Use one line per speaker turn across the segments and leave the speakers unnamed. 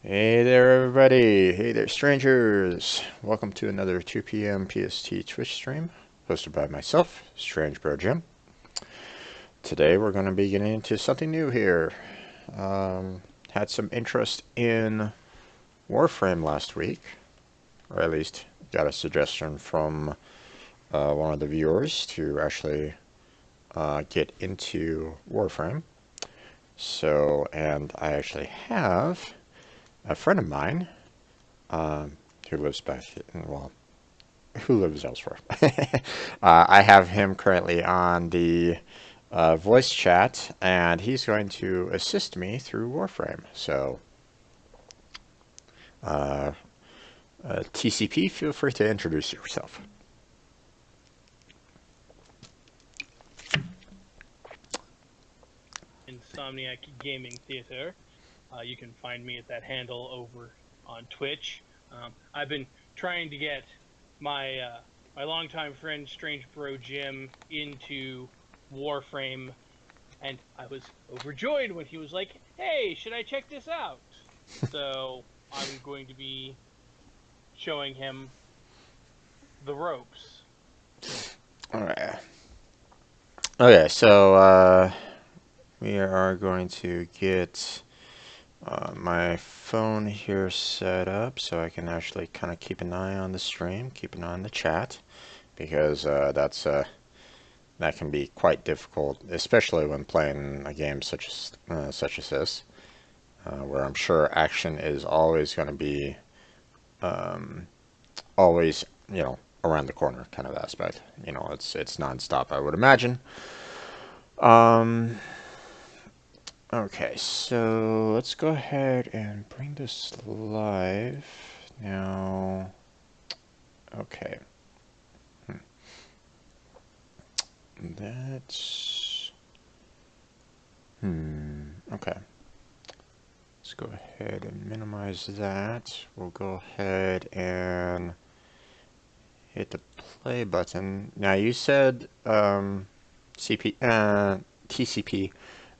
Hey there, everybody. Hey there, strangers. Welcome to another 2 p.m. PST Twitch stream hosted by myself, Strange Bro Jim. Today we're going to be getting into something new here. Had some interest in Warframe last week, or at least got a suggestion from one of the viewers to actually get into Warframe. And I actually have a friend of mine who lives back, well, who lives elsewhere. I have him currently on the voice chat, and he's going to assist me through Warframe. So, uh, TCP, feel free to introduce yourself.
Insomniac Gaming Theater. You can find me at that handle over on Twitch. I've been trying to get my my longtime friend Strange Bro Jim into Warframe, and I was overjoyed when he was like, "Hey, should I check this out?" So I'm going to be showing him the ropes.
All right. Okay, so we are going to get my phone here set up so I can actually kind of keep an eye on the stream, keep an eye on the chat, because that can be quite difficult, especially when playing a game such as this, where I'm sure action is always going to be always around the corner kind of aspect. It's nonstop, I would imagine. Um, okay, so let's go ahead and bring this live now. Okay. That's okay. Let's go ahead and minimize that. We'll go ahead and hit the play button. Now you said TCP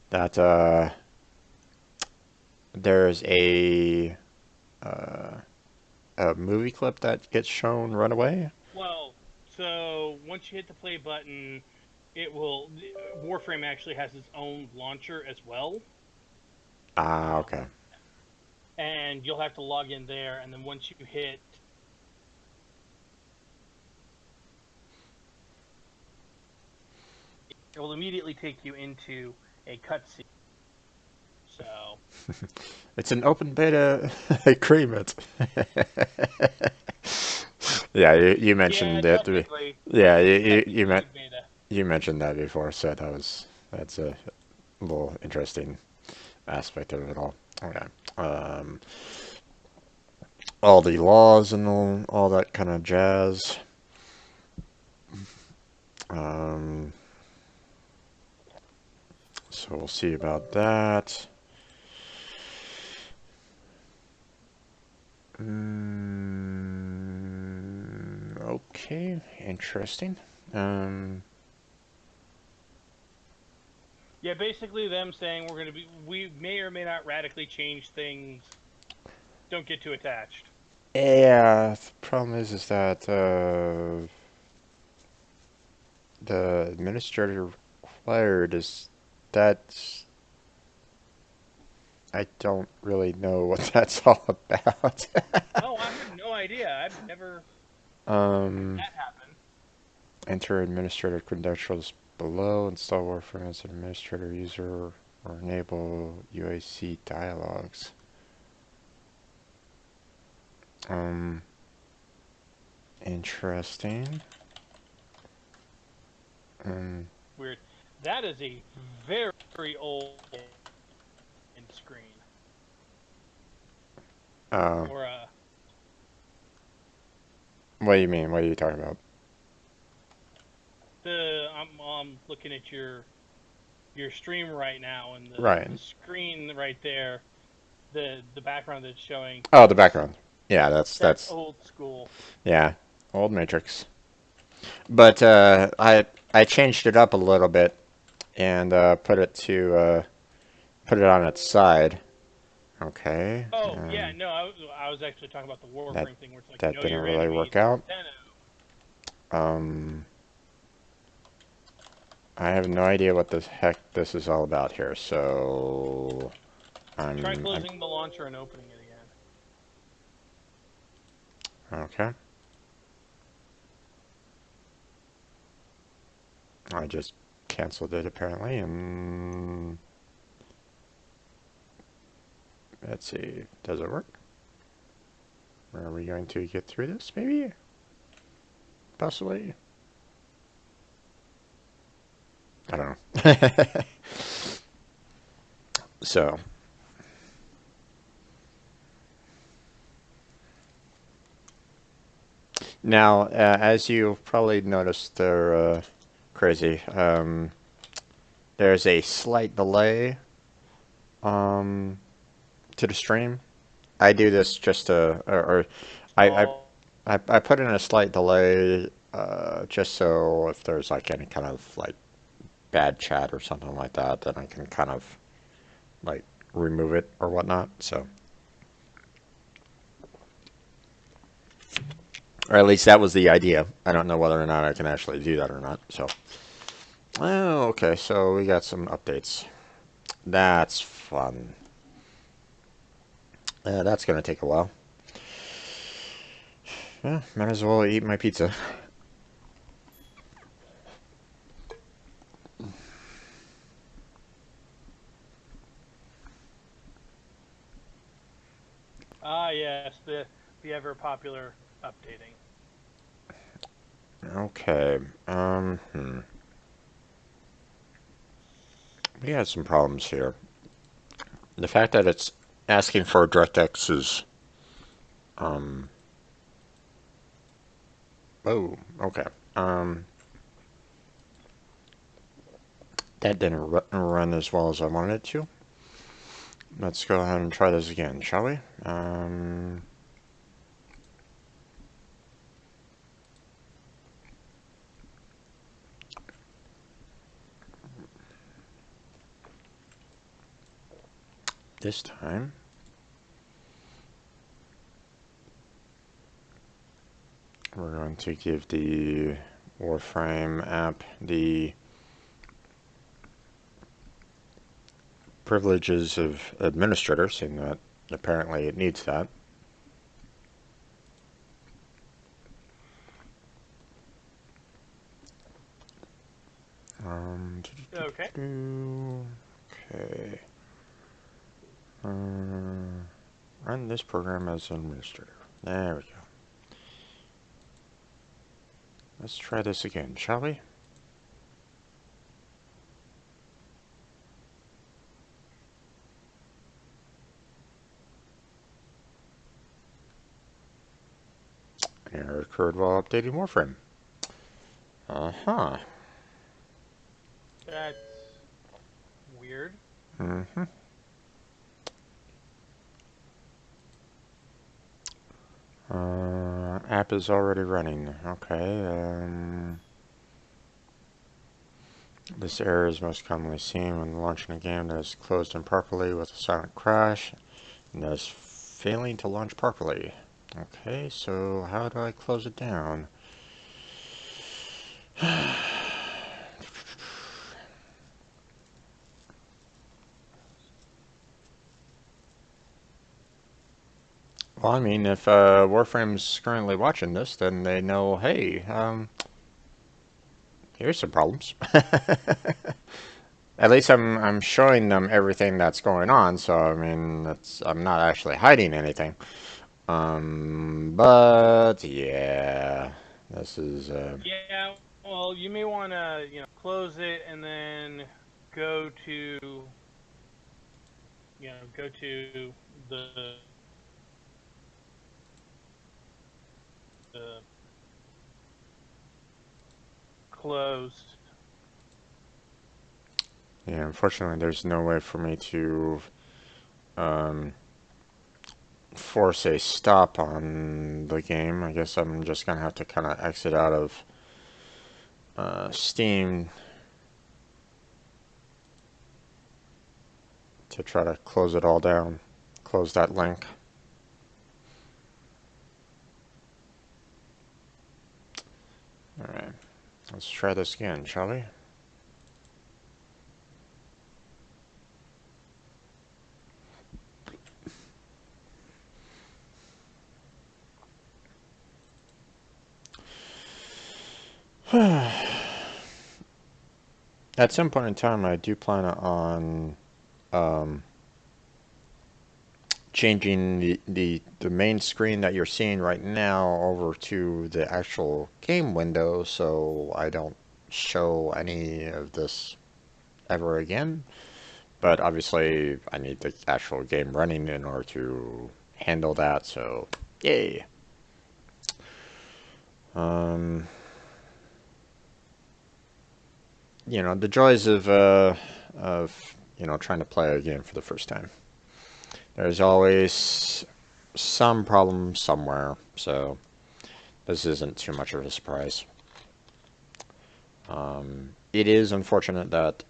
that there's uh, a movie clip that gets shown right away.
Well, so once you hit the play button, it will. Warframe actually has its own launcher as well.
Ah,
Um,
okay.
and you'll have to log in there, and then once you hit, it will immediately take you into a cutscene. So
It's an open beta agreement. Yeah, you
yeah,
mentioned it.
technically,
Yeah,
it's
you
technically
meant
beta.
you mentioned that before, so that's a little interesting aspect of it all. Okay. Um, all the laws and all that kind of jazz. Um, so we'll see about that. Okay, interesting. Um,
Yeah, basically them saying we may or may not radically change things. Don't get too attached.
yeah, the problem is that the administrator required is that I don't really know what that's all about.
Oh, I have no idea. I've never had
um,
that happen.
enter administrator credentials below, install Warframe as an administrator user, or enable UAC dialogues. Um, interesting. Um,
Weird. That is a very old screen.
uh,
Or
what do you mean? What are you talking about?
I'm looking at your stream right now, and
Right.
the screen right there, the background that's showing,
Oh, the background. Yeah,
that's
that's
old school.
yeah, old Matrix. But I changed it up a little bit and put it on its side. Okay.
Oh yeah, no, I was actually talking about the
That
Warframe thing where it's like
that
know
didn't
your
really
enemies
work out.
10.
Um, I have no idea what the heck this is all about here, so
Try
I'm
closing the launcher and opening it again.
okay. I just canceled it apparently, and let's see, does it work? Are we going to get through this, maybe? Possibly? I don't know. So, now, as you probably noticed, they're crazy. There's a slight delay um, to the stream. I do this just to, or I, I,
Oh,
I put in a slight delay just so if there's like any kind of like bad chat or something like that, then I can kind of like remove it or whatnot. So, or at least that was the idea. I don't know whether or not I can actually do that or not. So, oh, okay. So we got some updates. That's fun. That's gonna take a while. Yeah, might as well eat my pizza.
yes, the ever popular updating.
Okay. We had some problems here. The fact that it's asking for DirectX is, um, oh, okay. Um, that didn't run as well as I wanted it to. Let's go ahead and try this again, shall we? This time, we're going to give the Warframe app the privileges of administrator, seeing that apparently it needs that. Um,
Okay.
okay. Run this program as an administrator. There we go. Let's try this again, shall we? Error occurred while updating Warframe. Uh-huh.
That's weird.
Mm-hmm. App is already running. Okay. This error is most commonly seen when launching a game that is closed improperly with a silent crash and that is failing to launch properly. Okay, so how do I close it down? Well, I mean, if Warframe's currently watching this, then they know, hey, here's some problems. At least I'm showing them everything that's going on, so I mean, I'm not actually hiding anything. But yeah, this is
Yeah. Well, you may want to close it and then go to go to the closed.
yeah. Unfortunately, there's no way for me to um, force a stop on the game. I guess I'm just gonna have to kind of exit out of Steam to try to close it all down, close that link. Alright, let's try this again, shall we? At some point in time, I do plan on changing the main screen that you're seeing right now over to the actual game window, so I don't show any of this ever again. But obviously, I need the actual game running in order to handle that, so yay! You know, the joys of you know, trying to play a game for the first time. There's always some problem somewhere, so this isn't too much of a surprise. It is unfortunate that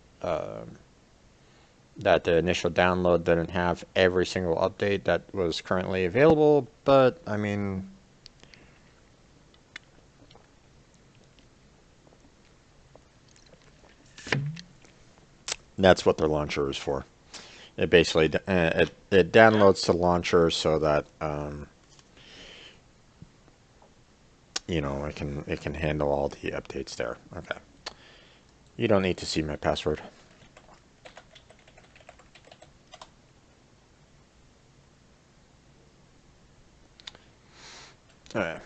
that the initial download didn't have every single update that was currently available, but I mean, that's what their launcher is for. It basically it downloads the launcher so that you know, it can handle all the updates there. Okay. You don't need to see my password. Alright.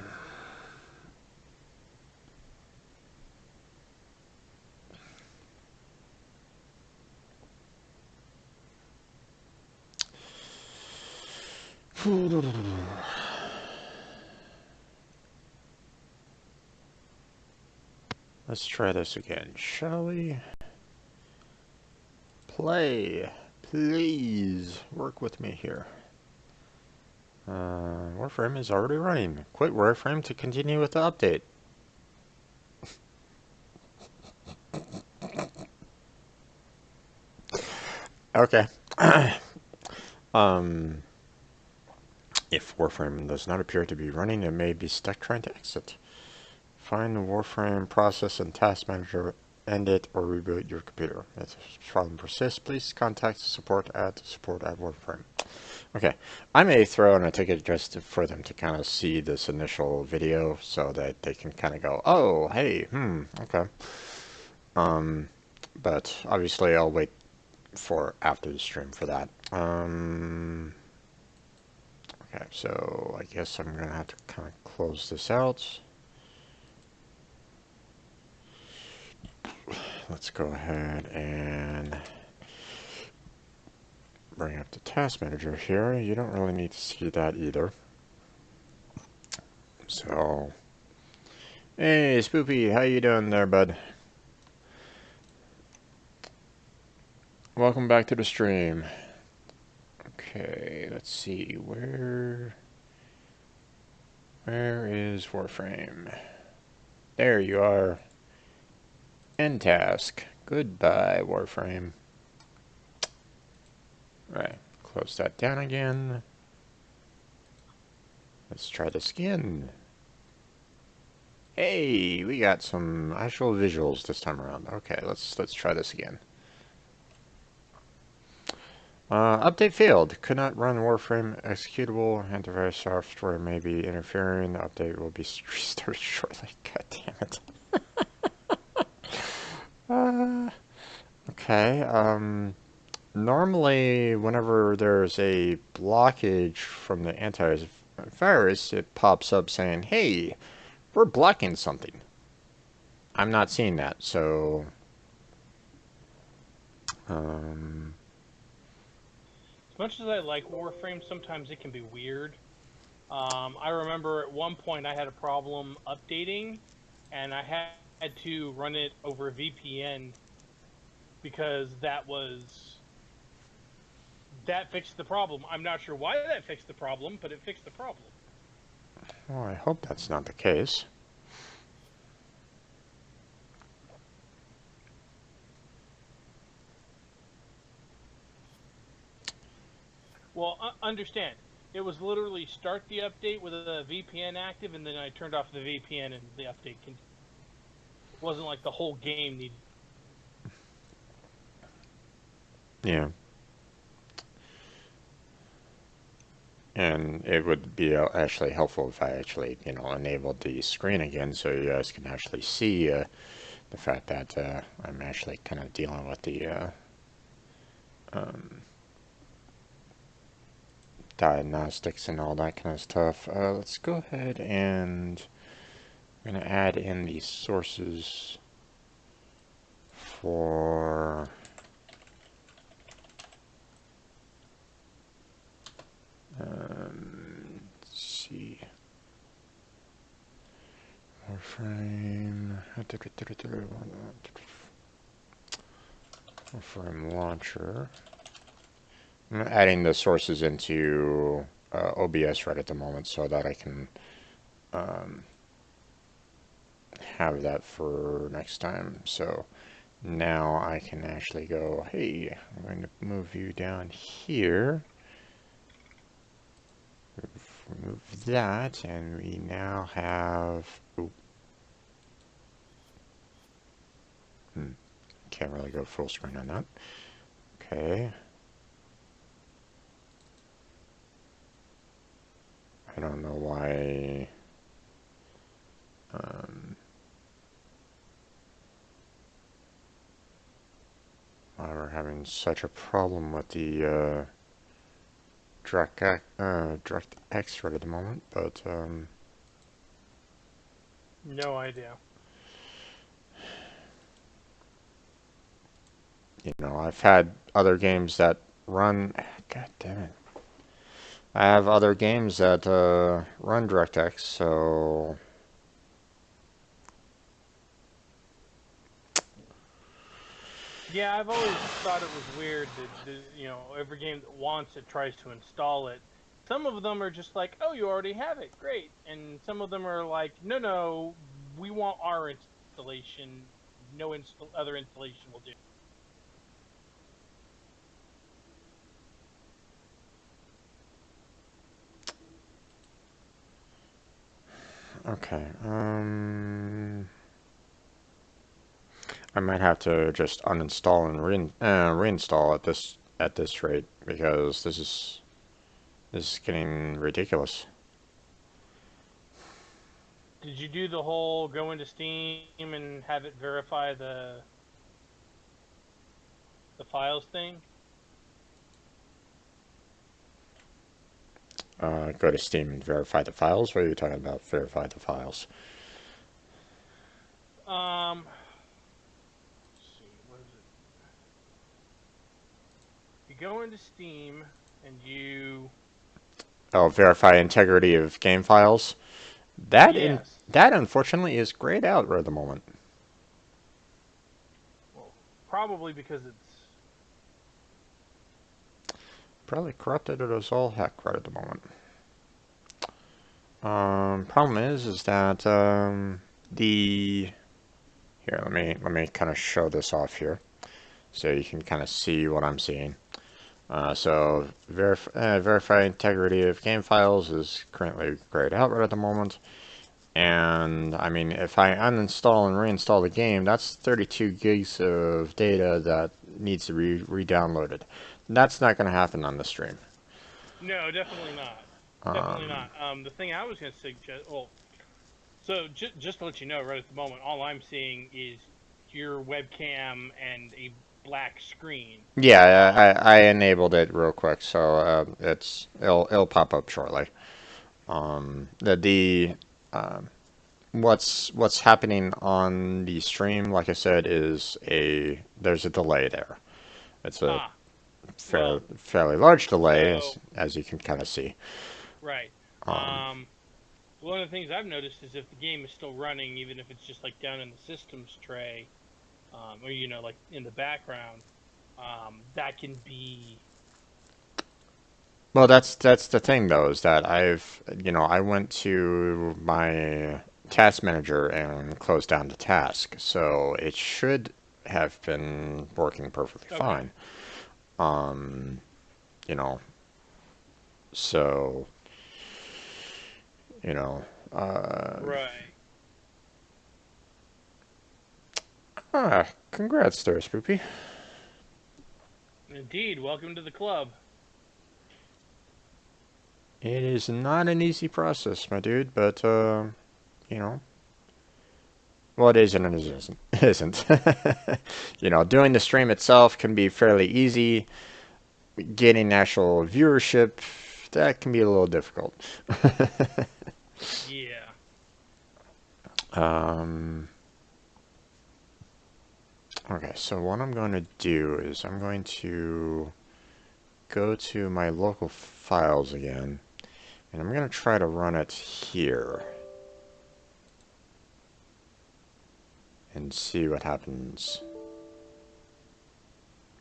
Let's try this again, shall we? Play. Please work with me here. Warframe is already running. Quit Warframe to continue with the update. Okay. If Warframe does not appear to be running, it may be stuck trying to exit. Find the Warframe process and task manager, end it, or reboot your computer. If this problem persists, please contact support at Warframe. Okay, I may throw in a ticket just for them to kind of see this initial video so that they can kind of go, oh, hey, okay. But obviously I'll wait for after the stream for that. Okay, so I guess I'm gonna have to kind of close this out. Let's go ahead and bring up the task manager here. You don't really need to see that either. So, hey, Spoopy, how you doing there, bud? Welcome back to the stream. Okay, let's see, where is Warframe? There you are. End task. Goodbye, Warframe. Right, close that down again. Let's try this again. Hey, we got some actual visuals this time around. Okay, let's try this again. Update failed. Could not run Warframe executable. Antivirus software may be interfering. The update will be restarted shortly. God damn it. Okay. Normally, whenever there's a blockage from the antivirus, it pops up saying, hey, we're blocking something. I'm not seeing that, so...
As much as I like Warframe, sometimes it can be weird. I remember at one point I had a problem updating, and I had to run it over VPN because that fixed the problem. I'm not sure why that fixed the problem, but it fixed the problem.
Well, I hope that's not the case.
Well, understand. It was literally start the update with a VPN active, and then I turned off the VPN, and the update continued. It wasn't like the whole game needed.
Yeah. And it would be actually helpful if I actually, enabled the screen again so you guys can actually see the fact that I'm actually kind of dealing with the um, diagnostics and all that kind of stuff. Let's go ahead and I'm going to add in the sources for let's see, Warframe, Warframe launcher. I'm adding the sources into OBS right at the moment so that I can um, have that for next time. So now I can actually go, hey, I'm going to move you down here. Remove that, and we now have. Ooh. Can't really go full screen on that. Okay. I don't know why. Why we're having such a problem with the DirectX right at the moment, but
No idea.
I've had other games that run. God damn it! I have other games that run DirectX, so
Yeah, I've always thought it was weird that every game that wants it tries to install it. Some of them are just like, "Oh, you already have it, great," and some of them are like, "No, no, we want our installation. No other installation will do."
okay. I might have to just uninstall and reinstall at this rate because this is getting ridiculous.
Did you do the whole go into Steam and have it verify the files thing?
Go to Steam and verify the files. What are you talking about? Verify the files.
Let's see, what is it? You go into Steam and you
Oh, verify integrity of game files.
yes.
That unfortunately is grayed out right at the moment.
Well, probably because it's
Probably corrupted it as all heck right at the moment. Problem is that the here let me kind of show this off here so you can kind of see what I'm seeing. So verify integrity of game files is currently grayed out right at the moment. And I mean, if I uninstall and reinstall the game, that's 32 gigs of data that needs to be re-downloaded. That's not going to happen on the stream.
no, definitely not. Definitely
Um,
not. The thing I was going to suggest, well, so just to let you know, right at the moment, all I'm seeing is your webcam and a black screen.
yeah, I enabled it real quick, so it'll pop up shortly. The what's happening on the stream, like I said, is there's a delay there. It's a
Ah, well,
fairly large delay,
so
as you can kind of see.
right.
Um,
One of the things I've noticed is if the game is still running, even if it's just like down in the systems tray, or like in the background, that can be.
well, that's the thing though, is that I went to my task manager and closed down the task, so it should have been working perfectly
Okay.
fine. Um, you know, So, you know,
Right.
congrats there, Spoopy.
Indeed. Welcome to the club.
It is not an easy process, my dude, but, you know, well, it isn't and it isn't. It isn't. You know, doing the stream itself can be fairly easy. Getting actual viewership, that can be a little difficult.
Yeah.
um, okay, so what I'm going to do is I'm going to go to my local files again, and I'm going to try to run it here and see what happens.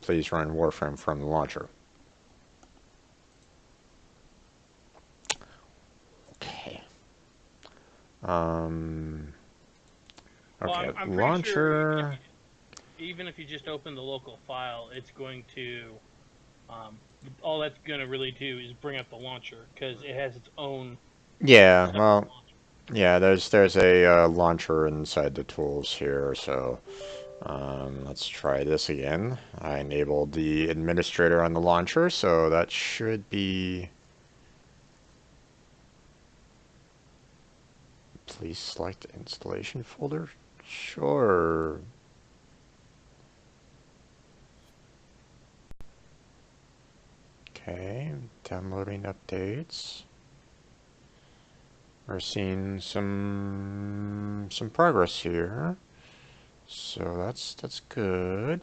Please run Warframe from the launcher. Okay. Um,
Well,
okay,
I'm pretty sure
launcher.
even if you just open the local file, it's going to all that's going to really do is bring up the launcher because it has its own
Yeah,
separate
well,
launcher.
yeah, there's a launcher inside the tools here, so let's try this again. I enabled the administrator on the launcher, so that should be... Please select the installation folder? Sure. Okay, downloading updates. We're seeing some progress here, so that's good.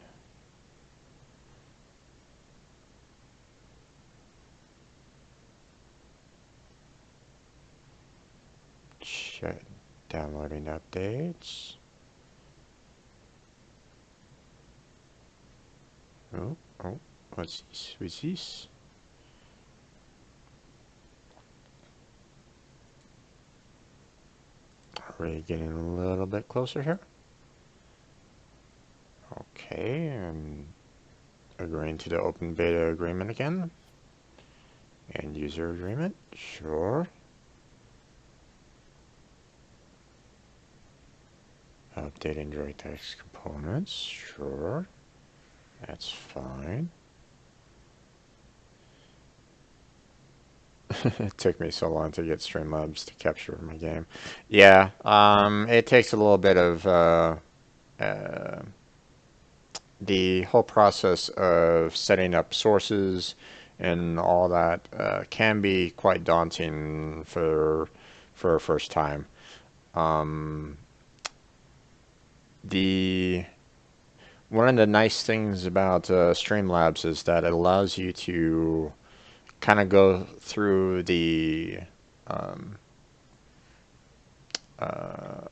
Check downloading updates. Oh, oh, what's this? What's this? Are we getting a little bit closer here? Okay, and agreeing to the open beta agreement again. And user agreement, sure. Updating DirectX components, sure. That's fine. It took me so long to get Streamlabs to capture my game. Yeah, it takes a little bit of uh, the whole process of setting up sources and all that can be quite daunting for a first time. Um, the One of the nice things about Streamlabs is that it allows you to kind of go through the um,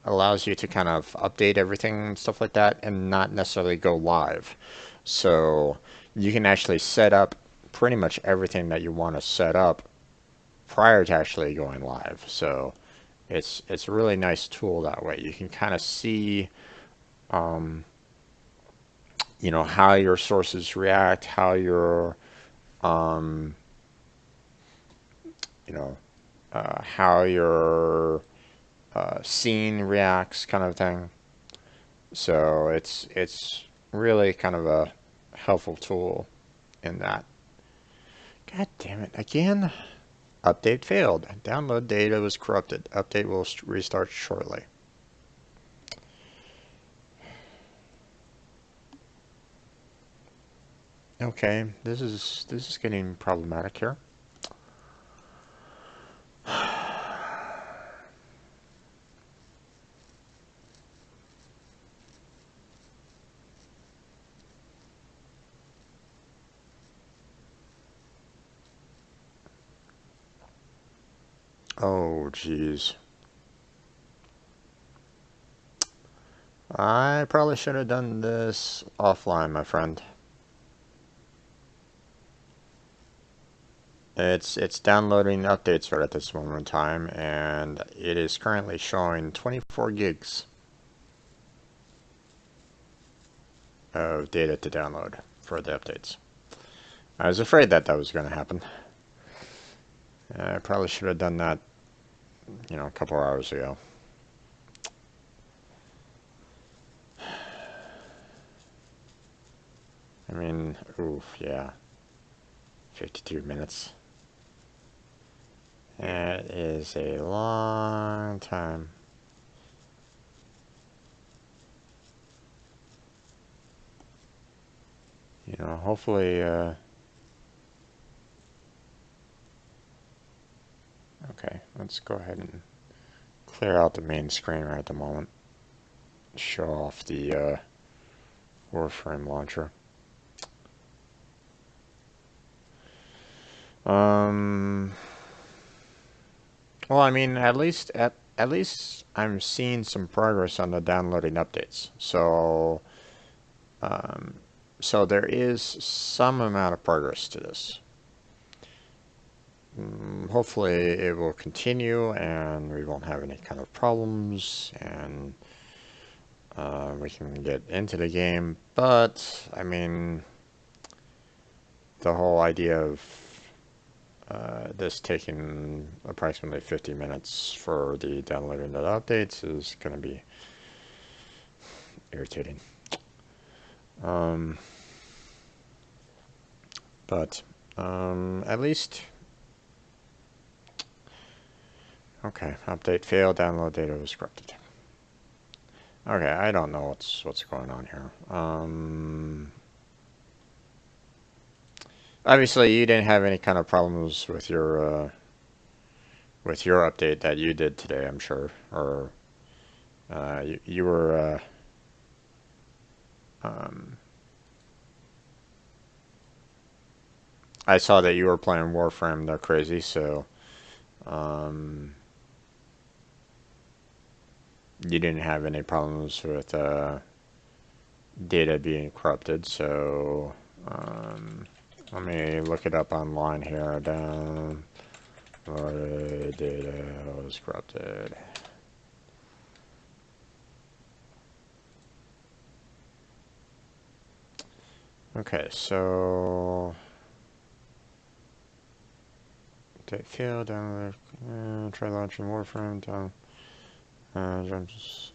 allows you to kind of update everything and stuff like that and not necessarily go live. So you can actually set up pretty much everything that you want to set up prior to actually going live. So it's a really nice tool that way. You can kind of see um, you know, how your sources react, how your um, you know, how your scene reacts, kind of thing. So it's really kind of a helpful tool in that. God damn it, again? Update failed. Download data was corrupted. Update will restart shortly. Okay, this is getting problematic here. Oh, geez. I probably should have done this offline, my friend. It's downloading updates right at this moment in time, and it is currently showing 24 gigs of data to download for the updates. I was afraid that that was going to happen. I probably should have done that, a couple hours ago. I mean, oof, yeah. 52 minutes. That is a long time. Hopefully, okay, let's go ahead and clear out the main screen right at the moment. Show off the Warframe launcher. Well, I mean, at least I'm seeing some progress on the downloading updates. Um, so there is some amount of progress to this. Hopefully it will continue and we won't have any kind of problems and we can get into the game. But, I mean, the whole idea of this taking approximately 50 minutes for the downloading of the updates is going to be irritating. But at least, okay, update failed, download data was corrupted. Okay, I don't know what's going on here. Obviously, you didn't have any kind of problems with your update that you did today, I'm sure, or you were. I saw that you were playing Warframe, they're crazy, so you didn't have any problems with data being corrupted. So let me look it up online here. Data was corrupted. Okay, so update failed. Download. Try launching Warframe. Down. Jumps.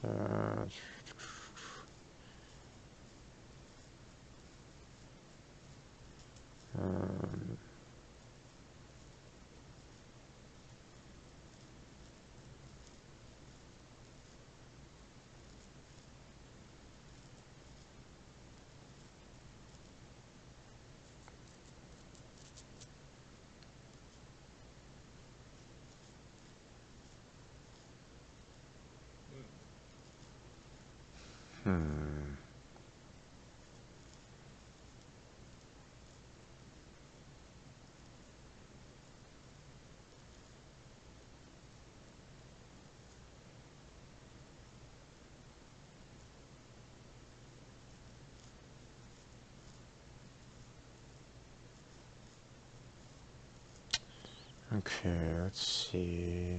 Okay, let's see.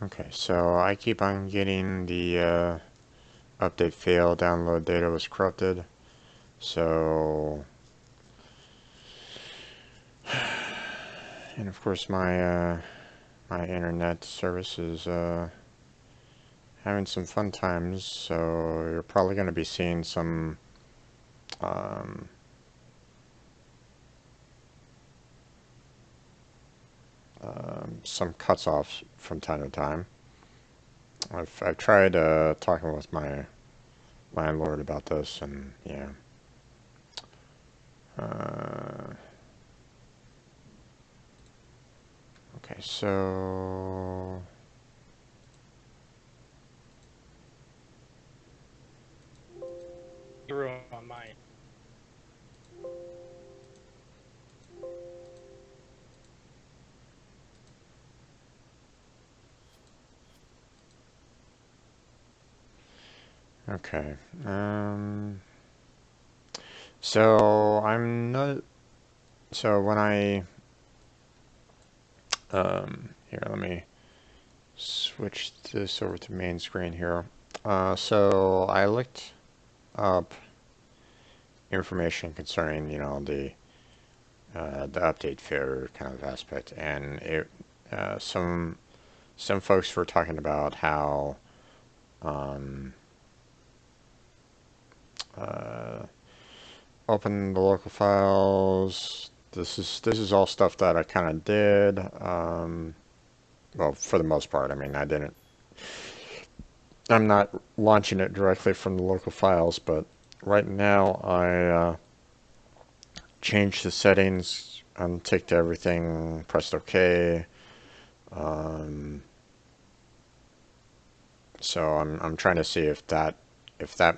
Okay, so I keep on getting the update failed, download data was corrupted. So, and of course my internet service is having some fun times. So you're probably going to be seeing um, some cuts off from time to time. I've tried talking with my landlord about this, and yeah. Okay, so
Through on mine.
okay. So I'm not. So when I here, let me switch this over to main screen here. So I looked up information concerning, the update fair kind of aspect, and some folks were talking about how uh, open the local files. This is all stuff that I kind of did. Well, for the most part. I mean, I'm not launching it directly from the local files, but right now I changed the settings, unticked everything, pressed OK. Um, so I'm trying to see if that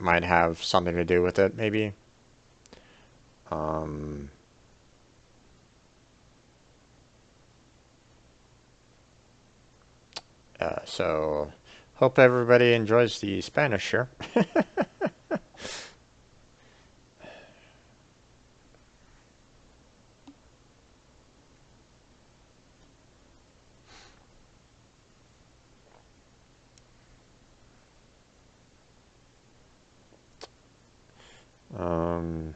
might have something to do with it, maybe. Um, so hope everybody enjoys the Spanish here. Um,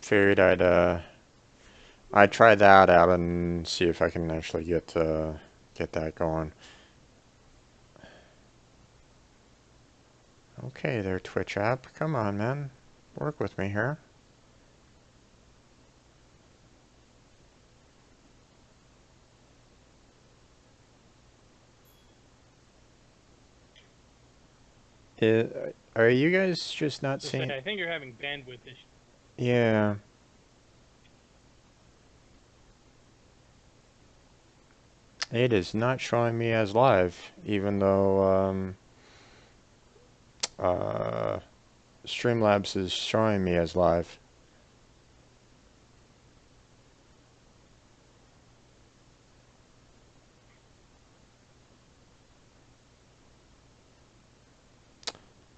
Figured I'd try that out and see if I can actually get that going. Okay, there, Twitch app. Come on, man. Work with me here. Are you guys just not seeing?
I think you're having bandwidth issues.
Yeah. It is not showing me as live, even though uh, Streamlabs is showing me as live.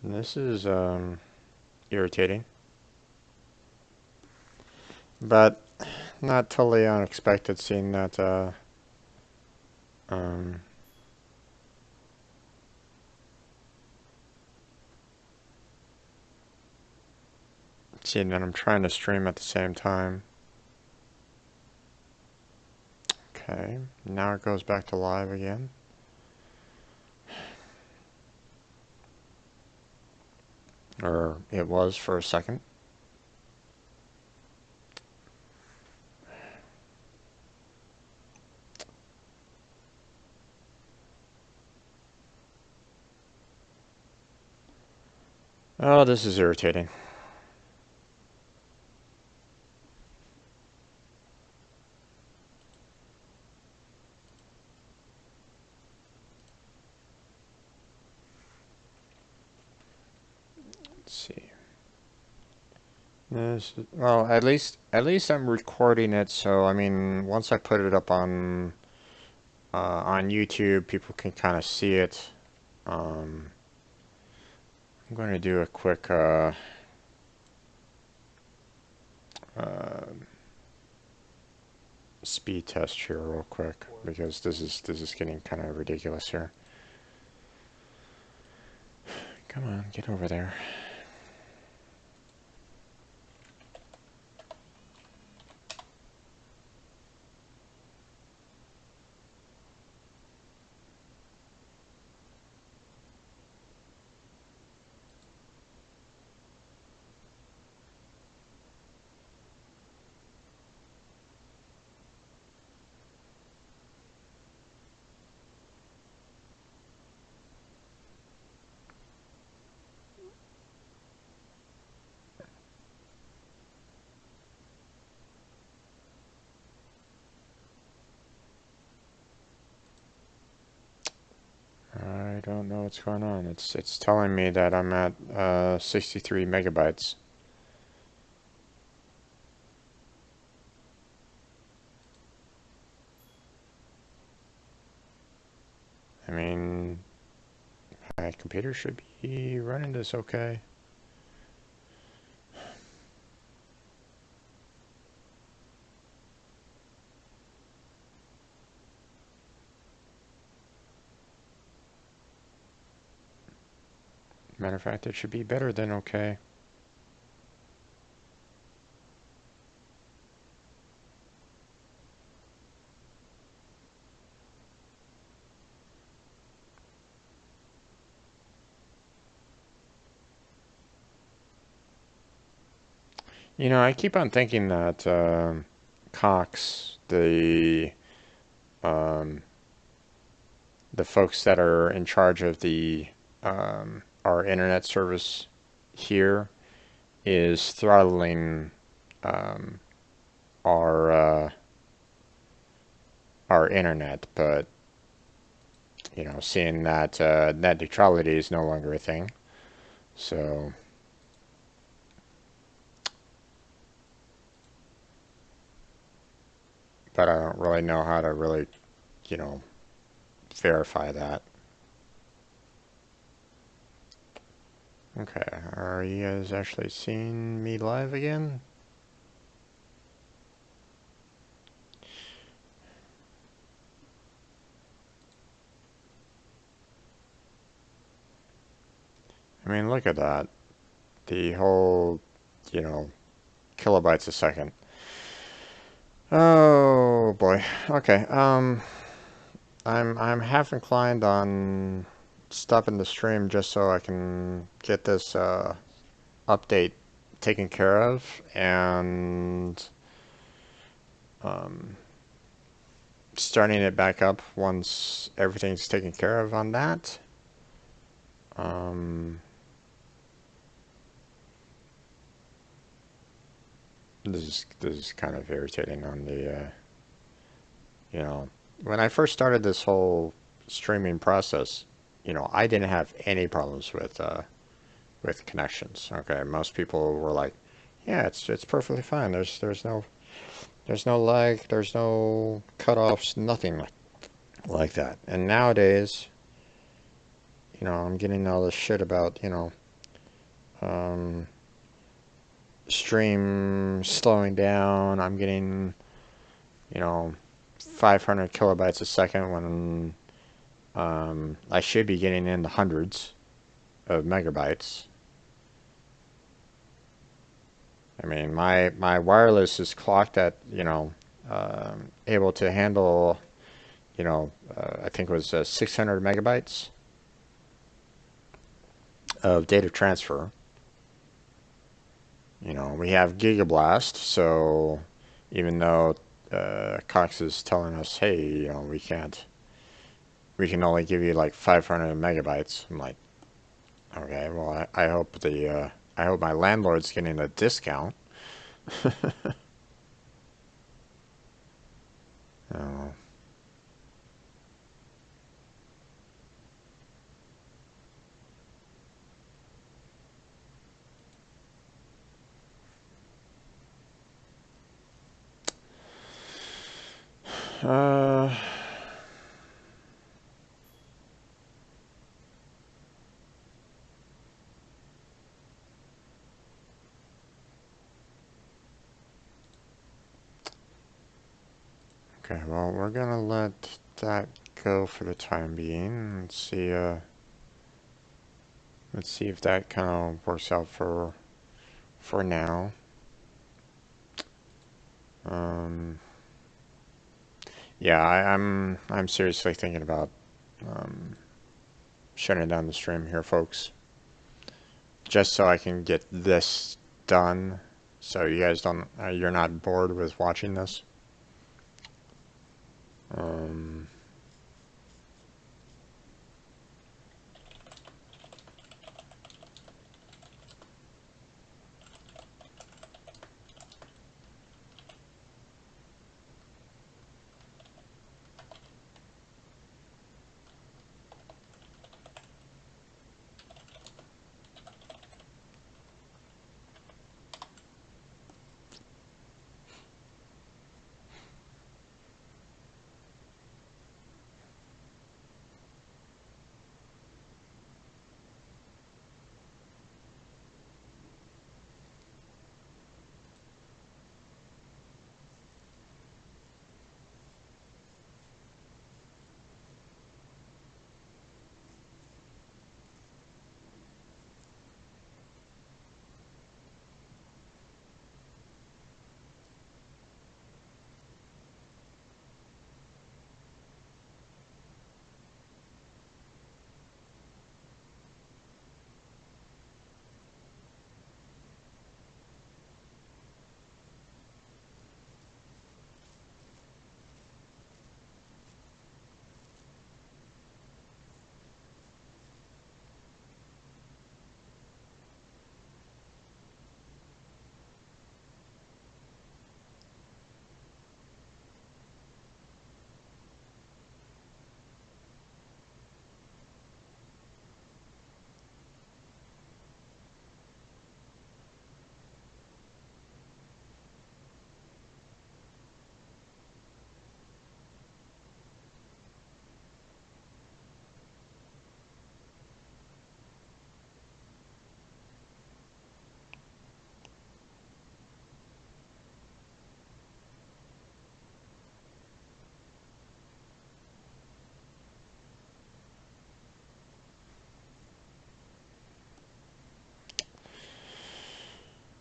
And this is irritating, but not totally unexpected, seeing that um, seeing that I'm trying to stream at the same time. Okay, now it goes back to live again. Or it was for a second. Oh, this is irritating. Let's see. Well, at least I'm recording it, so I mean, once I put it up on YouTube, people can kind of see it. I'm going to do a quick uh, speed test here real quick, because this is getting kind of ridiculous here. Come on, get over there. I don't know what's going on. It's telling me that I'm at 63 megabytes. I mean, my computer should be running this okay. Matter of fact, it should be better than okay. You know, I keep on thinking that Cox, um, the folks that are in charge of our internet service here, is throttling um, our our internet, but you know, seeing that net neutrality is no longer a thing, so but I don't really know how to really, you know, verify that. Okay, are you guys actually seeing me live again? I mean, look at that. The whole, you know, kilobytes a second. Oh boy. Okay. I'm half inclined on stopping the stream just so I can get this update taken care of and um, starting it back up once everything's taken care of on that. Um, this is kind of irritating on the you know, when I first started this whole streaming process, you know, I didn't have any problems with connections. Okay, most people were like, yeah, it's perfectly fine. There's no lag, there's no cutoffs, nothing like that. And nowadays, you know, I'm getting all this shit about, you know, um, stream slowing down. I'm getting, you know, 500 kilobytes a second when I should be getting in the hundreds of megabytes. I mean, my wireless is clocked at, you know, able to handle, you know, I think it was 600 megabytes of data transfer. You know, we have Gigablast, so even though Cox is telling us, hey, you know, we can only give you like 500 megabytes. I'm like, okay, well, I hope I hope my landlord's getting a discount. Oh. Uh, okay, well, we're gonna let that go for the time being. Let's see if that kind of works out for now. Um, yeah, I'm seriously thinking about um, shutting down the stream here, folks, just so I can get this done, so you guys don't you're not bored with watching this. Um,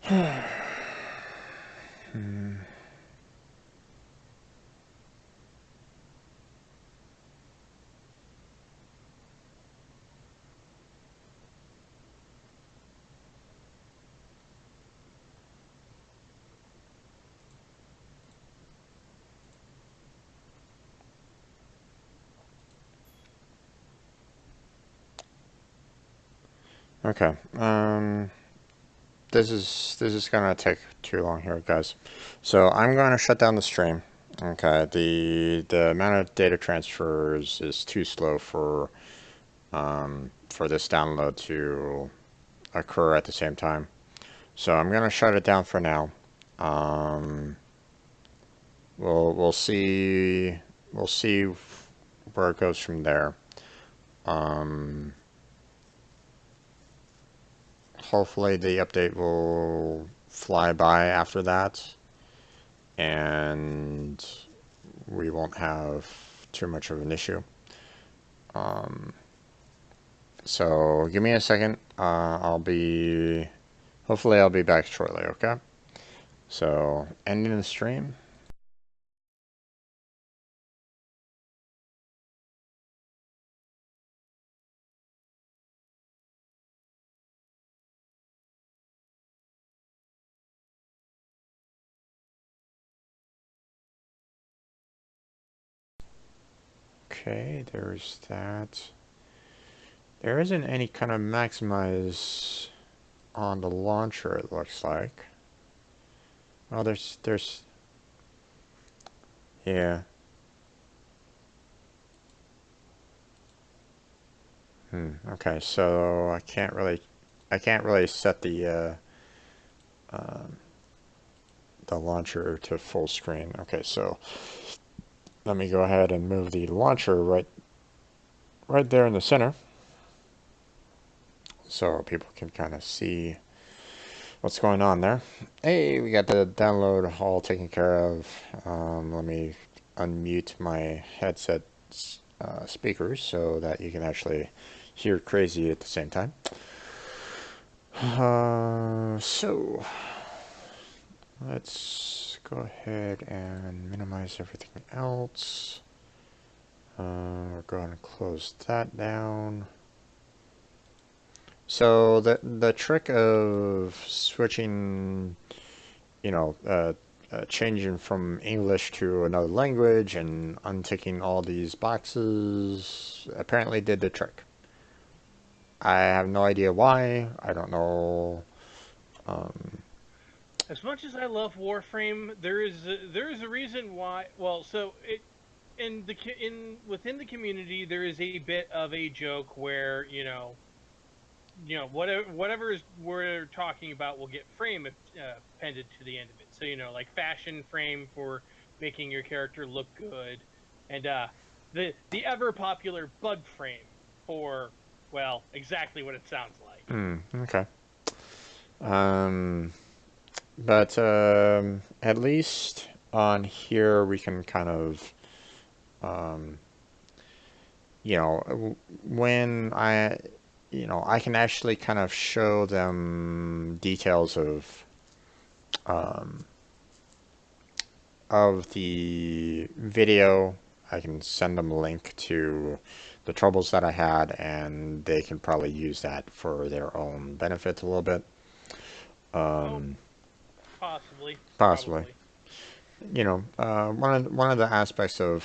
Hmm. Okay. This is gonna take too long here, guys. So I'm gonna shut down the stream. Okay. The amount of data transfers is too slow for this download to occur at the same time. So I'm gonna shut it down for now. Um, we'll see where it goes from there. Um, hopefully the update will fly by after that, and we won't have too much of an issue. Um, so give me a second. Hopefully I'll be back shortly. Okay. So ending the stream. Okay, there's that. There isn't any kind of maximize on the launcher, it looks like. Oh, yeah. Okay, so I can't really set um, the launcher to full screen. Okay, so let me go ahead and move the launcher right there in the center, so people can kind of see what's going on there. Hey, we got the download all taken care of. Let me unmute my headset speakers so that you can actually hear crazy at the same time. So let's go ahead and minimize everything else. We're going to close that down. So the trick of switching, changing from English to another language and unticking all these boxes apparently did the trick. I have no idea why. I don't know. Um,
As much as I love Warframe, there is a reason why. Well, so it in within the community there is a bit of a joke where whatever is we're talking about will get frame appended to the end of it. So like fashion frame for making your character look good, and the ever popular bug frame for, well, exactly what it sounds like.
okay. Um, but at least on here we can kind of, um, when I can actually kind of show them details um, of the video. I can send them a link to the troubles that I had, and they can probably use that for their own benefit a little bit.
Oh,
Um,
possibly,
possibly.
probably.
One of the aspects of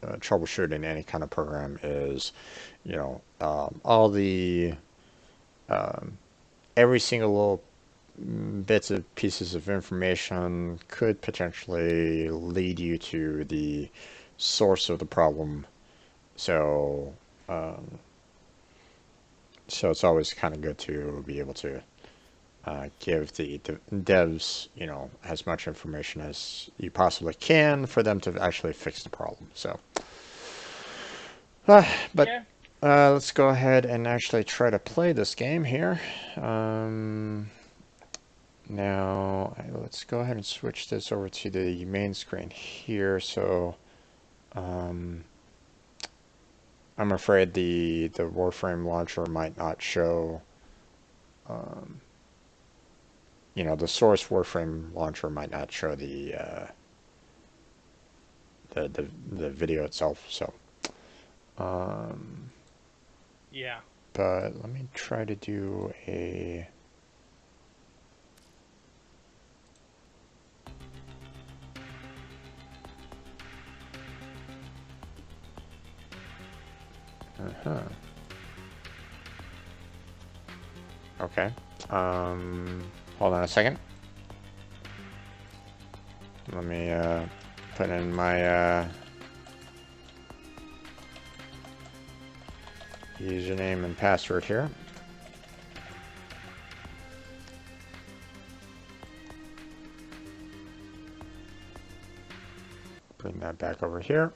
troubleshooting any kind of program is, all the um, every single little bits of pieces of information could potentially lead you to the source of the problem. So, um, so it's always kind of good to be able to give the devs, as much information as you possibly can for them to actually fix the problem. So, but
Yeah.
let's go ahead and actually try to play this game here. Um, Now, let's go ahead and switch this over to the main screen here. So, um, I'm afraid the Warframe launcher might not show. Um, you know, the source Warframe launcher might not show the video itself. So,
Yeah.
but let me try to do a. Okay. Hold on a second. Let me put in my username and password here. Bring that back over here.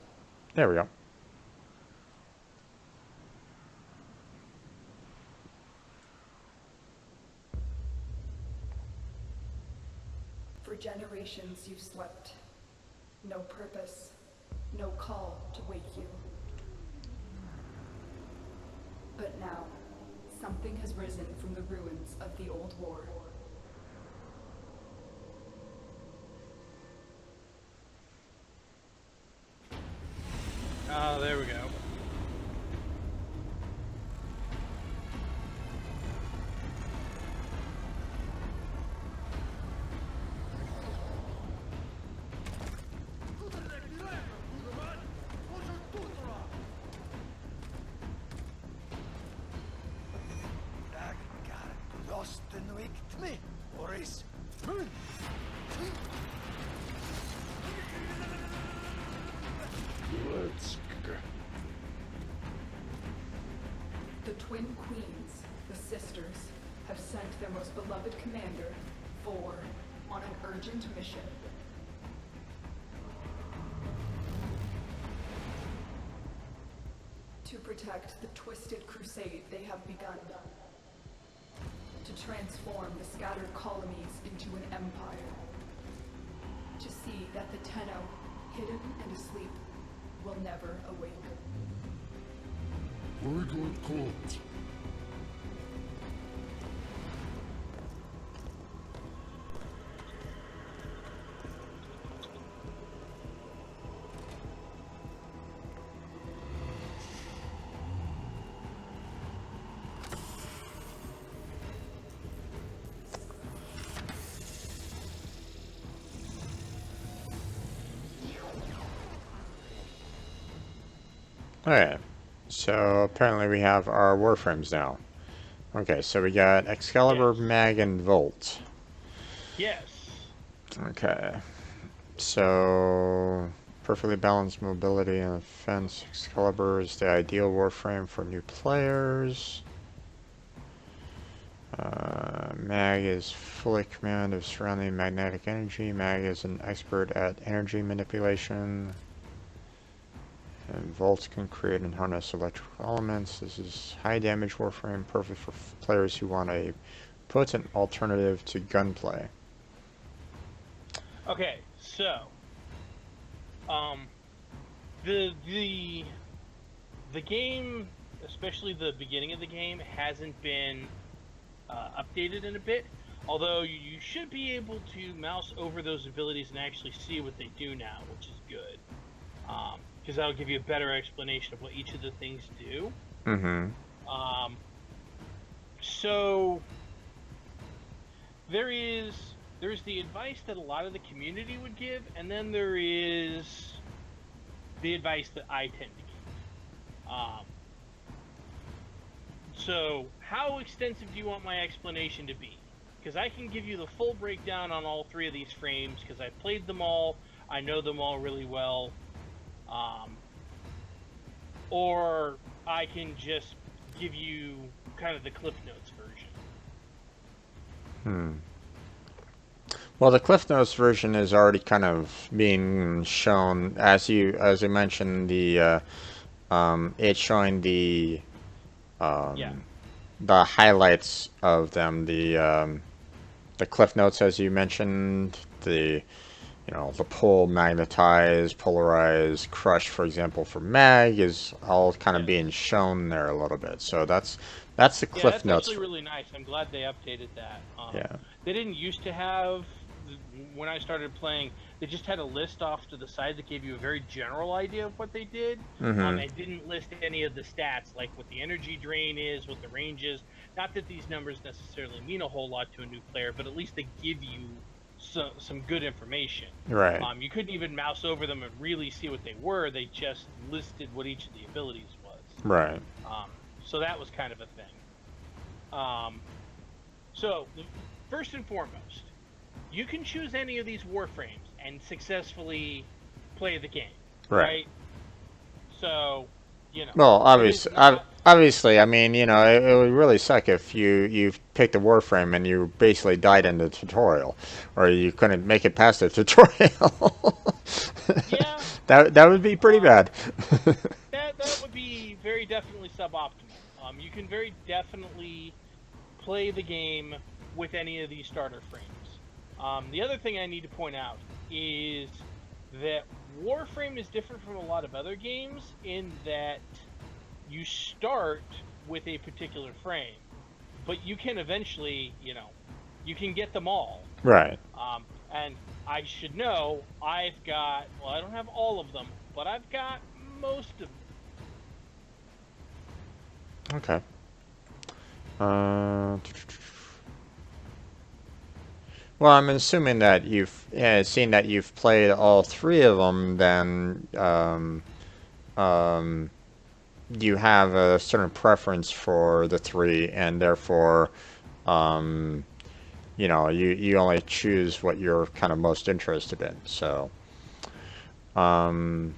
There we go.
For generations you slept. No purpose, no call to wake you. But now, something has risen from the ruins of the old war.
Oh, there we go.
The twin queens, the sisters, have sent their most beloved commander, Vor, on an urgent mission. To protect the twisted crusade they have begun. To transform the scattered colonies into an empire. To see that the Tenno, hidden and asleep, will never awake.
Very good call.
Alright, so apparently we have our Warframes now. Okay, so we got Excalibur,
Yes.
Mag, and Volt.
Yes.
Okay, so perfectly balanced mobility and defense. Excalibur is the ideal Warframe for new players. Mag is fully command of surrounding magnetic energy. Mag is an expert at energy manipulation. And Volt can create and harness electrical elements. This is high damage Warframe, perfect for players who want a potent alternative to gunplay.
Okay, so the game, especially the beginning of the game, hasn't been updated in a bit. Although you should be able to mouse over those abilities and actually see what they do now, which is good. Because that'll give you a better explanation of what each of the things do.
Mm-hmm.
So there's the advice that a lot of the community would give, and then there is the advice that I tend to give. So how extensive do you want my explanation to be? Because I can give you the full breakdown on all three of these frames, because I played them all, I know them all really well. Or I can just give you kind of the Cliff Notes version.
Well, the Cliff Notes version is already kind of being shown, as you mentioned. It's showing the
Yeah.
the highlights of them. The Cliff Notes, as you mentioned, the pull, magnetize, polarize, crush, for example, for mag is all kind of
Yes.
being shown there a little bit. So that's That's the
Yeah,
Cliff
that's
Notes.
actually really nice. I'm glad they updated that.
Yeah.
They didn't used to have, when I started playing, they just had a list off to the side that gave you a very general idea of what they did.
Mm-hmm.
And didn't list any of the stats, like what the energy drain is, what the range is. Not that these numbers necessarily mean a whole lot to a new player, but at least they give you some good information.
Right.
You couldn't even mouse over them and really see what they were. They just listed what each of the abilities was.
Right.
So that was kind of a thing. So, first and foremost, you can choose any of these warframes and successfully play the game, right? So,
Well,
it is not.
obviously, I mean, it would really suck if you picked a Warframe and you basically died in the tutorial, or you couldn't make it past the tutorial.
Yeah,
that would be pretty bad.
that would be very definitely suboptimal. You can very definitely play the game with any of these starter frames. The other thing I need to point out is that Warframe is different from a lot of other games in that you start with a particular frame, but you can eventually, you can get them all.
Right.
And I should know, I don't have all of them, but I've got most of them.
Okay. Well, I'm assuming that seen that you've played all three of them, then you have a certain preference for the three, and therefore, you only choose what you're kind of most interested in. So, I'm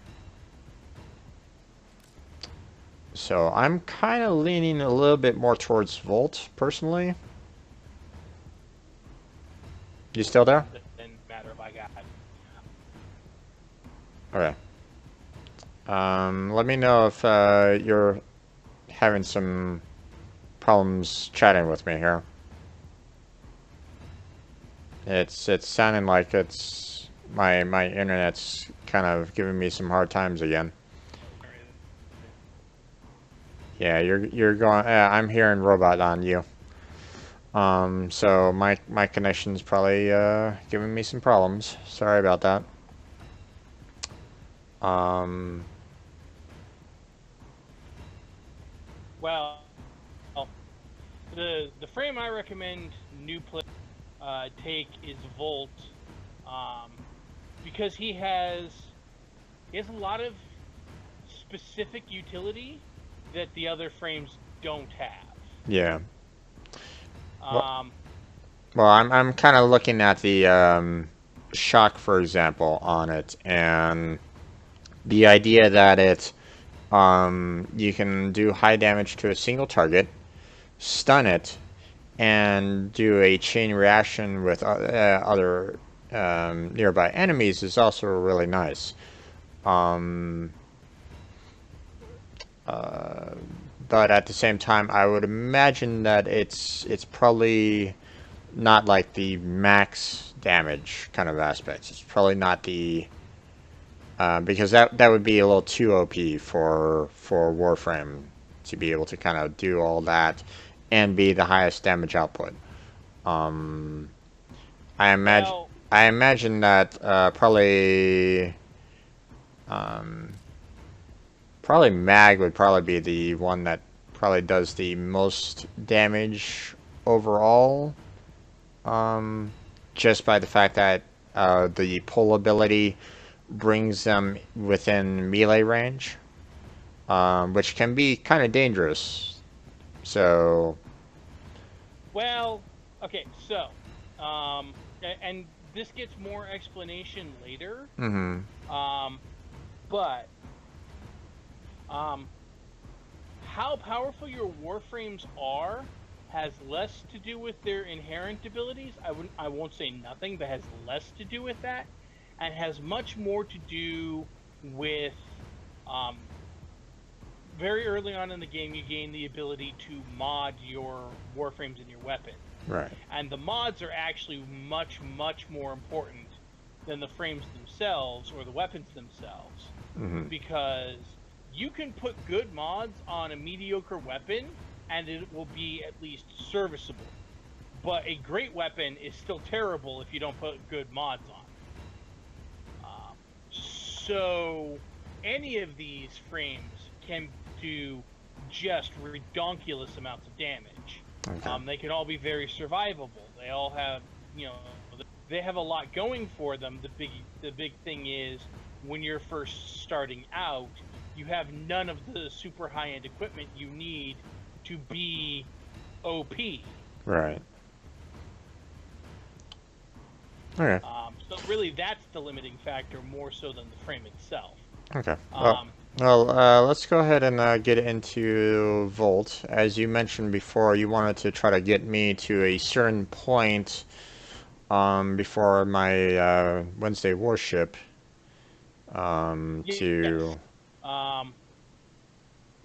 kind of leaning a little bit more towards Volt, personally. You still there?
Doesn't matter if I got.
Okay. Let me know if you're having some problems chatting with me here. It's sounding like it's my internet's kind of giving me some hard times again. Yeah, you're going. I'm hearing robot on you. So my connection's probably giving me some problems. Sorry about that.
Well, the frame I recommend new players take is Volt, because he has a lot of specific utility that the other frames don't have.
Yeah. Well, I'm kind of looking at the shock, for example, on it, and the idea that you can do high damage to a single target, stun it, and do a chain reaction with other nearby enemies is also really nice. But at the same time, I would imagine that it's probably not like the max damage kind of aspects. It's probably not the because that would be a little too OP for Warframe to be able to kind of do all that and be the highest damage output. I imagine that probably Mag would probably be the one that probably does the most damage overall. Just by the fact that the pull ability brings them within melee range, which can be kind of dangerous. So.
Well, okay, so, and this gets more explanation later.
Mm-hmm.
But how powerful your warframes are has less to do with their inherent abilities. I won't say nothing, but has less to do with that, and has much more to do with very early on in the game you gain the ability to mod your warframes and your weapons.
Right.
And the mods are actually much, much more important than the frames themselves or the weapons themselves.
Mm-hmm.
Because you can put good mods on a mediocre weapon and it will be at least serviceable. But a great weapon is still terrible if you don't put good mods on it. So any of these frames can do just redonkulous amounts of damage.
Okay.
They can all be very survivable. They all have, they have a lot going for them. The big thing is when you're first starting out, you have none of the super high-end equipment you need to be OP.
Right. Okay.
So really, that's the limiting factor more so than the frame itself.
Okay.
Um,
Let's go ahead and get into Volt. As you mentioned before, you wanted to try to get me to a certain point before my Wednesday warship to...
yes.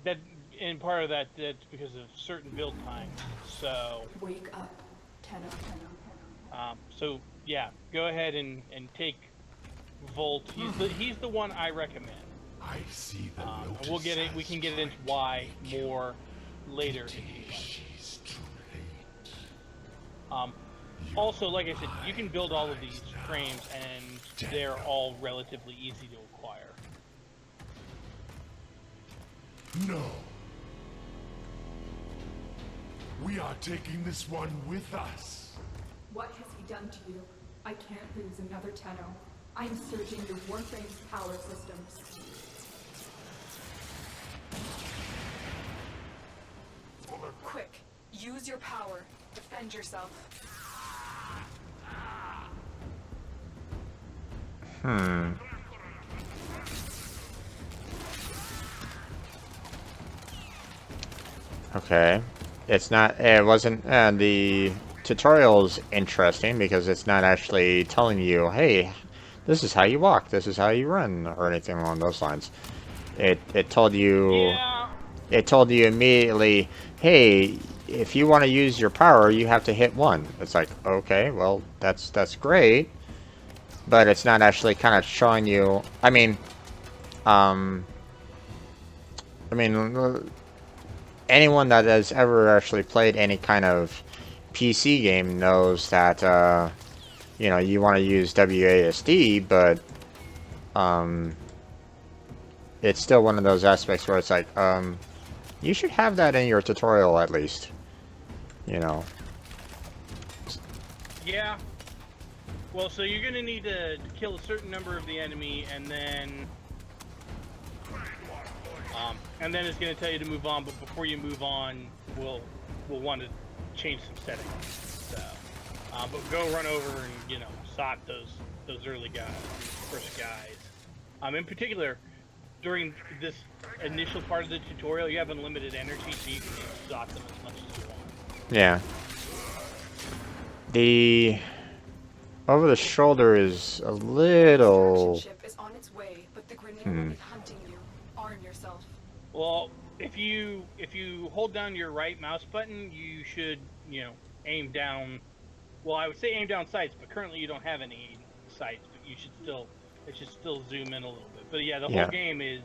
That and part of that's because of certain build times. So
Wake up, Tenno.
so yeah, go ahead and take Volt. He's the one I recommend.
I see the
And we'll get it. We can get into why more later. If you'd like.
She's too late.
Also, like I said, you can build all of these frames, and they're all relatively easy to acquire.
No. We are taking this one with us.
What has he done to you? I can't lose another Tenno. I'm searching your Warframe's power systems. Quick, use your power. Defend yourself.
Okay. It's not, it wasn't, the tutorial's interesting because it's not actually telling you, hey, this is how you walk, this is how you run, or anything along those lines. It told you,
Yeah.
it told you immediately, hey, if you want to use your power, you have to hit 1. It's like, okay, well, that's great, but it's not actually kind of showing you, I mean, anyone that has ever actually played any kind of PC game knows that, you know, you want to use WASD, but, it's still one of those aspects where it's like, you should have that in your tutorial at least, you know.
Yeah. Well, so you're gonna need to kill a certain number of the enemy, and then it's gonna tell you to move on. But before you move on, we'll want to change some settings. So, but go run over and sot those early guys, first guys. In particular, during this initial part of the tutorial, you have unlimited energy, so you can sot them as much as you want.
Yeah. The over the shoulder is a little...
Extraction ship is on its way, but the grenade will be hunting you. Arm yourself.
Well, if you hold down your right mouse button, you should, aim down. Well, I would say aim down sights, but currently you don't have any sights. But it should still zoom in a little bit. But yeah, the whole game is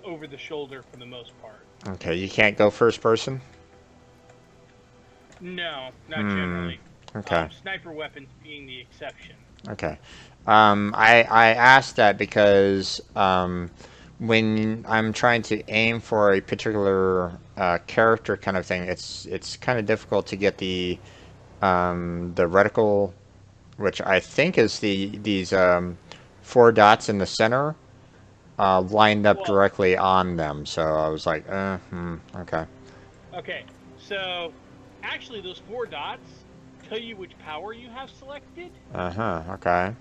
over the shoulder for the most part.
Okay, you can't go first person?
No, not generally.
Okay.
Sniper weapons being the exception.
Okay. I asked that because when I'm trying to aim for a particular character kind of thing, it's kind of difficult to get the reticle, which I think is these 4 dots in the center, lined up directly on them. So I was like, okay.
Okay, so actually those 4 dots tell you which power you have selected.
Okay.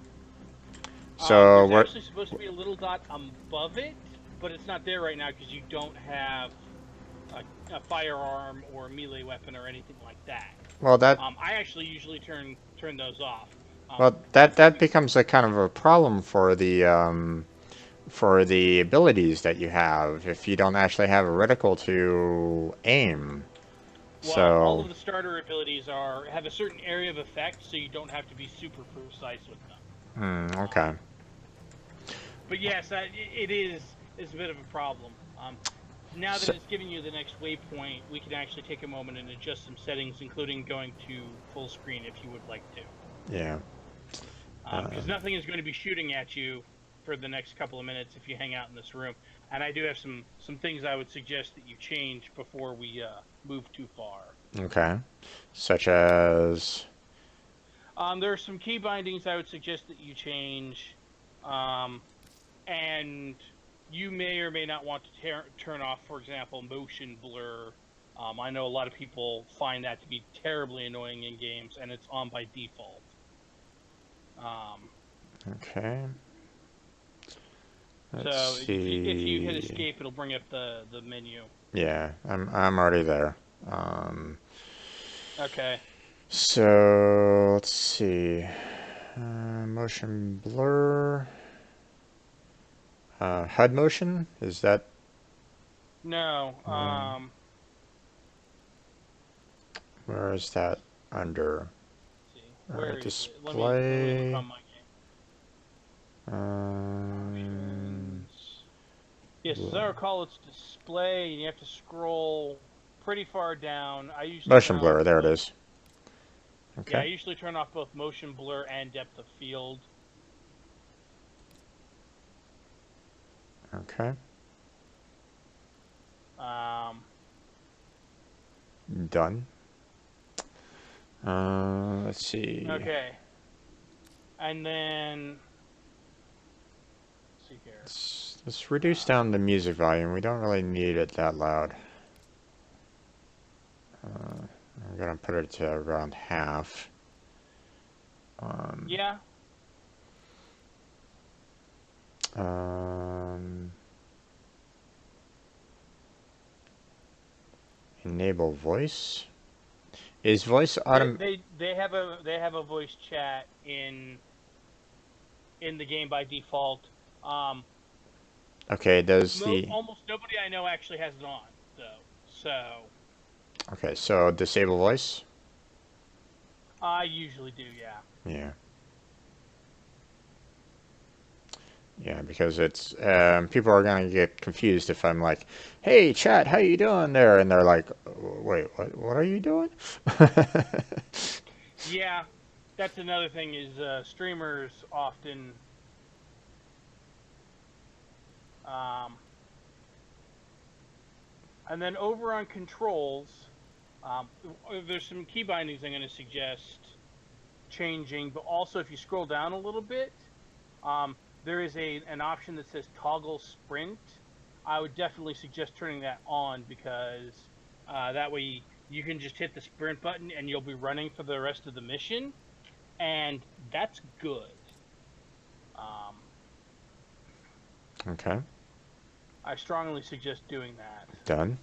So
there's actually supposed to be a little dot above it, but it's not there right now because you don't have a firearm or a melee weapon or anything like that.
Well, that
I actually usually turn those off.
well, that becomes a kind of a problem for the abilities that you have if you don't actually have a reticle to aim.
Well,
So
all of the starter abilities have a certain area of effect, so you don't have to be super precise with them.
okay.
But yes, it is a bit of a problem. now that
So,
it's giving you the next waypoint, we can actually take a moment and adjust some settings, including going to full screen if you would like to.
yeah.
Because nothing is going to be shooting at you for the next couple of minutes if you hang out in this room. And I do have some things I would suggest that you change before we move too far.
Okay. Such as...
There are some key bindings I would suggest that you change, and you may or may not want to turn off, for example, motion blur. I know a lot of people find that to be terribly annoying in games, and it's on by default.
Okay.
So
Let's
if you hit
see.
escape, it'll bring up the menu.
Yeah, I'm already there.
Okay.
So let's see. Motion blur. HUD motion, is that?
No.
Where is that under?
Let's see. Where is it? Let me look
Display.
on my game. Yes, as I recall, it's display, and you have to scroll pretty far down. I usually
Motion
turn off
blur, there it
both.
is.
Yeah, I
Okay.
usually turn off both motion blur and depth of field.
Okay. Done. Let's see.
Okay. And then let's see here.
Let's reduce down the music volume. We don't really need it that loud. I'm gonna put it to around half.
Yeah.
Enable voice. Is voice
They have a voice chat in the game by default.
Okay, does the...
Almost nobody I know actually has it on though. So
Okay, so disable voice?
I usually do, yeah.
Yeah. Yeah, because it's people are gonna get confused if I'm like, "Hey, chat, how you doing there?" And they're like, "Wait, what are you doing?"
Yeah, that's another thing is streamers often and then over on controls, there's some key bindings I'm going to suggest changing, but also if you scroll down a little bit, there is an option that says toggle sprint. I would definitely suggest turning that on because that way you can just hit the sprint button and you'll be running for the rest of the mission, and that's good.
Okay,
I strongly suggest doing that.
done.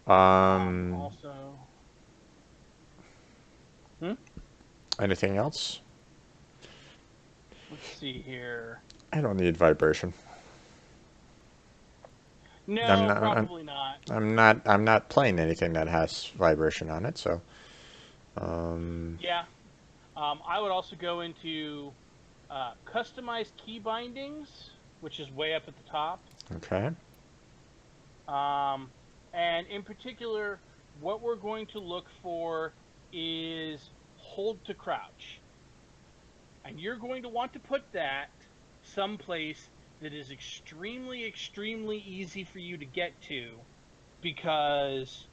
Also,
Anything else?
let's see here.
I don't need vibration.
No, probably not.
I'm not playing anything that has vibration on it, so
Yeah. I would also go into customized key bindings, which is way up at the top.
okay.
And in particular, what we're going to look for is hold to crouch. And you're going to want to put that someplace that is extremely, extremely easy for you to get to, because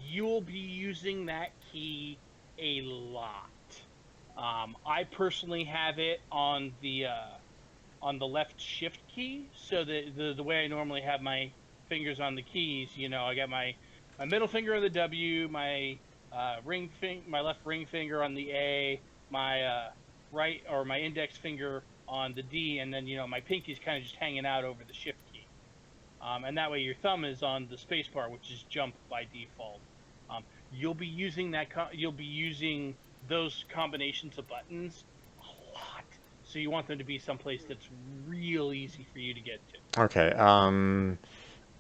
you'll be using that key a lot. I personally have it on the left shift key, so the way I normally have my fingers on the keys, I got my middle finger on the W, my my left ring finger on the A, my right or my index finger on the D, and then my pinky's kind of just hanging out over the shift key. And that way your thumb is on the space bar, which is jump by default. You'll be using you'll be using those combinations of buttons a lot. So you want them to be someplace that's real easy for you to get to.
Okay.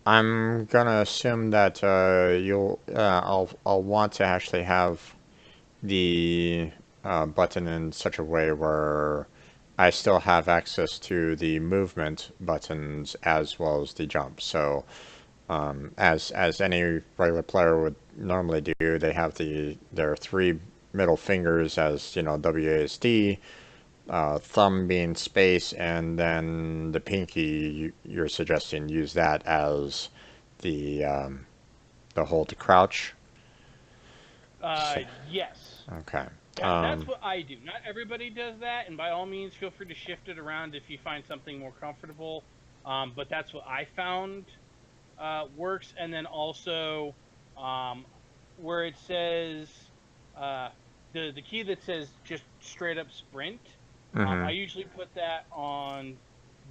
I'm gonna assume that I'll want to actually have the button in such a way where I still have access to the movement buttons as well as the jump. So as any regular player would normally do, they have their three middle fingers as WASD, thumb being space, and then the pinky you're suggesting use that as the hold to crouch. So,
Yes.
okay.
That's what I do. Not everybody does that, and by all means, feel free to shift it around if you find something more comfortable. But that's what I found works. And then also, um, where it says the key that says just straight up sprint, I usually put that on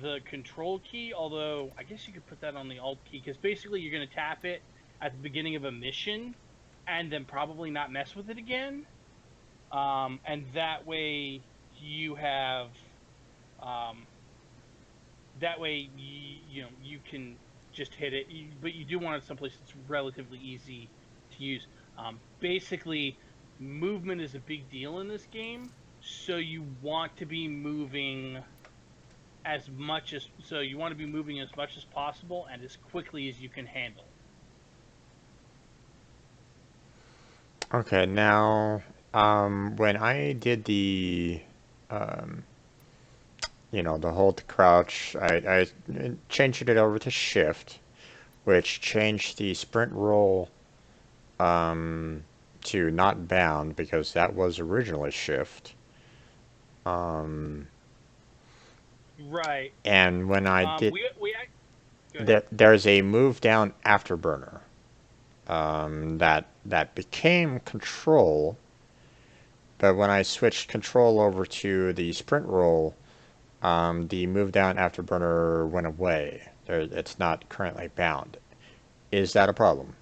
the control key. Although I guess you could put that on the alt key because basically you're going to tap it at the beginning of a mission, and then probably not mess with it again. And that way you have, that way you can just hit it, but you do want it someplace that's relatively easy to use. Basically, movement is a big deal in this game, so you want to be moving as much as possible and as quickly as you can handle.
Okay, now when I did the hold to crouch, I changed it over to shift, which changed the sprint roll to not bound because that was originally shift.
Right.
And when I did,
Go ahead.
there's a move down afterburner that became control, but when I switched control over to the sprint roll, the move down afterburner went away. It's not currently bound. Is that a problem?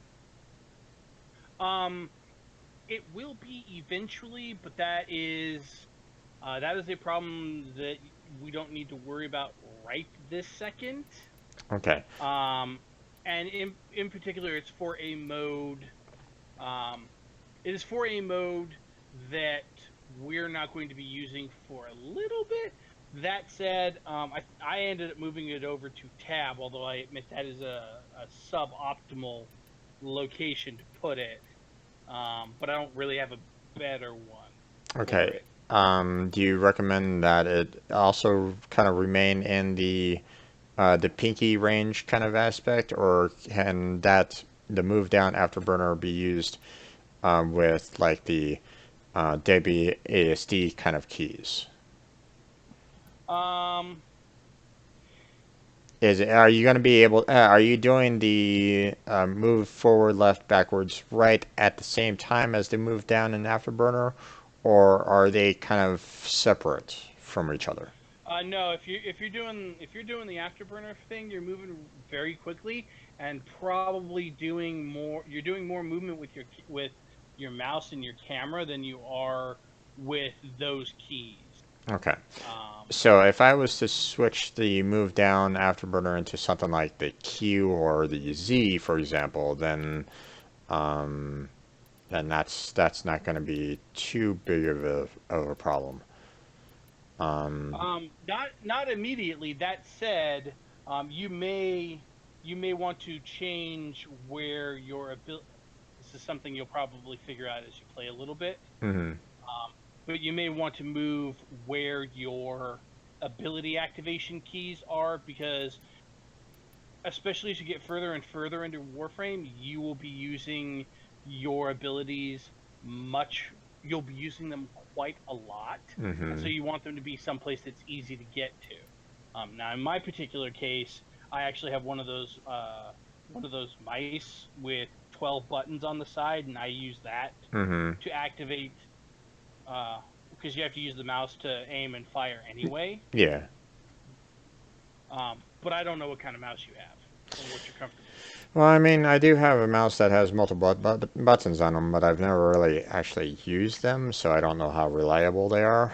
It will be eventually, but that is a problem that we don't need to worry about right this second.
Okay.
And in particular, it's for a mode. It is for a mode that we're not going to be using for a little bit. That said, I ended up moving it over to tab, although I admit that is a suboptimal location to put it. But I don't really have a better one.
Okay. Do you recommend that it also kind of remain in the pinky range kind of aspect, or can the move down afterburner be used with like the WASD kind of keys?
Um,
Are you going to be able? Are you doing the move forward, left, backwards, right at the same time as the move down and afterburner, or are they kind of separate from each other?
no, if you're doing the afterburner thing, you're moving very quickly and probably doing more. You're doing more movement with your mouse and your camera than you are with those keys.
Okay.
Um,
So if I was to switch the move down afterburner into something like the Q or the Z, for example, um, then that's not going to be too big of a problem.
not immediately. That said, you may want to change where your ability. This is something you'll probably figure out as you play a little bit.
Mm-hmm.
But you may want to move where your ability activation keys are, because especially as you get further and further into Warframe, you will be using your abilities much. You'll be using them quite a lot, and so
Mm-hmm.
you want them to be someplace that's easy to get to. Now, in my particular case, I actually have one of those mice with 12 buttons on the side, and I use that
Mm-hmm.
to activate. Because you have to use the mouse to aim and fire anyway.
Yeah.
But I don't know what kind of mouse you have or what you're comfortable with.
Well, I mean, I do have a mouse that has multiple buttons on them, but I've never really actually used them, so I don't know how reliable they are.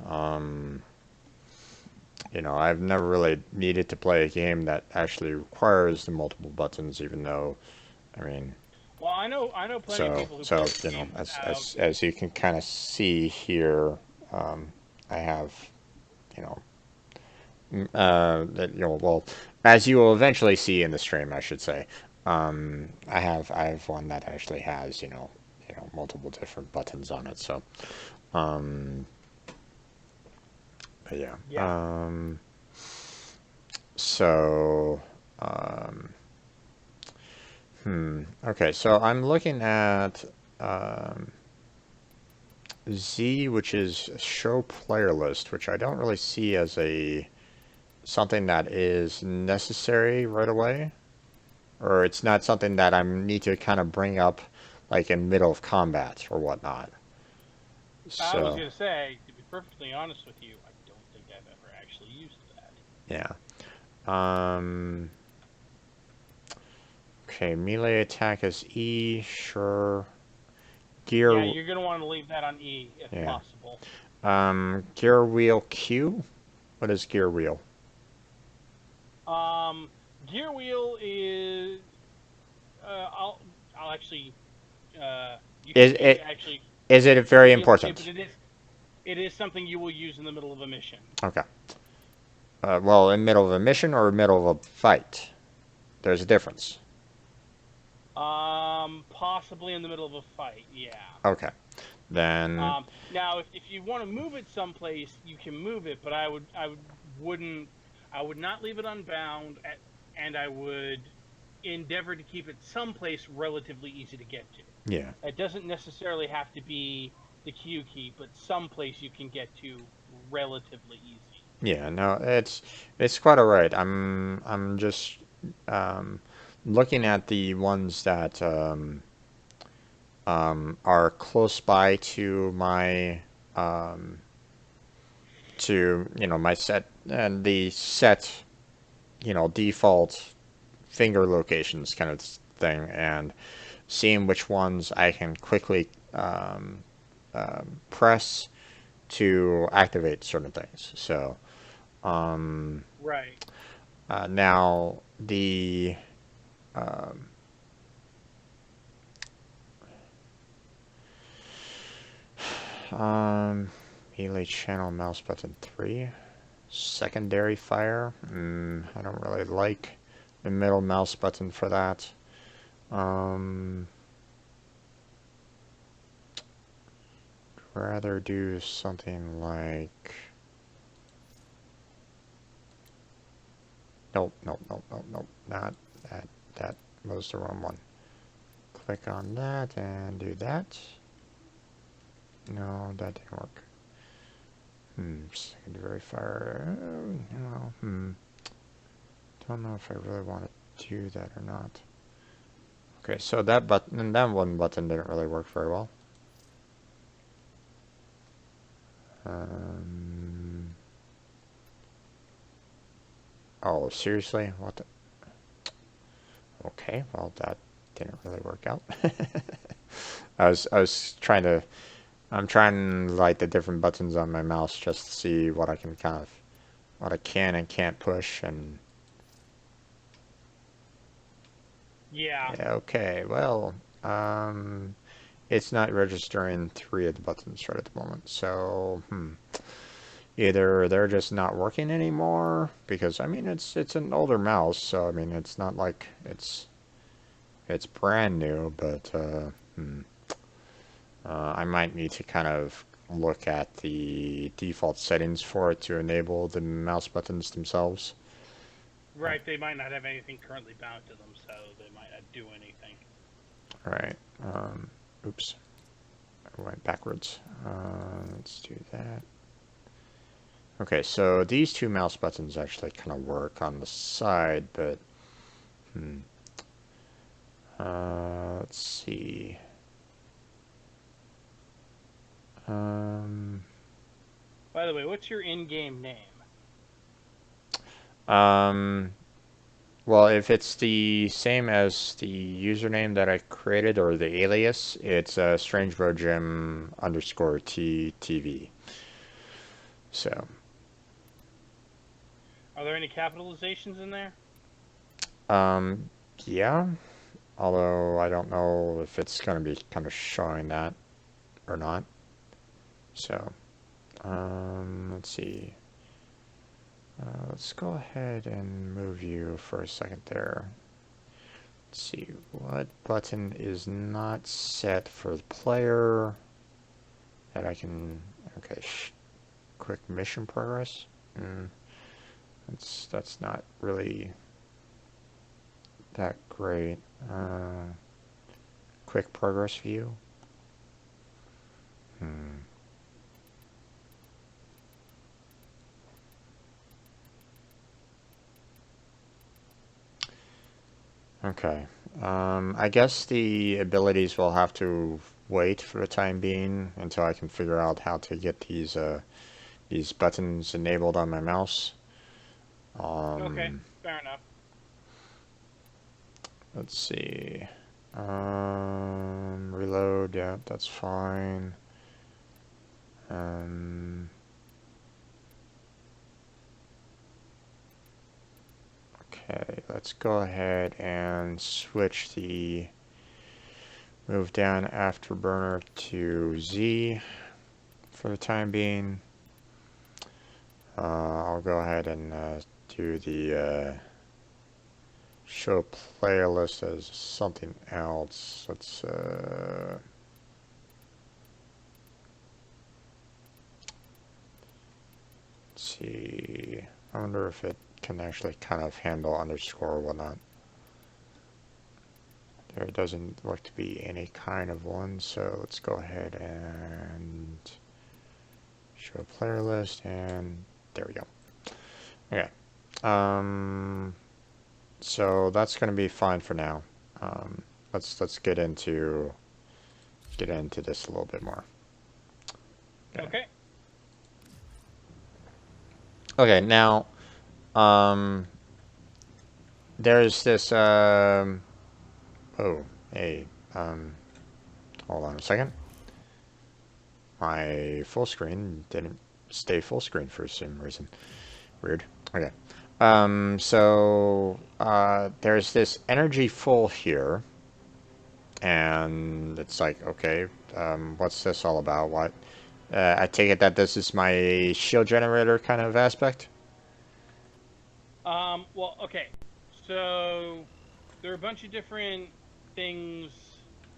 Um, I've never really needed to play a game that actually requires the multiple buttons, even though, I mean,
Well, I know plenty of
so
people who
so
play this game
as
without.
as as you can kind of see here, I have you know, that, well, as you will eventually see in the stream, I should say. I have one that actually has, multiple different buttons on it. So, but yeah.
Yeah.
So, okay. So I'm looking at Z, which is show player list, which I don't really see as something that is necessary right away, or it's not something that I need to kind of bring up like in middle of combat or whatnot.
I was
So
gonna say, to be perfectly honest with you, I don't think I've ever actually used that.
yeah. Okay, melee attack is E, sure.
Yeah,
Gear,
you're gonna want to leave that on E if
yeah.
possible.
Gear wheel Q. What is gear wheel?
Gear wheel is. I'll actually. You
Is
can
it
actually
is it very
reveal it to you, but
important?
it is something you will use in the middle of a mission.
Okay. Well, in middle of a mission or middle of a fight, there's a difference.
Possibly in the middle of a fight. Yeah.
Okay. Then
Now, if you want to move it someplace, you can move it, but wouldn't I would not leave it unbound, and I would endeavor to keep it someplace relatively easy to get to.
yeah.
It doesn't necessarily have to be the Q key, but someplace you can get to relatively easy.
Yeah, no, it's quite alright. I'm just um, looking at the ones that are close by to my my set and the set default finger locations kind of thing, and seeing which ones I can quickly press to activate certain things. So
Right.
now the um, melee channel mouse button 3. Secondary fire. I don't really like the middle mouse button for that. Rather do something like. Nope, nope, nope, nope, nope. Not that. That was the wrong one. Click on that and do that. No, that didn't work. Secondary fire. No. Don't know if I really want to do that or not. Okay, so that button and that one button didn't really work very well. Oh, seriously? What the? Okay, well that didn't really work out. I was trying to I'm trying like the different buttons on my mouse just to see what I can what I can and can't push, and
Yeah.
okay, well, it's not registering 3 of the buttons right at the moment, so either they're just not working anymore, because I mean it's an older mouse, so I mean it's not like it's brand new, but I might need to kind of look at the default settings for it to enable the mouse buttons themselves.
Right. They might not have anything currently bound to them, so they might not do anything.
All right. Oops. I went backwards. Let's do that. Okay, so these 2 mouse buttons actually kind of work on the side, but let's see.
By the way, what's your in-game name?
Well, if it's the same as the username that I created or the alias, it's strangebrojim underscore TTV. So,
Are there any capitalizations in there?
yeah. Although I don't know if it's going to be kind of showing that or not. So, let's see. let's go ahead and move you for a second there. Let's see, what button is not set for the player that I can, okay, quick mission progress. That's not really that great. Quick progress view. Okay. I guess the abilities will have to wait for the time being until I can figure out how to get these buttons enabled on my mouse.
Okay, fair enough.
Let's see. Reload, yeah, that's fine. Okay, let's go ahead and switch the move down afterburner to Z for the time being. I'll go ahead and do the show playlist as something else. Let's see. I wonder if it can actually kind of handle underscore or whatnot. There doesn't look to be any kind of one, so let's go ahead and show player list, and there we go. Okay. So that's going to be fine for now. Let's get into this a little bit more.
Okay.
Okay, now there's this oh, hey, hold on a second. My full screen didn't stay full screen for some reason. Weird. Okay. So there's this energy full here, and it's like, okay, what's this all about? What? I take it that this is my shield generator kind of aspect?
Well, okay. So there are a bunch of different things.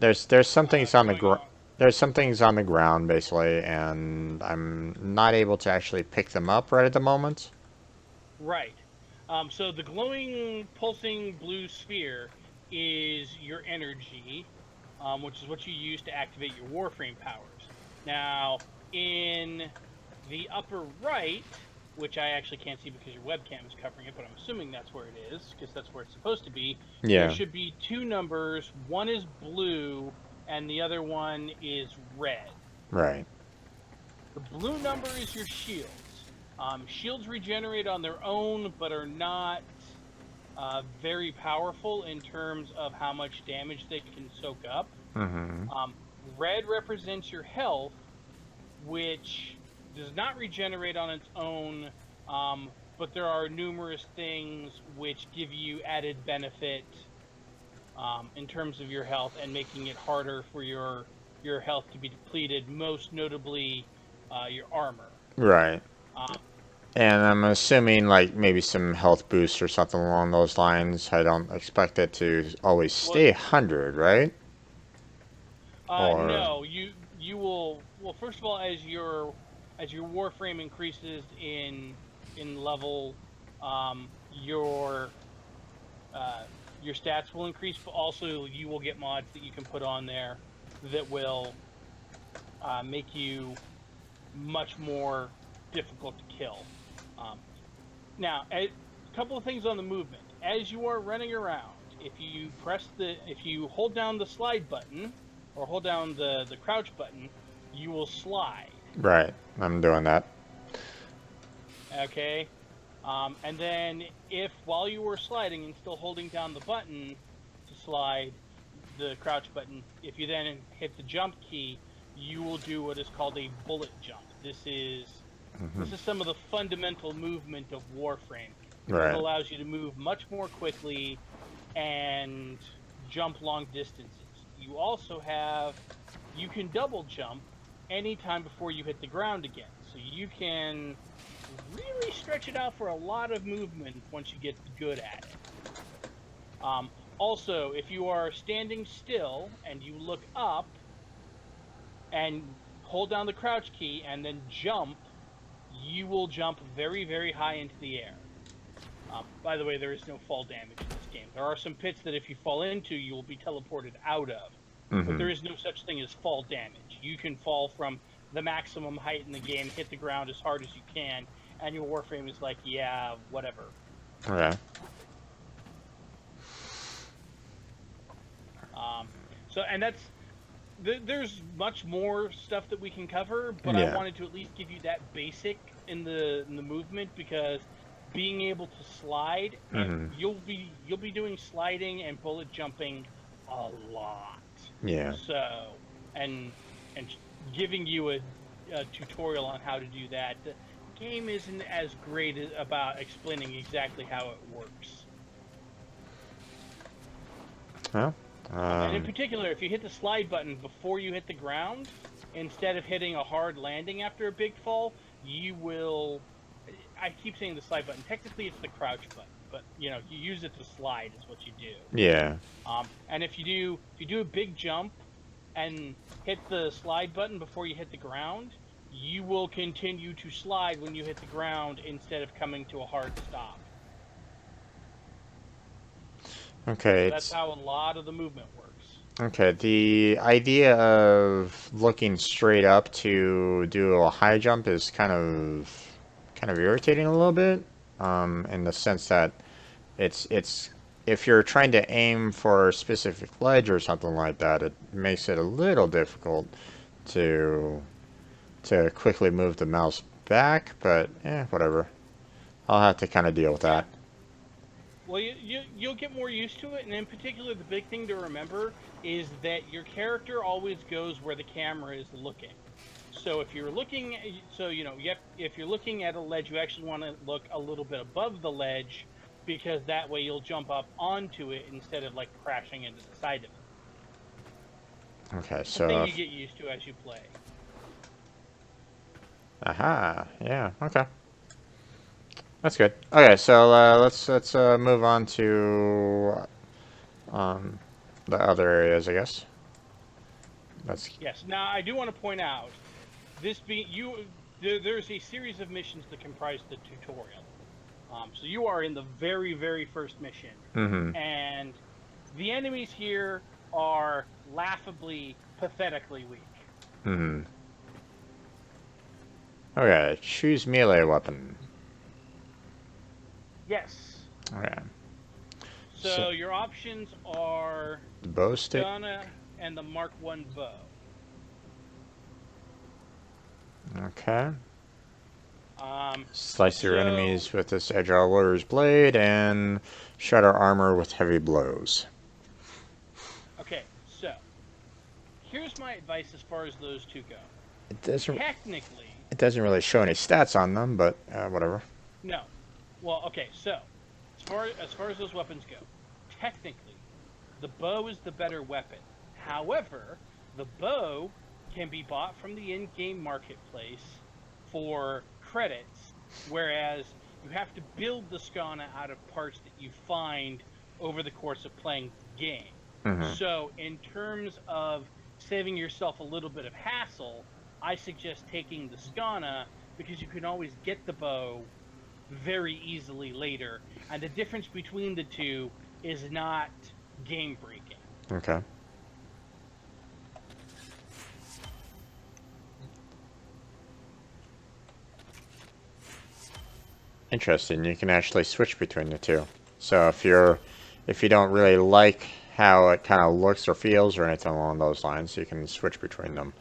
There's some things on the ground. There's some things on the ground, basically, and I'm not able to actually pick them up right at the moment.
Right. So the glowing, pulsing blue sphere is your energy, which is what you use to activate your Warframe powers. Now, in the upper right, which I actually can't see because your webcam is covering it, but I'm assuming that's where it is, because that's where it's supposed to be.
Yeah.
There should be two numbers. One is blue, and the other one is red.
Right.
The blue number is your shields. Shields regenerate on their own, but are not very powerful in terms of how much damage they can soak up. Red represents your health, which does not regenerate on its own, but there are numerous things which give you added benefit in terms of your health and making it harder for your health to be depleted, most notably your armor.
Right. And I'm assuming like maybe some health boost or something along those lines. I don't expect it to always stay 100, right?
No, you will. Well, first of all, as your Warframe increases in level, your stats will increase, but also you will get mods that you can put on there that will make you much more difficult to kill. Now, a couple of things on the movement. As you are running around, if you hold down the slide button or hold down the crouch button, you will slide.
Right, I'm doing that.
Okay. And then if while you were sliding and still holding down the button to slide, the crouch button, if you then hit the jump key, you will do what is called a bullet jump. This is some of the fundamental movement of Warframe.
Right.
It allows you to move much more quickly and jump long distances. You also you can double jump anytime before you hit the ground again. So you can really stretch it out for a lot of movement once you get good at it. Also, if you are standing still and you look up and hold down the crouch key and then jump, you will jump very, very high into the air. By the way, there is no fall damage in this game. There are some pits that if you fall into, you will be teleported out of. But there is no such thing as fall damage. You can fall from the maximum height in the game, hit the ground as hard as you can, and your Warframe is like, yeah, whatever.
Okay.
And that's... There's much more stuff that we can cover, but
Yeah.
I wanted to at least give you that basic in the movement, because being able to slide, and you'll be doing sliding and bullet jumping a lot.
Yeah.
So, and giving you a tutorial on how to do that. The game isn't as great about explaining exactly how it works.
Well,
And in particular, if you hit the slide button before you hit the ground, instead of hitting a hard landing after a big fall, you will... I keep saying the slide button. Technically, it's the crouch button, but you use it to slide is what you do.
yeah.
And if you do a big jump and hit the slide button before you hit the ground, you will continue to slide when you hit the ground instead of coming to a hard stop.
Okay.
So that's how a lot of the movement works.
Okay, the idea of looking straight up to do a high jump is kind of irritating a little bit, in the sense that it's if you're trying to aim for a specific ledge or something like that, it makes it a little difficult to quickly move the mouse back, but whatever. I'll have to kind of deal with that.
Well, you'll get more used to it, and in particular, the big thing to remember is that your character always goes where the camera is looking. So if you're looking, if you're looking at a ledge, you actually want to look a little bit above the ledge, because that way you'll jump up onto it instead of like crashing into the side of it.
Okay,
It's
so
something you get used to as you play.
aha, yeah, okay. That's good. Okay, so let's move on to the other areas, I guess.
Yes. Now I do want to point out, there's a series of missions that comprise the tutorial. So you are in the very, very first mission, and the enemies here are laughably, pathetically weak.
Okay, choose melee weapon.
Yes.
Okay.
So your options are
The bow stick.
Gunna and the Mark I bow.
Okay. Slice your
so-
enemies with this agile warrior's blade and shatter armor with heavy blows.
Okay, so here's my advice as far as those two go.
It doesn't really show any stats on them, but whatever.
No. Well, okay, so as far as those weapons go, technically, the bow is the better weapon. However, the bow can be bought from the in-game marketplace for credits, whereas you have to build the Skana out of parts that you find over the course of playing the game. So, in terms of saving yourself a little bit of hassle, I suggest taking the Skana, because you can always get the bow very easily later, and the difference between the two is not game breaking.
Okay. Interesting. You can actually switch between the two. So if you don't really like how it kind of looks or feels or anything along those lines, you can switch between them.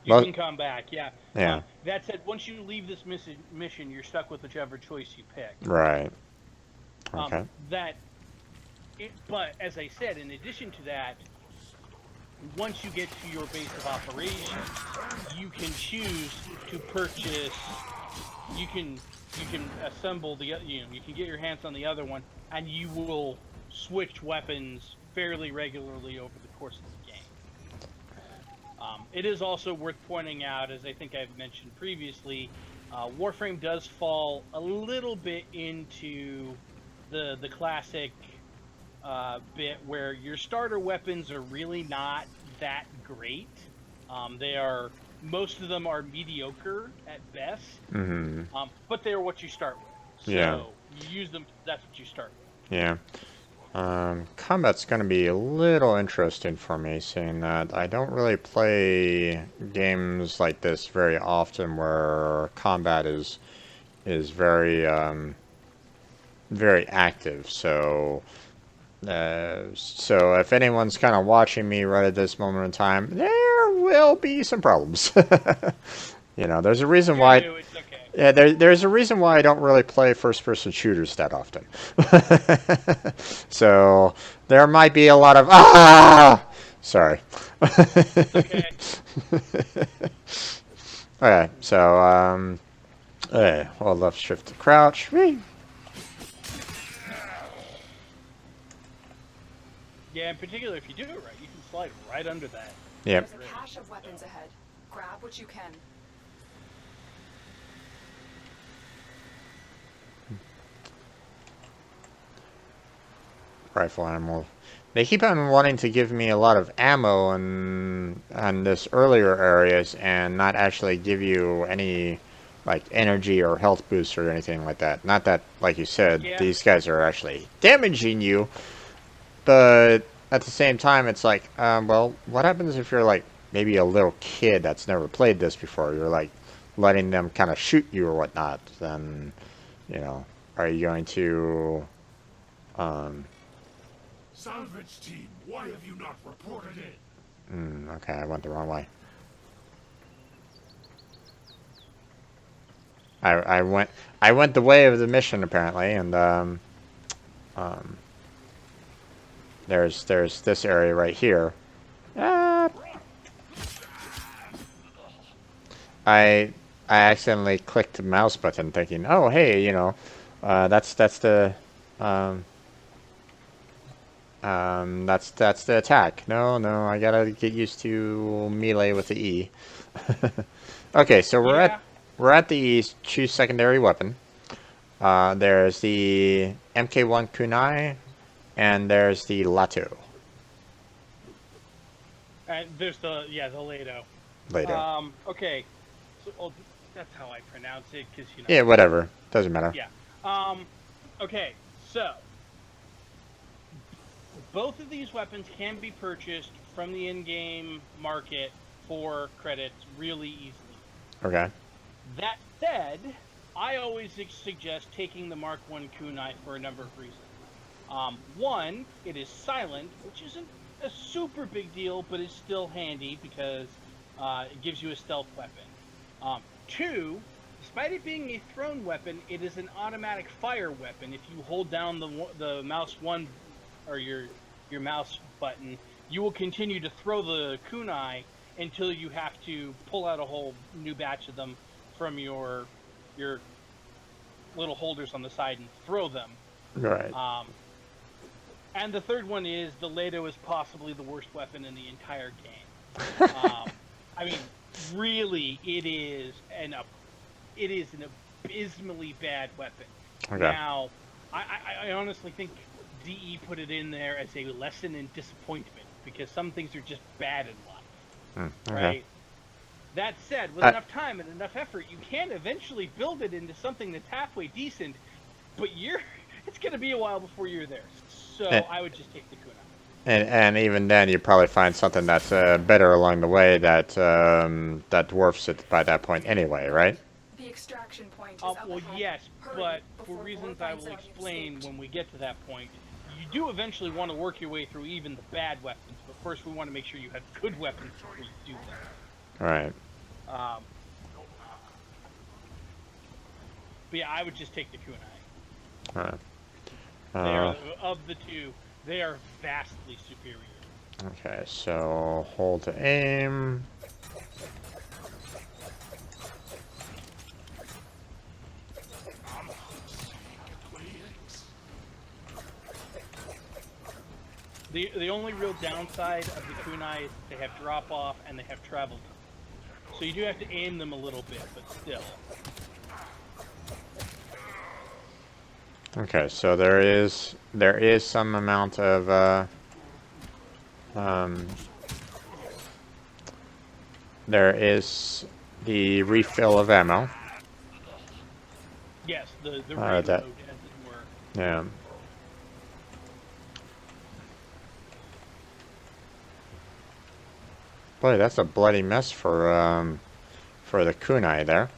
You can come back, yeah.
Yeah.
That said, once you leave this mission, you're stuck with whichever choice you pick.
Right. Okay.
But as I said, in addition to that, once you get to your base of operations, you can choose to purchase. You can assemble you can get your hands on the other one, and you will switch weapons fairly regularly over the course of the game. It is also worth pointing out, as I think I've mentioned previously, Warframe does fall a little bit into the classic bit where your starter weapons are really not that great. They are most of them are mediocre at best,
Mm-hmm.
but they are what you start with.
Yeah.
So you use them. That's what you start with.
Yeah. Combat's going to be a little interesting for me, seeing that I don't really play games like this very often, where combat is very very active. So if anyone's kind of watching me right at this moment in time, there will be some problems. You know, there's a reason
You're
why.
new, it's okay.
Yeah, there's a reason why I don't really play first-person shooters that often. So there might be a lot of Sorry.
Okay.
Okay, so hold left shift to crouch. Whee!
Yeah, in particular, if you do it right, you can slide right under that.
Yep.
There's a cache of weapons ahead. Grab what you can.
Rifle ammo. They keep on wanting to give me a lot of ammo on this earlier areas and not actually give you any like energy or health boosts or anything like that. Not that, like you said,
Yeah.
these guys are actually damaging you, but at the same time, it's like, well, what happens if you're like maybe a little kid that's never played this before? You're like letting them kind of shoot you or whatnot. Then, you know, are you going to
Salvage team, why have you not reported in?
okay, I went the wrong way. I went the way of the mission apparently, and there's this area right here. I accidentally clicked the mouse button, thinking, oh hey, you know, that's the that's the attack. No, I gotta get used to melee with the E. Okay, so we're at the E. Choose secondary weapon. There's the MK1 kunai, and there's the Lato.
And there's the Lado.
Lato.
Okay. So that's how I pronounce it, because you know.
Yeah, whatever. Doesn't matter.
Yeah. Okay. So both of these weapons can be purchased from the in-game market for credits really easily.
Okay.
That said, I always suggest taking the Mark I kunai for a number of reasons. One, it is silent, which isn't a super big deal, but is still handy because it gives you a stealth weapon. Two, despite it being a thrown weapon, it is an automatic fire weapon. If you hold down the mouse one or your mouse button, you will continue to throw the kunai until you have to pull out a whole new batch of them from your little holders on the side and throw them.
Right.
And the third one is the Lado is possibly the worst weapon in the entire game. I mean, really, it is an abysmally bad weapon.
Okay.
Now, I honestly think DE put it in there as a lesson in disappointment, because some things are just bad in life,
Okay.
right? That said, with enough time and enough effort, you can eventually build it into something that's halfway decent, but it's going to be a while before you're there. So I would just take the kunai.
And even then, you probably find something that's better along the way that that dwarfs it by that point anyway, right?
The extraction point is up
Well,
ahead.
yes,
Hurry
but for
before
reasons
Thor
I
finds
will
out you've
explain
escaped.
when we get to that point, you do eventually want to work your way through even the bad weapons, but first we want to make sure you have good weapons before you do that.
Right.
But yeah, I would just take the kunai.
Right.
They are, of the two, they are vastly superior.
Okay, so hold to aim.
The only real downside of the kunai is they have drop off and they have travel time. So you do have to aim them a little bit, but still.
Okay, so there is some amount of there is the refill of ammo.
Yes, the
That
reload, as it were.
yeah. Boy, that's a bloody mess for the kunai there.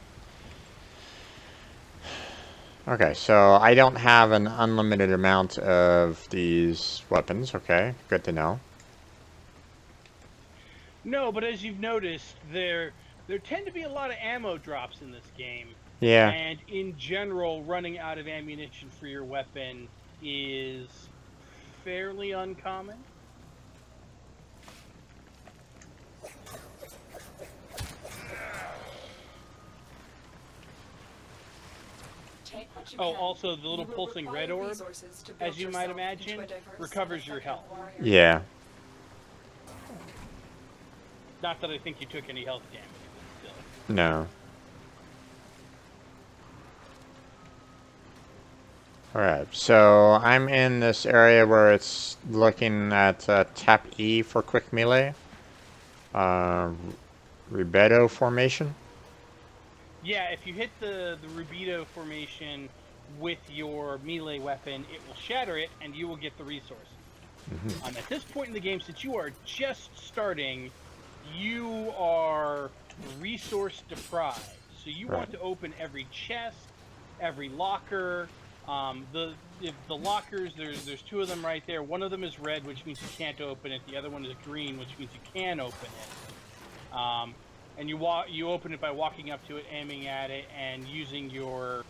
Okay, so I don't have an unlimited amount of these weapons. Okay, good to know.
No, but as you've noticed, there tend to be a lot of ammo drops in this game,
Yeah.
and in general, running out of ammunition for your weapon is fairly uncommon.
Take what you
Oh,
can.
also the little
You will
pulsing
require
red orb,
resources to build
as you might
yourself into
imagine,
a diverse
recovers
and
your
effective
health.
warrior.
Yeah.
Not that I think you took any health damage, but still.
No. Alright, so I'm in this area where it's looking at tap E for quick melee. Ribedo formation.
Yeah, if you hit the Rubido formation with your melee weapon, it will shatter it, and you will get the resources. At this point in the game, since you are just starting, you are resource deprived. So you
Right.
want to open every chest, every locker. The lockers, there's two of them right there. One of them is red, which means you can't open it. The other one is green, which means you can open it. And you open it by walking up to it, aiming at it, and using your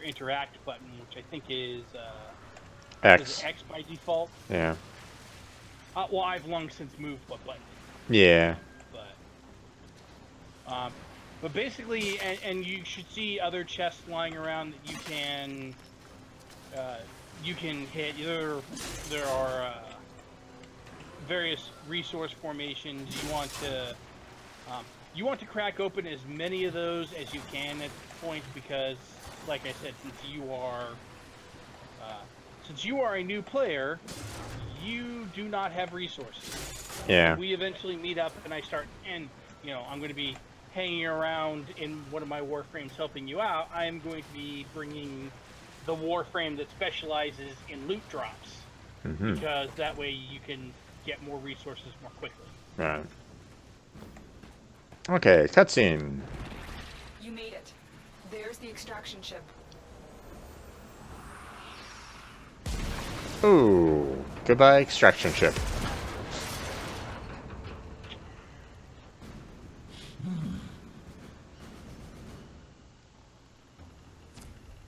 interact button, which I think is is it
X.
X by default.
Yeah.
Well, I've long since moved what button
Yeah.
but basically, and you should see other chests lying around that you can hit. There are various resource formations. You want to crack open as many of those as you can at this point because, like I said, since you are a new player, you do not have resources.
Yeah.
When we eventually meet up and I start, and I'm going to be hanging around in one of my Warframes helping you out, I am going to be bringing the Warframe that specializes in loot drops. Because that way you can get more resources more quickly.
Right. Okay, cutscene.
You made it. There's the extraction ship.
Ooh, goodbye extraction ship.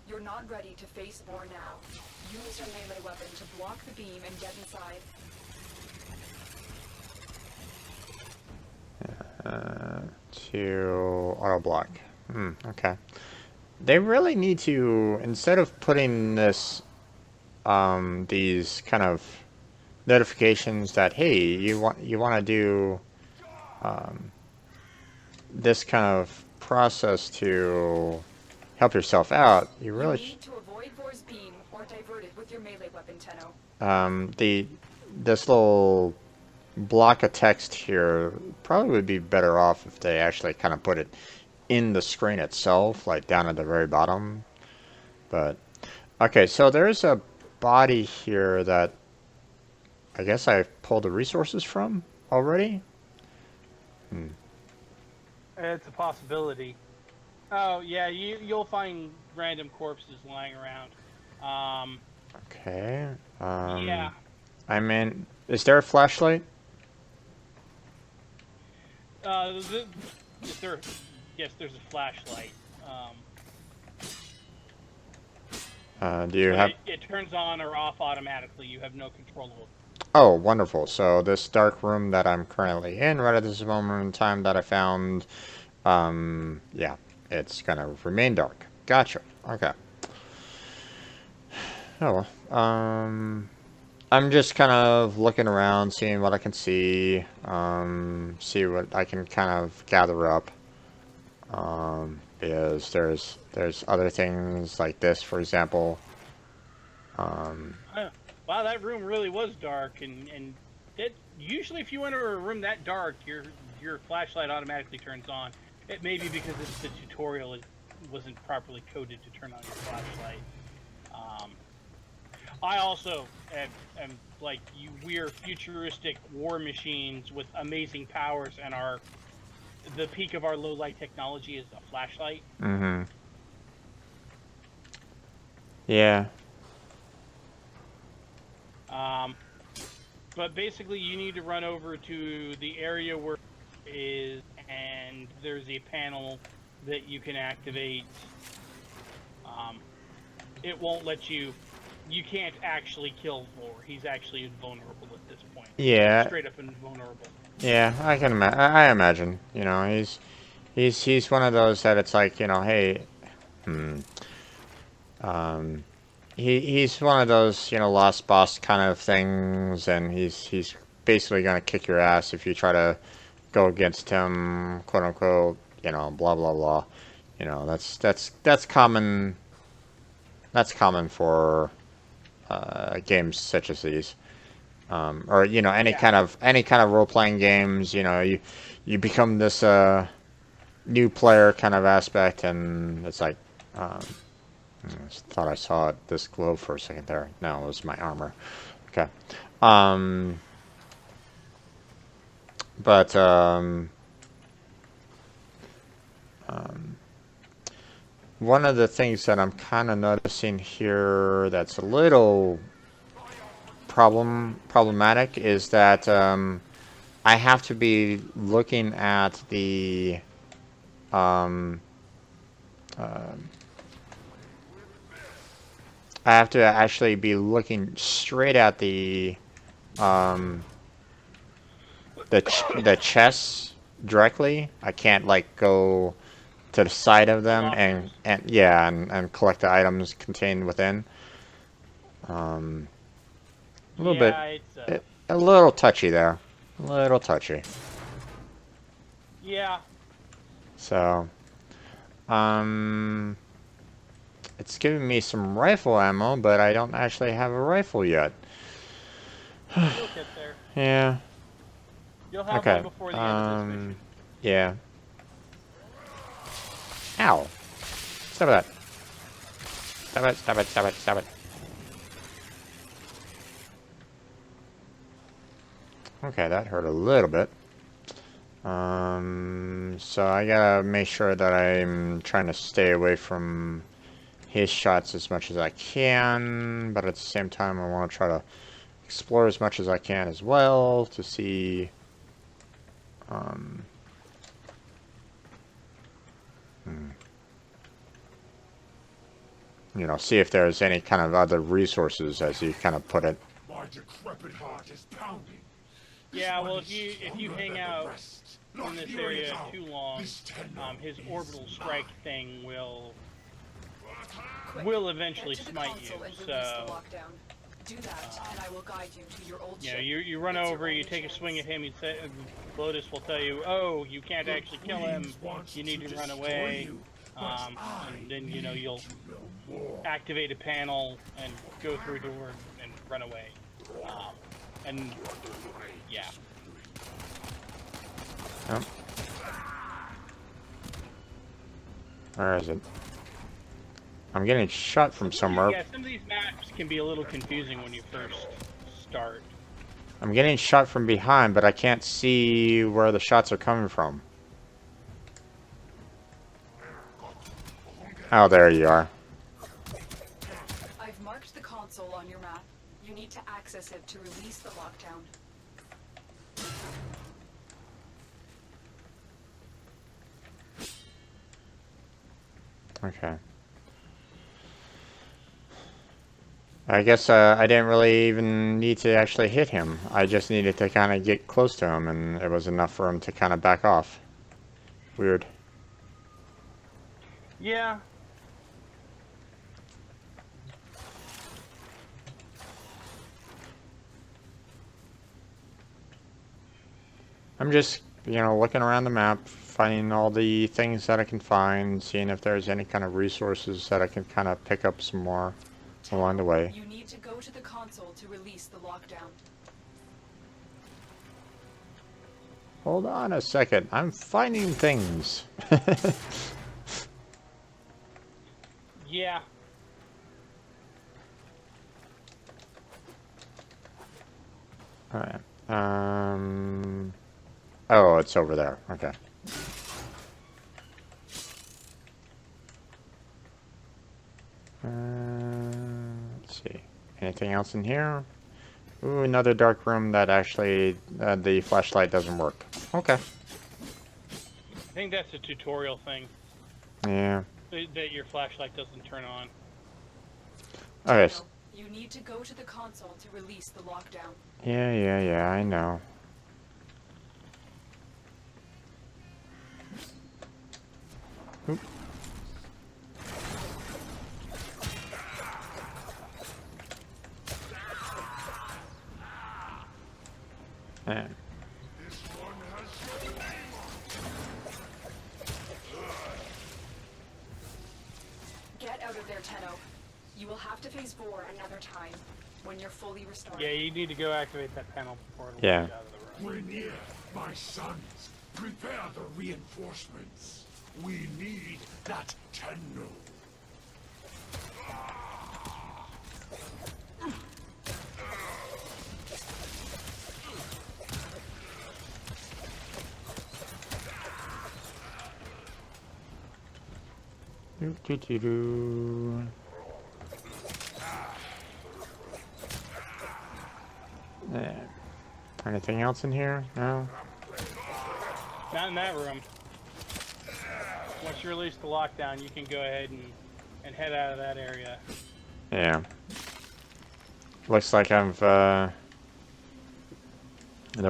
You're not ready to face war now. Use your melee weapon to block the beam and get inside.
To auto block. Okay. They really need to, instead of putting these kind of notifications that, hey, you want to do this kind of process to help yourself out, you
You
really
need to avoid Vor's beam or divert it with your melee weapon, Tenno.
this little block of text here probably would be better off if they actually kind of put it in the screen itself, like down at the very bottom. But okay, so there's a body here that I guess I pulled the resources from already.
It's a possibility. Oh yeah, you'll find random corpses lying around.
Okay.
Yeah.
I'm in. Is there a flashlight?
Yes, there's a flashlight.
Do you
But
have?
it turns on or off automatically. You have no control over it.
Oh, wonderful. So this dark room that I'm currently in, right at this moment in time that I found, yeah, it's gonna remain dark. Gotcha. Okay. Oh well. I'm just kind of looking around, seeing what I can see, see what I can kind of gather up. Because there's other things like this, for example.
Wow, that room really was dark, and it usually if you enter a room that dark, your flashlight automatically turns on. It may be because the tutorial wasn't properly coded to turn on your flashlight. Um, I also am like you. We're futuristic war machines with amazing powers, and the peak of our low light technology is a flashlight.
Mm-hmm. Yeah.
Um, but basically, you need to run over to the area where it is, and there's a panel that you can activate. Um, it won't let you. You can't actually kill Vor. He's actually invulnerable at this point.
Yeah.
Straight up invulnerable.
Yeah. I can I imagine. You know, he's one of those that it's like, you know, hey, hmm, um, he's one of those, you know, lost boss kind of things, and he's basically gonna kick your ass if you try to go against him, quote unquote. You know, blah blah blah. You know, that's common. That's common for games such as these, or you know,
Yeah.
any kind of role playing games. You know, you become this new player kind of aspect, and it's like. I thought I saw this glow for a second there. No, it was my armor. Okay. Um, but one of the things that I'm kind of noticing here that's a little problematic is that I have to be looking at the um, I have to actually be looking straight at um, the chests directly. I can't like go to the side of
The
them
lockers.
and yeah and collect the items contained within. Um, a little bit,
Yeah, it's
a little touchy there, a little touchy.
yeah.
So, um, it's giving me some rifle ammo, but I don't actually have a rifle yet.
You'll get there.
Yeah.
You'll have one
Okay.
before the end of this mission.
Yeah. Ow. Stop that. Stop it. Stop it. Stop it. Stop it. Okay, that hurt a little bit. So I gotta make sure that I'm trying to stay away from his shots as much as I can, but at the same time I want to try to explore as much as I can as well to see um, you know, see if there's any kind of other resources, as you kind of put it.
My decrepit heart is pounding. This
Yeah,
one
well,
is
if you
stronger
hang
than the
out
rest.
in
Not
this
hearing it
area
out.
too long,
This tender
his
is
orbital strike
mine.
thing
Quick,
will eventually
get to the
smite you.
console and release the
So
lockdown. Do that, and I will guide you to your old
you know,
ship.
you run
It's your
over, you
only
take a swing at
chance.
him. He say, Lotus will tell you, "Oh, you can't
The
actually kill him.
Queens wants
You need to run
destroy
away."
you, but I
And then you know
need
you'll
to know more.
activate a panel and go through a door and run away. And yeah,
Oh. Where is it? I'm getting shot from somewhere.
some of these maps can be a little confusing when you first start.
I'm getting shot from behind, but I can't see where the shots are coming from. Oh, there you are.
I've marked the console on your map. You need to access it to release the lockdown.
Okay. I guess I didn't really even need to actually hit him. I just needed to kind of get close to him, and it was enough for him to kind of back off. Weird.
Yeah.
I'm just, you know, looking around the map, finding all the things that I can find, seeing if there's any kind of resources that I can kind of pick up some more. along the way.
You need to go to the console to release the lockdown.
Hold on a second. I'm finding things.
Yeah.
Alright. Oh, it's over there. Okay. Let's see. Anything else in here? Ooh, another dark room that actually the flashlight doesn't work. Okay.
I think that's a tutorial thing.
Yeah.
That your flashlight doesn't turn on.
Okay.
Tenno, you need to go to the console to release the lockdown.
Yeah, I know. Oop. Man.
This one has your name
Get out of there, Tenno. You will have to face Vor another time, when you're fully restored.
Yeah, you need to go activate that panel before it
Yeah.
leaves out of the room.
on it. We're near, my sons. Prepare the reinforcements. We need that Tenno.
Doo-doo-doo-doo. Yeah. Anything else in here? No?
Not in that room. Once you release the lockdown, you can go ahead and head out of that area.
Yeah. Looks like I've, there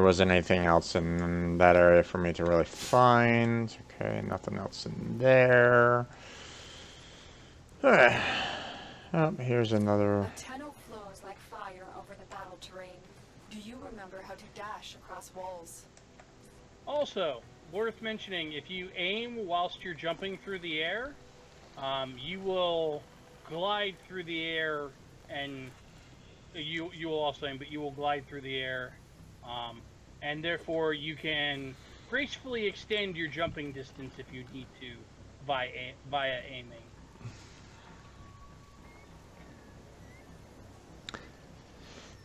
wasn't anything else in that area for me to really find. Okay, nothing else in there. Oh, here's another.
The Tenno flows like fire over the battle terrain. Do you remember how to dash across walls?
Also, worth mentioning, if you aim whilst you're jumping through the air, you will glide through the air, and you will also aim, but you will glide through the air, and therefore you can gracefully extend your jumping distance if you need to via aiming.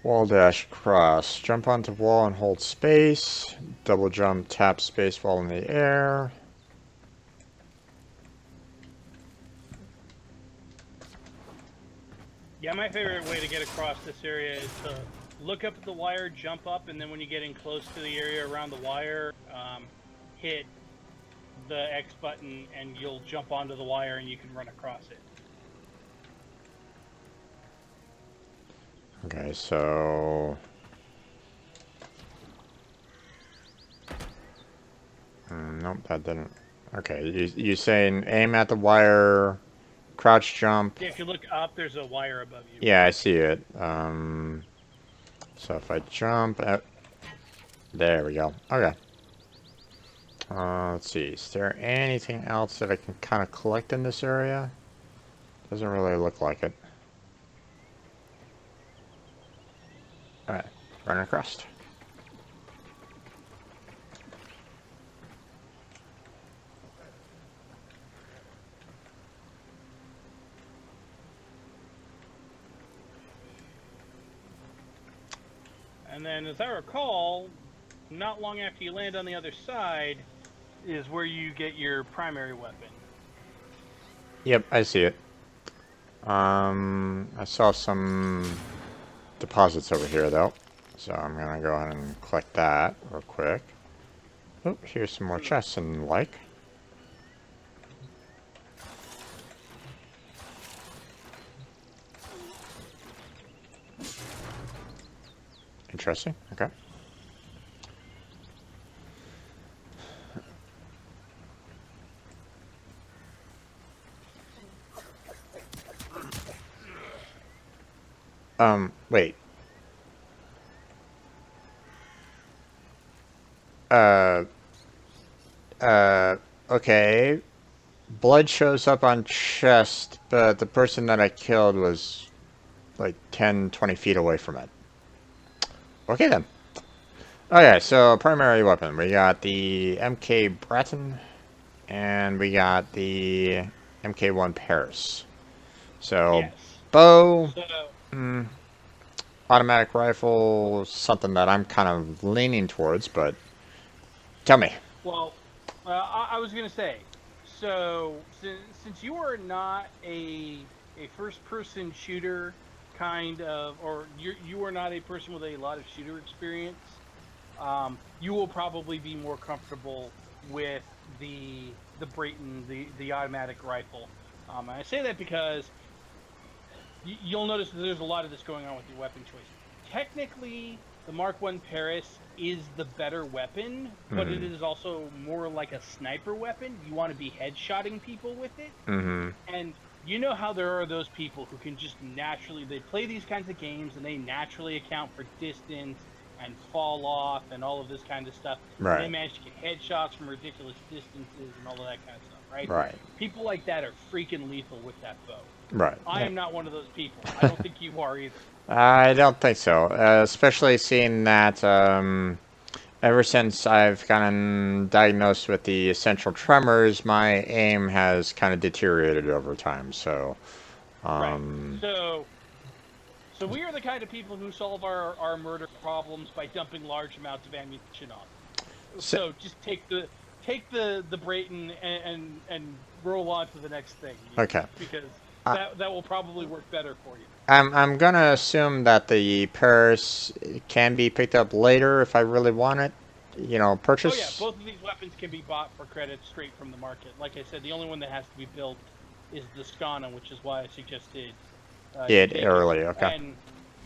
Wall dash cross. Jump onto wall and hold space. Double jump, tap space while in the air.
Yeah, my favorite way to get across this area is to look up at the wire, jump up, and then when you're getting close to the area around the wire, hit the X button and you'll jump onto the wire and you can run across it.
Okay, so... nope, that didn't... Okay, you saying aim at the wire, crouch jump.
Yeah, if you look up, there's a wire above you.
Yeah, I see it. So if I jump at... There we go. Okay. Let's see. Is there anything else that I can kind of collect in this area? Doesn't really look like it. Alright, running across.
And then, as I recall, not long after you land on the other side is where you get your primary weapon.
Yep, I see it. I saw some deposits over here, though. So I'm gonna go ahead and collect that real quick. Oh, here's some more chests and the like. Interesting. Okay. Wait. Okay. Blood shows up on chest, but the person that I killed was like 10, 20 feet away from it. Okay then. Okay, so primary weapon. We got the MK Breton, and we got the MK1 Paris. So,
Yes.
bow,
So,
automatic rifle, something that I'm kind of leaning towards, but tell me.
well, I was gonna say, so since you are not a first person shooter kind of, or you are not a person with a lot of shooter experience, you will probably be more comfortable with the Brayton, the automatic rifle. And I say that because you'll notice that there's a lot of this going on with your weapon choice. Technically, the Mark One Paris is the better weapon, but it is also more like a sniper weapon. You want to be headshotting people with it,
Mm-hmm.
and you know how there are those people who can just naturally they play these kinds of games and they naturally account for distance and fall off and all of this kind of stuff, and they
Right.
manage to get headshots from ridiculous distances and all of that kind of stuff, right?
Right.
People like that are freaking lethal with that bow.
Right.
I
Yeah.
am not one of those people. I don't think you are either.
I don't think so. Especially seeing that ever since I've gotten diagnosed with the essential tremors, my aim has kind of deteriorated over time. So,
Right.
um,
So we are the kind of people who solve our murder problems by dumping large amounts of ammunition on them.
so
So just take the Brayton and roll on to the next thing,
okay.
because
I,
that will probably work better for you.
I'm gonna assume that the Paris can be picked up later if I really want it. You know,
Oh yeah,
purchase
both of these weapons can be bought for credits straight from the market. Like I said, the only one that has to be built is the Skana, which is why I suggested you
it
take it.
early. Okay.
And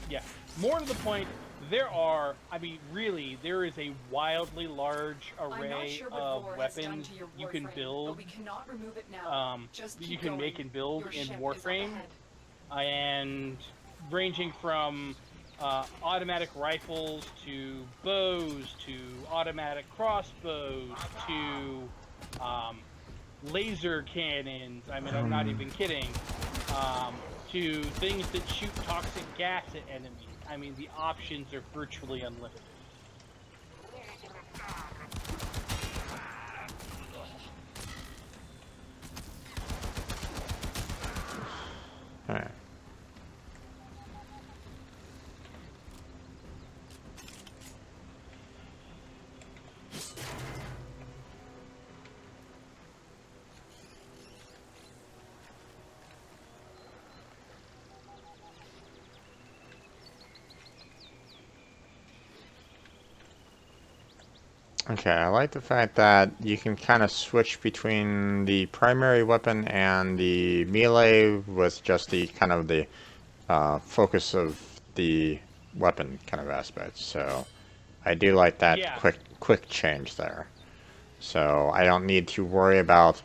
yeah, more to the point, there are, I mean, really, there is a wildly large
I'm not
array
sure what
of
Vor has done
weapons
to your
you can
Warframe,
build,
but we cannot remove it now. Just
that
keep
you can
going.
make and build
Your
in
ship is up
Warframe,
ahead.
and ranging from automatic rifles to bows to automatic crossbows to laser cannons. I mean, I'm not even kidding. To things that shoot toxic gas at enemies. I mean, the options are virtually unlimited.
All right. Okay, I like the fact that you can kind of switch between the primary weapon and the melee with just the kind of the focus of the weapon kind of aspect. So I do like that
Yeah,
quick change there. So I don't need to worry about,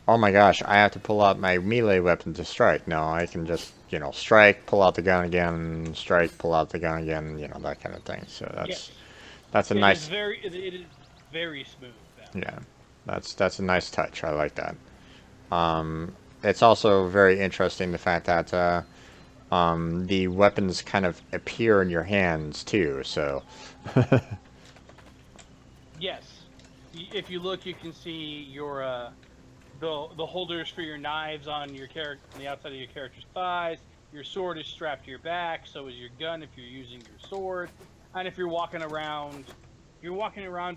oh my gosh, I have to pull out my melee weapon to strike. No, I can just, you know, strike, pull out the gun again, strike, pull out the gun again, you know, that kind of thing. So
yes.
that's a
It is
nice,
it is very smooth now.
yeah, that's a nice touch. I like that. It's also very interesting the fact that the weapons kind of appear in your hands too. So
Yes. If you look, you can see your the holders for your knives on your character on the outside of your character's thighs. Your sword is strapped to your back, so is your gun if you're using your sword. And if you're walking around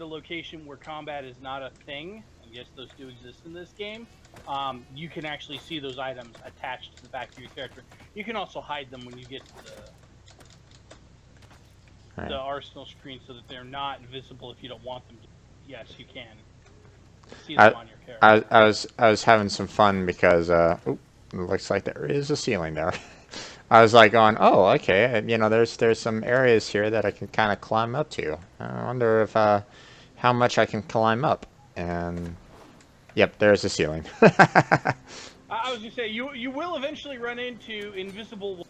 a location where combat is not a thing, and yes, those do exist in this game, you can actually see those items attached to the back of your character. You can also hide them when you get to
right.
the arsenal screen so that they're not visible if you don't want them to. Yes, you can see them
I,
on your character.
I was having some fun because oop, it looks like there is a ceiling there. I was like going, oh, okay, you know, there's some areas here that I can kind of climb up to. I wonder if how much I can climb up. And yep, there's a ceiling.
I was gonna say you will eventually run into invisible walls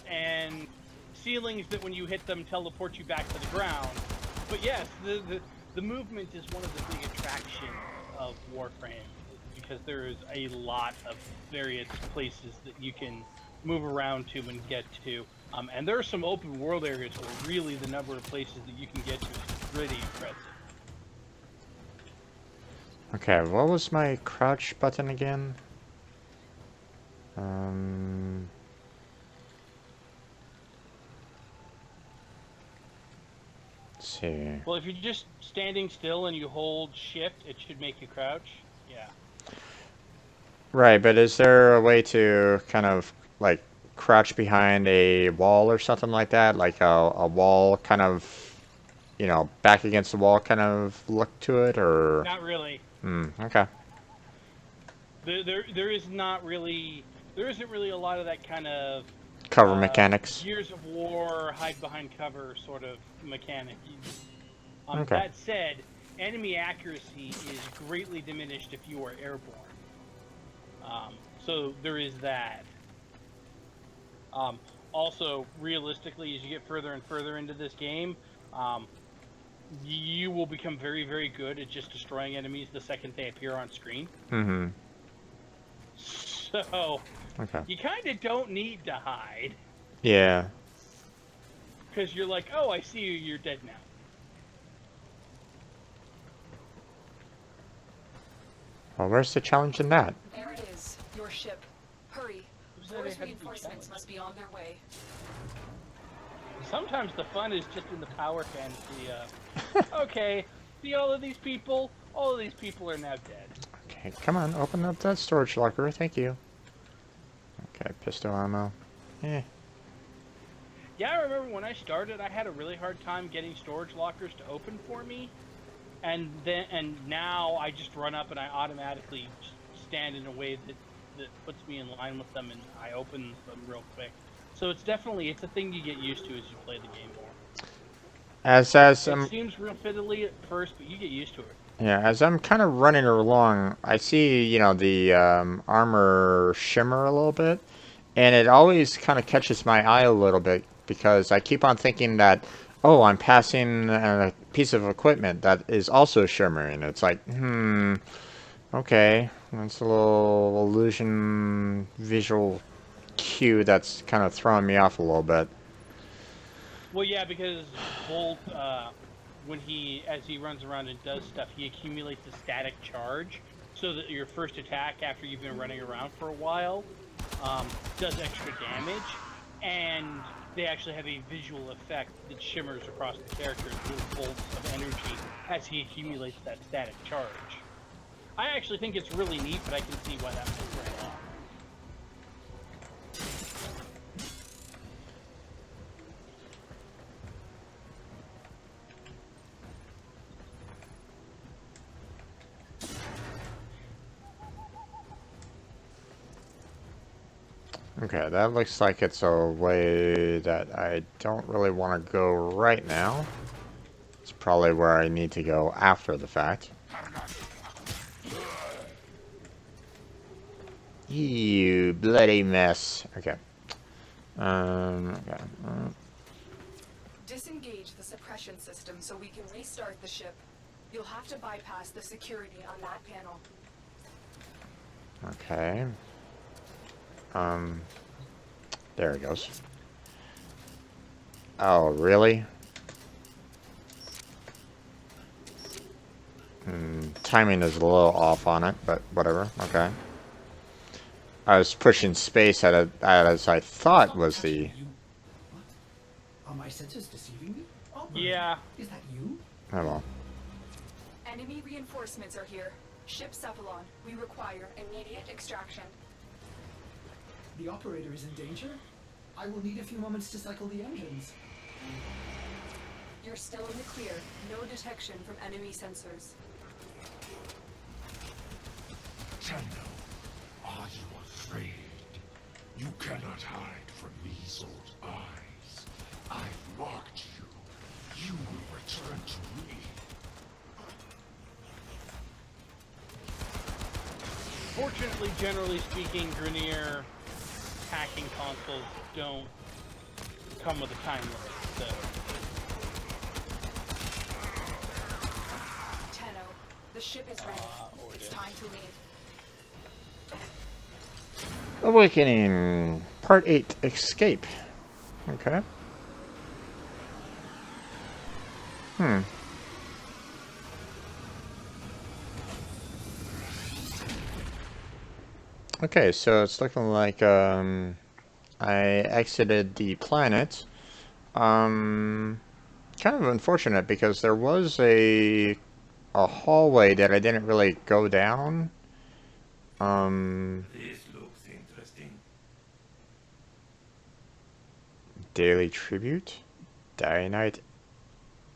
and ceilings that when you hit them teleport you back to the ground. But yes, the movement is one of the big attractions of Warframe because there is a lot of various places that you can move around to and get to. And there are some open world areas where really the number of places that you can get to is pretty impressive.
Okay, what was my crouch button again? Let's see.
Well, if you're just standing still and you hold shift, it should make you crouch. Yeah.
Right, but is there a way to kind of like crouch behind a wall or something like that? Like a wall kind of, you know, back against the wall kind of look to it, or?
Not really.
Okay.
There is not really. There isn't really a lot of that kind of
Cover mechanics.
Gears of War, hide behind cover sort of mechanic.
Okay.
That said, enemy accuracy is greatly diminished if you are airborne. So there is that. Also, realistically, as you get further and further into this game, you will become very, very good at just destroying enemies the second they appear on screen.
Mm-hmm.
So,
Okay.
you kind of don't need to hide.
Yeah.
Because you're like, oh, I see you, you're dead now.
Well, where's the challenge in that?
There it is, your ship. Hurry. Force reinforcements must be on their way.
Sometimes the fun is just in the power fantasy. Okay, see all of these people? All of these people are now dead.
Okay, come on, open up that storage locker. Thank you. Okay, pistol ammo. Eh.
Yeah, I remember when I started, I had a really hard time getting storage lockers to open for me. And now I just run up and I automatically stand in a way that puts me in line with them, and I open them real quick. So it's a thing you get used to as you play the game more.
It
seems real fiddly at first, but you get used to it.
Yeah, as I'm kind of running along, I see, you know, the armor shimmer a little bit, and it always kind of catches my eye a little bit because I keep on thinking that, oh, I'm passing a piece of equipment that is also shimmering. It's like, okay, that's a little illusion visual cue that's kind of throwing me off a little bit.
Well, yeah, because Bolt, as he runs around and does stuff, he accumulates a static charge, so that your first attack after you've been running around for a while does extra damage, and they actually have a visual effect that shimmers across the character as little bolts of energy as he accumulates that static charge. I actually think it's really neat, but I can see why that was right off.
Okay, that looks like it's a way that I don't really want to go right now. It's probably where I need to go after the fact. You bloody mess. Okay. Okay.
Disengage the suppression system so we can restart the ship. You'll have to bypass the security on that panel.
Okay. There it goes. Oh, really? Timing is a little off on it, but whatever. Okay. I was pushing space at it as I thought was the...
What? Are my senses deceiving me? Oh,
Yeah.
Is that you?
Oh well.
Enemy reinforcements are here. Ship Cephalon, we require immediate extraction.
The operator is in danger? I will need a few moments to cycle the engines.
You're still in the clear. No detection from enemy sensors.
Tenno, are you afraid? You cannot hide from these old eyes. I've marked you. You will return to me.
Fortunately, generally speaking, Grenier hacking consoles don't come with a time limit, so...
Tenno, the ship is ready. It's time to leave.
Awakening, Part 8, Escape. Okay. Okay, so it's looking like I exited the planet. Kind of unfortunate because there was a hallway that I didn't really go down.
This looks interesting.
Daily Tribute, Dianite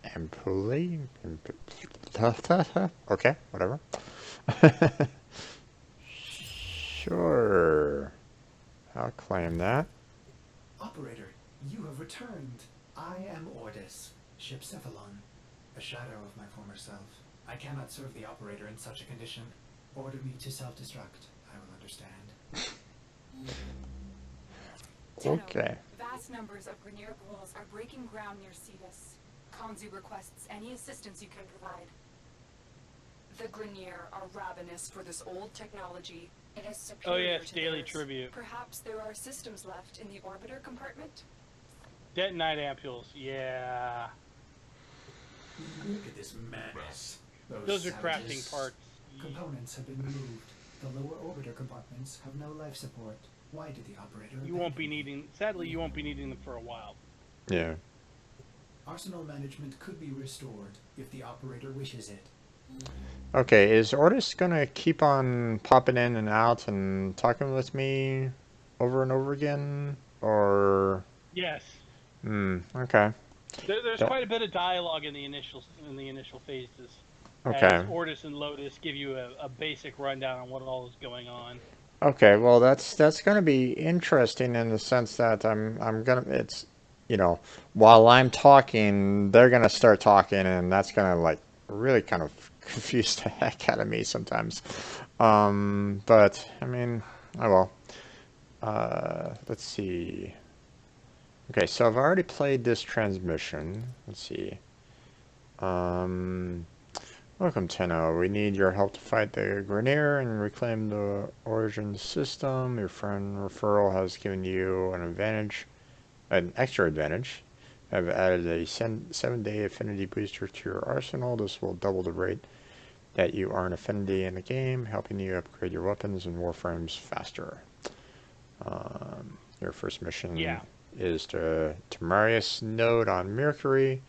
Ampulle. Okay, whatever. Sure. I'll claim that.
Operator, you have returned. I am Ordis, ship Cephalon, a shadow of my former self. I cannot serve the operator in such a condition. Order me to self-destruct. I will understand.
Okay.
Vast numbers of Grenier ghouls are breaking ground near Cetus. Konzu requests any assistance you can provide. The Grenier are ravenous for this old technology. It is superior
Oh yes,
to
daily
theirs.
tribute.
Perhaps there are systems left in the orbiter compartment?
Detonite ampules, yeah.
Look at this mess.
Those are
savages.
crafting parts.
Components have been removed. The lower orbiter compartments have no life support. Why did the operator
You won't be
abandon me?
needing, sadly you won't be needing them for a while.
Yeah.
Arsenal management could be restored if the operator wishes it.
Okay, is Ordis gonna keep on popping in and out and talking with me over and over again? Or...
Yes.
Okay.
There's
That-
quite a bit of dialogue in the initial phases.
Okay.
As Ordis and Lotus give you a basic rundown on what all is going on.
Okay, well that's gonna be interesting in the sense that I'm gonna it's while I'm talking, they're gonna start talking and that's gonna like really kind of confuse the heck out of me sometimes. But I mean, oh well. Let's see. Okay, so I've already played this transmission. Let's see. Welcome, Tenno. We need your help to fight the Grenier and reclaim the origin system. Your friend referral has given you an extra advantage. I've added a 7-day affinity booster to your arsenal. This will double the rate that you earn affinity in the game, helping you upgrade your weapons and warframes faster. Your first mission is to Marius node on Mercury,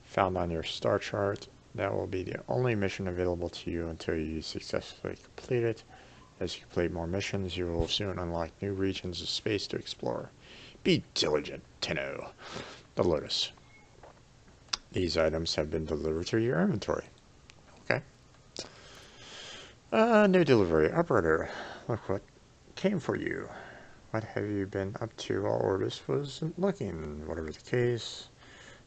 found on your star chart. That will be the only mission available to you until you successfully complete it. As you complete more missions, you will soon unlock new regions of space to explore. Be diligent, Tenno. The Lotus. These items have been delivered to your inventory. Okay. New delivery. Operator, look what came for you. What have you been up to while Ordis wasn't looking? Whatever the case,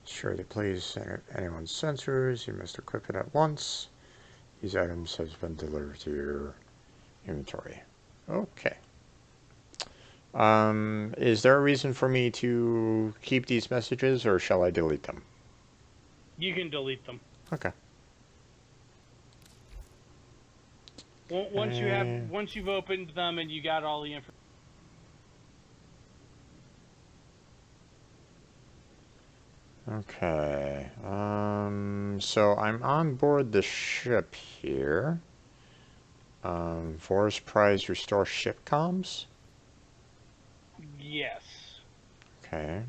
sure to please anyone's sensors, you must equip it at once. These items have been delivered to your inventory. Okay. Is there a reason for me to keep these messages, or shall I delete them?
You can delete them.
Okay.
Once you've opened them and you got all the information.
Okay. So I'm on board the ship here. Force Prize restore ship comms.
Yes.
Okay.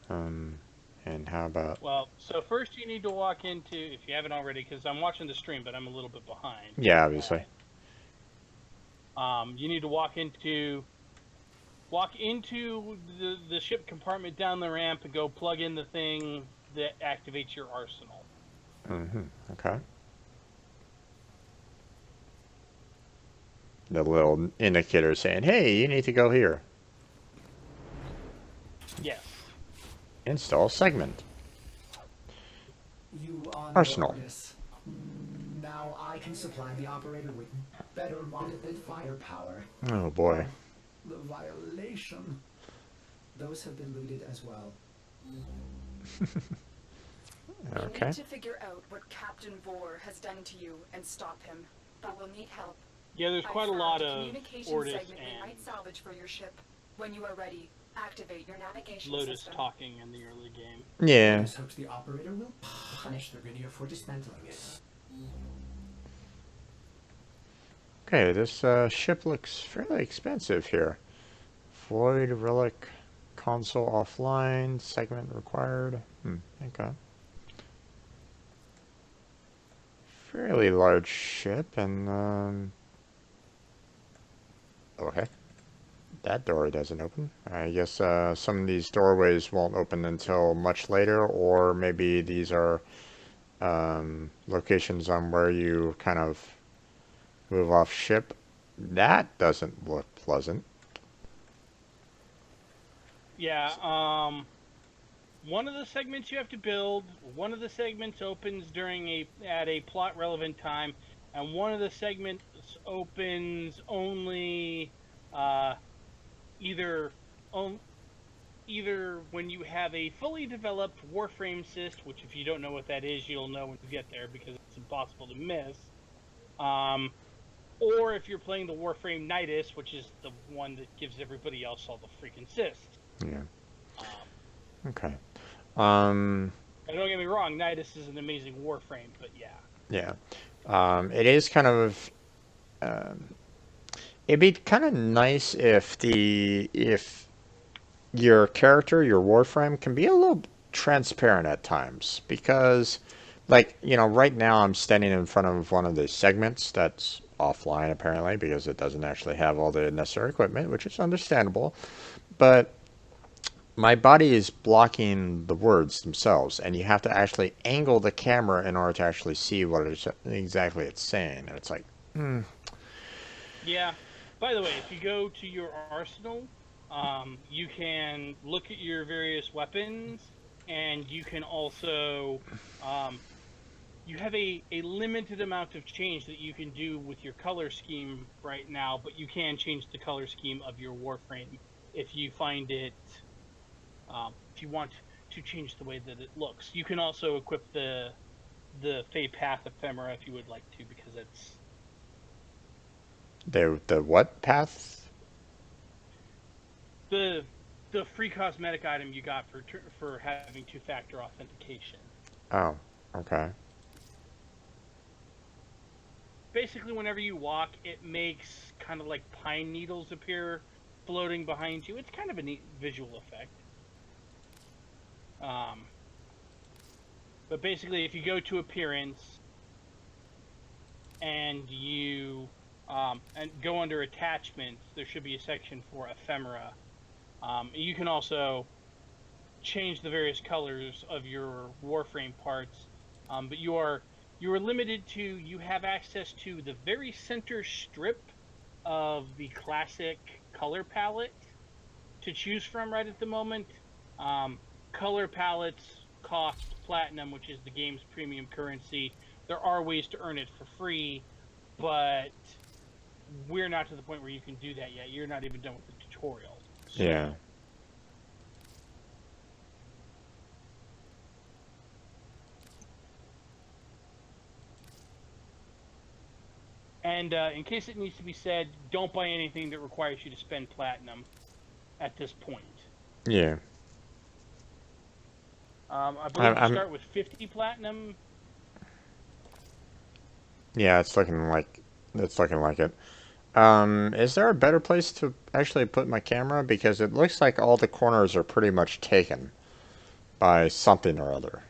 And how about...
Well, so first you need to walk into, if you haven't already, because I'm watching the stream, but I'm a little bit behind.
Yeah, obviously.
You need to walk into the ship compartment down the ramp and go plug in the thing that activates your arsenal.
Okay. The little indicator saying, hey, you need to go here.
Yes.
Install segment.
You on
Arsenal.
Ordis. Now I can supply the operator with better modified firepower.
Oh boy.
The violation. Those have been looted as well.
We
Okay.
need to figure out what Captain Vor has done to you and stop him. But we'll need help.
Yeah, there's
I've
quite a
found
lot
a
of
communication
Ortis
segment we
and
might salvage for your ship. When you are ready, activate your navigation
Lotus
system.
talking in the early game.
Yeah.
Orders hopes the operator will punish the Grineer for dismantling it.
Okay, this ship looks fairly expensive here. Void relic console offline, segment required. Okay. Fairly large ship, and okay. That door doesn't open. I guess some of these doorways won't open until much later, or maybe these are locations on where you kind of move off ship. That doesn't look pleasant.
Yeah, one of the segments you have to build, one of the segments opens at a plot relevant time, and one of the segments opens only either on either when you have a fully developed Warframe cyst, which if you don't know what that is, you'll know when you get there because it's impossible to miss. Um, or if you're playing the Warframe Nidus, which is the one that gives everybody else all the freaking cysts.
Yeah.
Um,
Okay.
and don't get me wrong, Nidus is an amazing Warframe, but yeah.
Yeah. It is kind of. It'd be kind of nice if your character, your Warframe, can be a little transparent at times because, like, right now I'm standing in front of one of the segments that's offline apparently because it doesn't actually have all the necessary equipment, which is understandable. But my body is blocking the words themselves, and you have to actually angle the camera in order to actually see what exactly it's saying. And it's like,
Yeah. By the way, if you go to your arsenal, you can look at your various weapons, and you can also you have a limited amount of change that you can do with your color scheme right now, but you can change the color scheme of your Warframe if you find it if you want to change the way that it looks. You can also equip the Fey Path ephemera if you would like to, because it's
the what path?
the the free cosmetic item you got for having two-factor authentication.
Oh, okay.
Basically, whenever you walk, it makes kind of like pine needles appear floating behind you. It's kind of a neat visual effect. Um, but basically, if you go to appearance and you and go under attachments, there should be a section for ephemera. You can also change the various colors of your Warframe parts, but you are limited to you have access to the very center strip of the classic color palette to choose from right at the moment. Um, Color palettes cost platinum, which is the game's premium currency. There are ways to earn it for free, but we're not to the point where you can do that yet. You're not even done with the tutorial.
Yeah.
So, and in case it needs to be said, don't buy anything that requires you to spend platinum at this point.
Yeah.
I believe you
I'm
start with 50 platinum.
yeah, it's looking like it. Is there a better place to actually put my camera? Because it looks like all the corners are pretty much taken by something or other.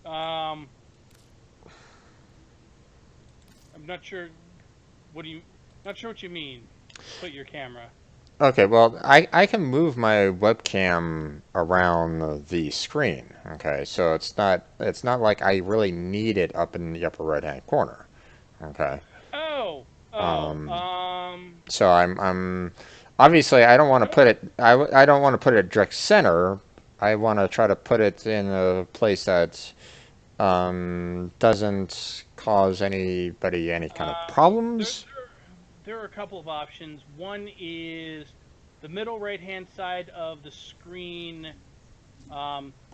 Um, I'm not sure. What do you? Not sure what you mean. Put your camera.
Okay, well, I can move my webcam around the screen. Okay, so it's not like I really need it up in the upper right hand corner. Okay.
Oh, oh.
Um, so I'm obviously I don't want to put it I don't want to put it direct center. I want to try to put it in a place that doesn't cause anybody any kind of
There,
problems.
there are a couple of options. One is the middle right-hand side of the screen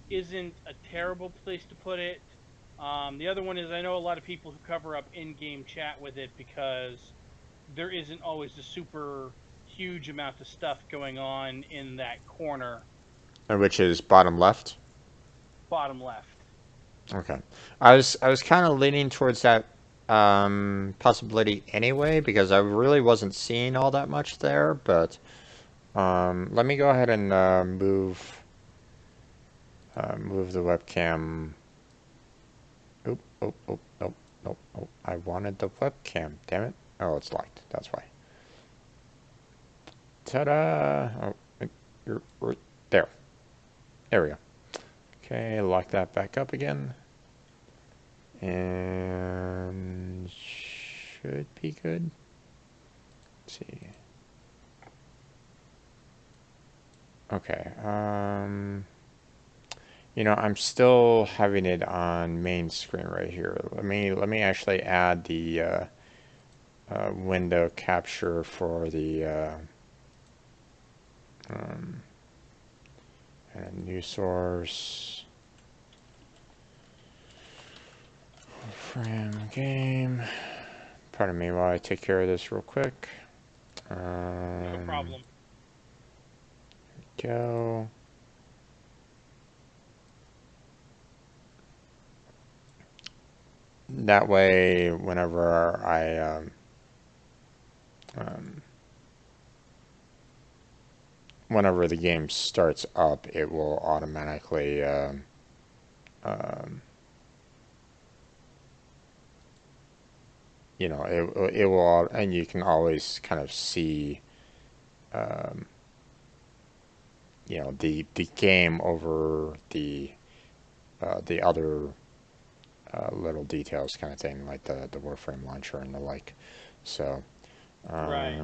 isn't a terrible place to put it. The other one is I know a lot of people who cover up in-game chat with it because there isn't always a super huge amount of stuff going on in that corner,
Which is bottom left.
bottom left.
Okay. I was kind of leaning towards that possibility anyway because I really wasn't seeing all that much there, but let me go ahead and move the webcam. Oop, oop, oop, nope, nope, nope. I wanted the webcam. Damn it. Oh, it's locked. That's why. Ta-da! Oh, you're there. There we go. Okay, lock that back up again. And should be good. Let's see. Okay. You know, I'm still having it on main screen right here. Let me actually add the window capture for the and a new source. Warframe game. Pardon me while I take care of this real quick.
No problem.
Go. That way, whenever whenever the game starts up, it will automatically you know, it will, and you can always kind of see you know, the game over the other little details kind of thing, like the Warframe launcher and the like. So
Right.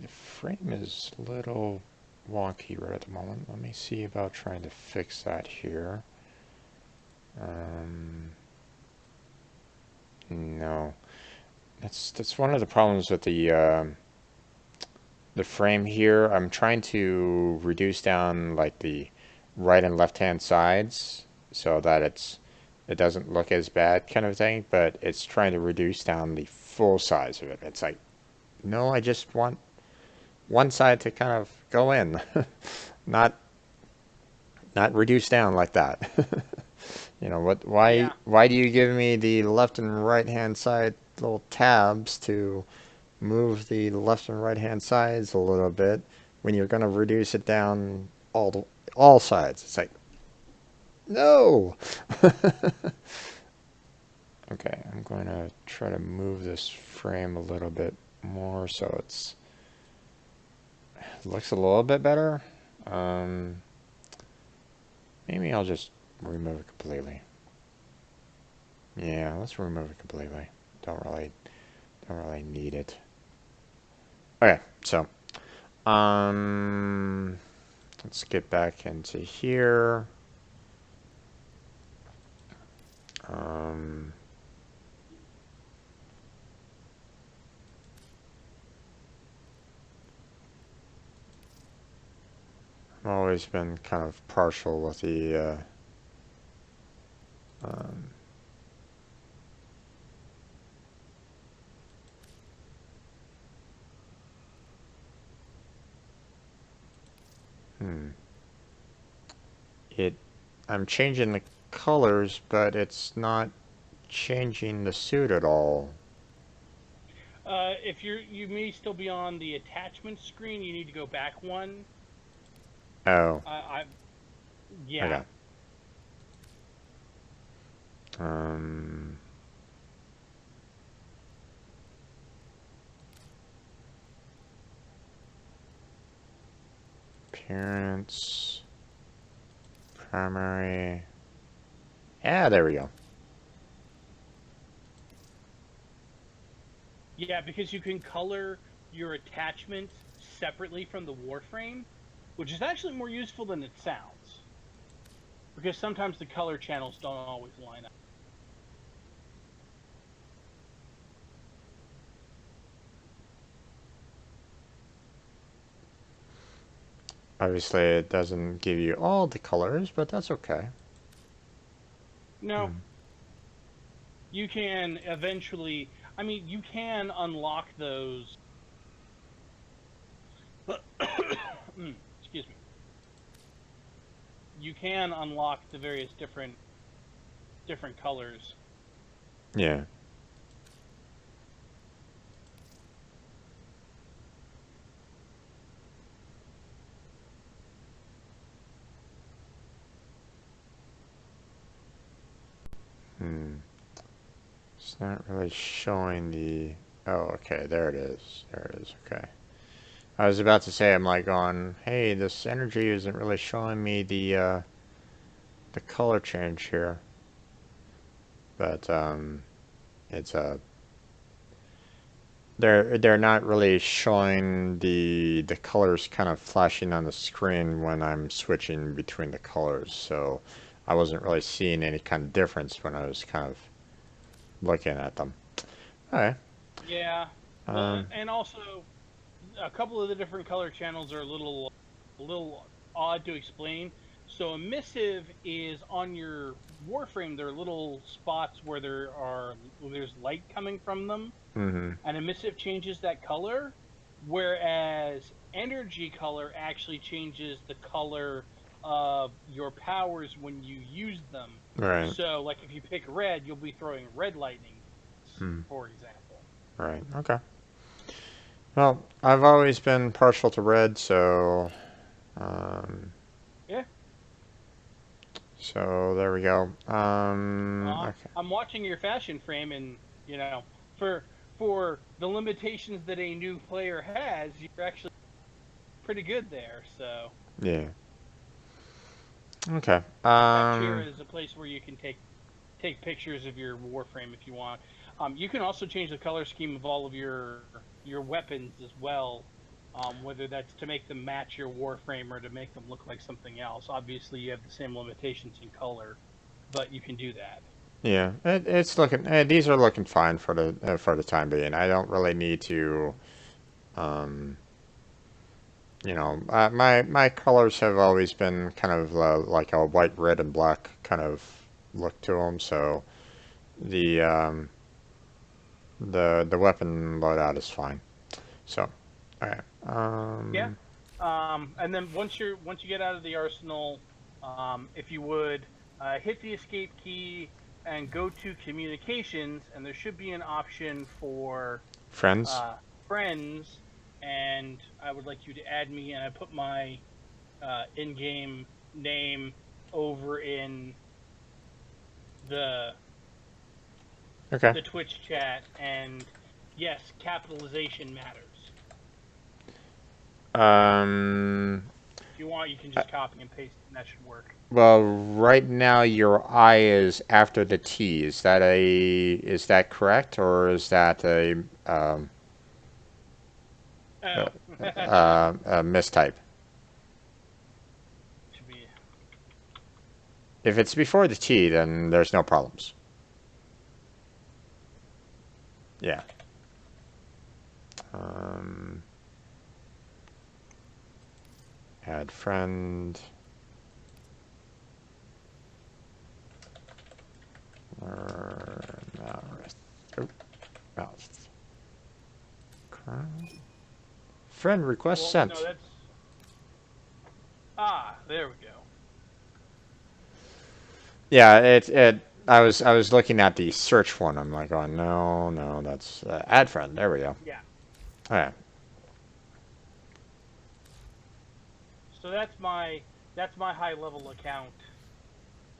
the frame is a little wonky right at the moment. Let me see about trying to fix that here. No, that's one of the problems with the frame here. I'm trying to reduce down like the right and left hand sides so that it doesn't look as bad kind of thing, but it's trying to reduce down the full size of it. It's like, no, I just want one side to kind of go in, not reduce down like that. You know what?
Yeah.
Why do you give me the left and right hand side little tabs to move the left and right hand sides a little bit when you're going to reduce it down all sides? It's like, no. Okay, I'm going to try to move this frame a little bit more so it looks a little bit better. Maybe I'll just remove it completely. Yeah, let's remove it completely. Don't really need it. Okay, so let's get back into here. I've always been kind of partial with the it. I'm changing the colors, but it's not changing the suit at all.
If you may still be on the attachment screen, you need to go back one.
Oh,
Yeah.
okay. Appearance, primary. Yeah, there we go.
Yeah, because you can color your attachment separately from the Warframe, which is actually more useful than it sounds. Because sometimes the color channels don't always line up.
Obviously, it doesn't give you all the colors, but that's okay.
No, you can eventually. I mean, you can unlock those. Excuse me. You can unlock the various different colors.
Yeah. Hmm. It's not really showing the... Oh, okay, there it is. There it is, okay. I was about to say, I'm like going, hey, this energy isn't really showing me the color change here. But, it's they're not really showing the colors kind of flashing on the screen when I'm switching between the colors, so I wasn't really seeing any kind of difference when I was kind of looking at them. Alright.
Yeah. Well,
Um,
and also a couple of the different color channels are a little odd to explain. So emissive is on your Warframe. There are little spots where there's light coming from them,
mm-hmm.
and emissive changes that color, whereas energy color actually changes the color of your powers when you use them.
Right.
So, like if you pick red, you'll be throwing red lightning,
Mm.
for example.
Right. Okay. Well, I've always been partial to red, so
Yeah.
so there we go. Okay.
I'm watching your fashion frame, and you know, for for the limitations that a new player has, you're actually pretty good there. So
Yeah. Okay.
that chair is a place where you can take pictures of your Warframe if you want. You can also change the color scheme of all of your weapons as well, whether that's to make them match your Warframe or to make them look like something else. Obviously, you have the same limitations in color, but you can do that.
Yeah, it's looking. These are looking fine for the time being. I don't really need to. Um, my colors have always been kind of like a white, red, and black kind of look to them. So the the weapon loadout is fine. So, all right.
Yeah. And then once you get out of the arsenal, if you would hit the escape key and go to communications, and there should be an option for
Friends.
uh, friends, and I would like you to add me, and I put my in-game name over in the
Okay.
the Twitch chat, and yes, capitalization matters.
Um.
If you want, you can just copy and paste, and that should work.
Well, right now your I is after the T. Is that correct, or is that
Oh,
a mistype?
should be.
If it's before the T, then there's no problems. Yeah. Um, add friend. Mouse. Oh, mouse. Friend request
Well, no,
sent.
that's there we go.
Yeah, it. I was looking at the search one. I'm like, oh no, no, that's add friend. There we go.
Yeah.
All right.
So that's my high level account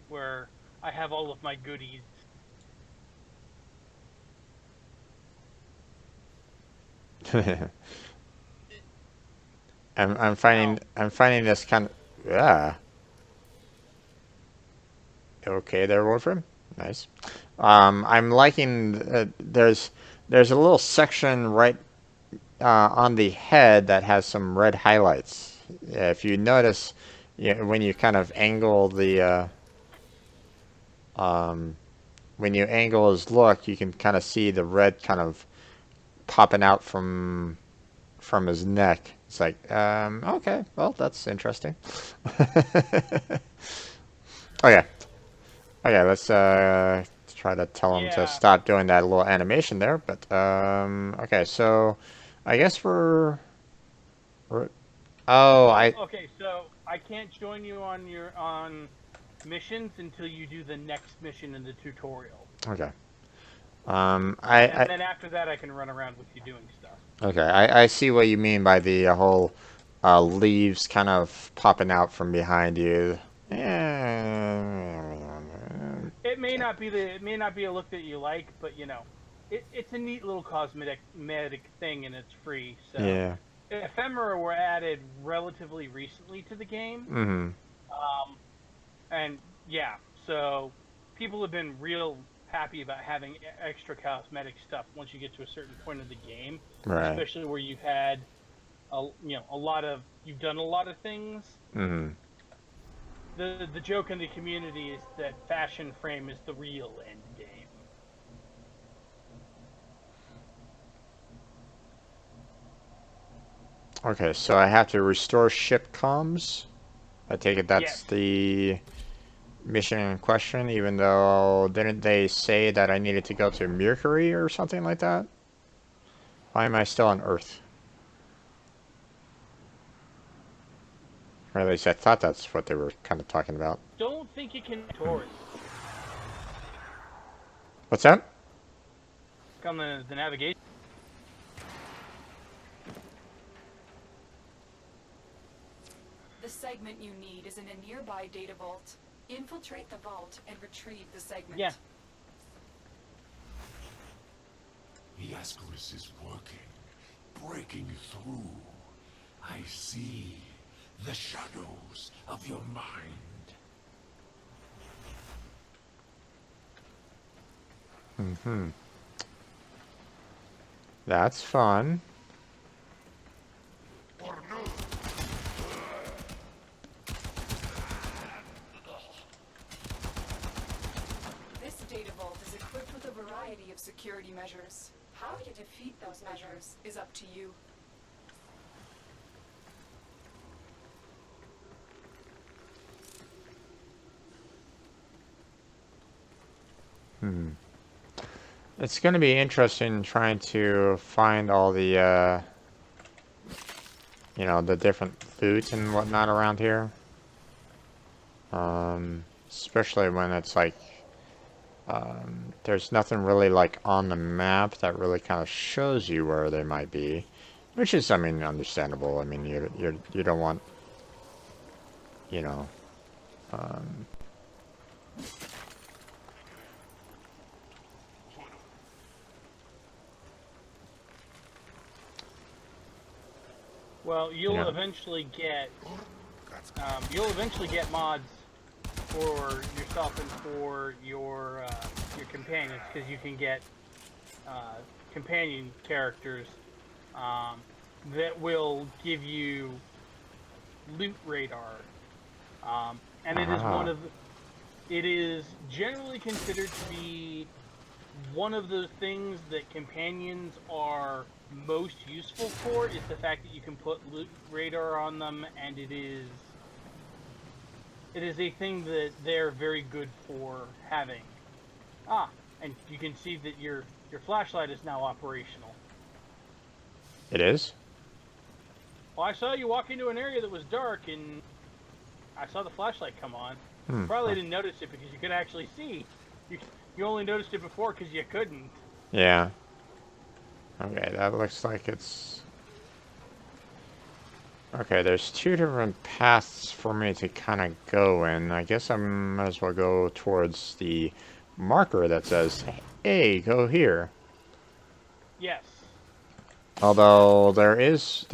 where I have all of my goodies.
I'm
Now,
finding this kind of yeah. Okay, there, Wolfram. Nice. I'm liking there's a little section right on the head that has some red highlights. If you notice, when you kind of angle the when you angle his look, you can kind of see the red kind of popping out from his neck. It's like, okay, well, that's interesting. Okay. Okay, let's try to tell him to
Yeah.
stop doing that little animation there. But okay, so I guess we're oh,
Well,
I
okay, so I can't join you on your on missions until you do the next mission in the tutorial.
okay.
And then after that I can run around with you doing stuff.
Okay, I see what you mean by the whole leaves kind of popping out from behind you.
It may not be a look that you like, but you know, it's a neat little cosmetic thing and it's free. So
Yeah.
ephemera were added relatively recently to the game.
Mm-hmm.
Um, and yeah, so people have been real happy about having extra cosmetic stuff once you get to a certain point of the game,
Right.
especially where you've had you've done a lot of things.
Mm-hmm.
The joke in the community is that fashion frame is the real end game.
Okay, so I have to restore ship comms. I take it that's
Yes.
the mission in question, even though didn't they say that I needed to go to Mercury or something like that? Why am I still on Earth? Or at least I thought that's what they were kind of talking about.
Don't think you can Taurus.
What's that?
On the navigation.
The segment you need is in a nearby data vault. Infiltrate the vault and retrieve the segment.
Yeah.
The Ascaris is working, breaking through. I see the shadows of your mind.
Mm-hmm. That's fun.
This data vault is equipped with a variety of security measures. How you defeat those measures is up to you.
Hmm. It's going to be interesting trying to find all the, the different loot and whatnot around here. Especially when it's like, there's nothing really like on the map that really kind of shows you where they might be, which is, I mean, understandable. I mean, you don't want, you know,
Well,
Yeah.
you'll eventually get mods for yourself and for your companions, because you can get companion characters that will give you loot radar, and
Ah.
it is generally considered to be one of those things that companions are most useful for, is the fact that you can put loot radar on them, and it is a thing that they're very good for having. And you can see that your flashlight is now operational.
It is?
Well, I saw you walk into an area that was dark, and I saw the flashlight come on.
Hmm.
Probably didn't notice it because you could actually see. You only noticed it before because you couldn't.
Yeah. Okay, that looks like it's... Okay, there's two different paths for me to kind of go in. I guess I might as well go towards the marker that says, hey, go here.
Yes.
Although there is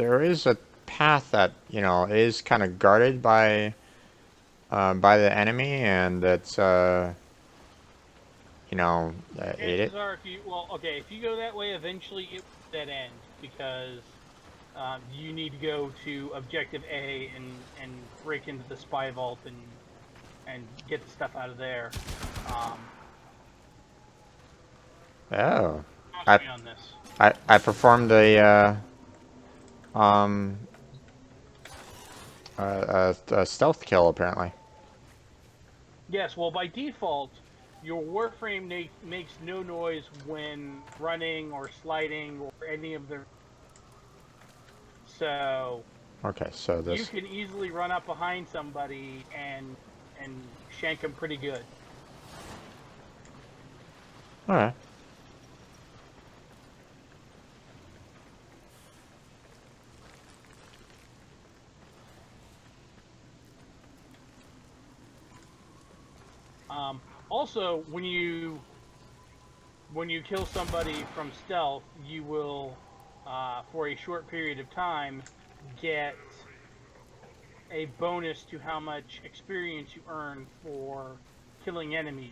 a path that, is kind of guarded by the enemy, and that's, it.
Chances are, if you go that way, eventually it will dead end, because you need to go to objective A and break into the spy vault and get the stuff out of there.
Oh.
Trust me on this.
I performed a stealth kill, apparently.
Yes, well, by default, your Warframe makes no noise when running or sliding or any of the. So
Okay, so
you
this.
can easily run up behind somebody and shank them pretty good.
All right.
Also, when you kill somebody from stealth, you will, for a short period of time, get a bonus to how much experience you earn for killing enemies,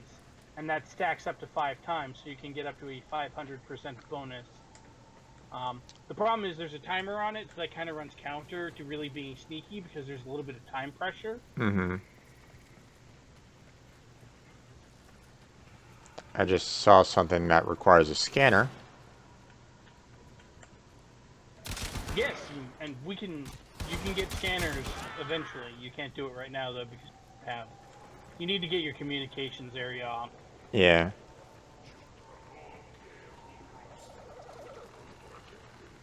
and that stacks up to 5 times, so you can get up to a 500% bonus. The problem is there's a timer on it, so that kind of runs counter to really being sneaky because there's a little bit of time pressure.
Mm-hmm. I just saw something that requires a scanner.
Yes, and you can get scanners eventually. You can't do it right now though because you need to get your communications area on.
Yeah.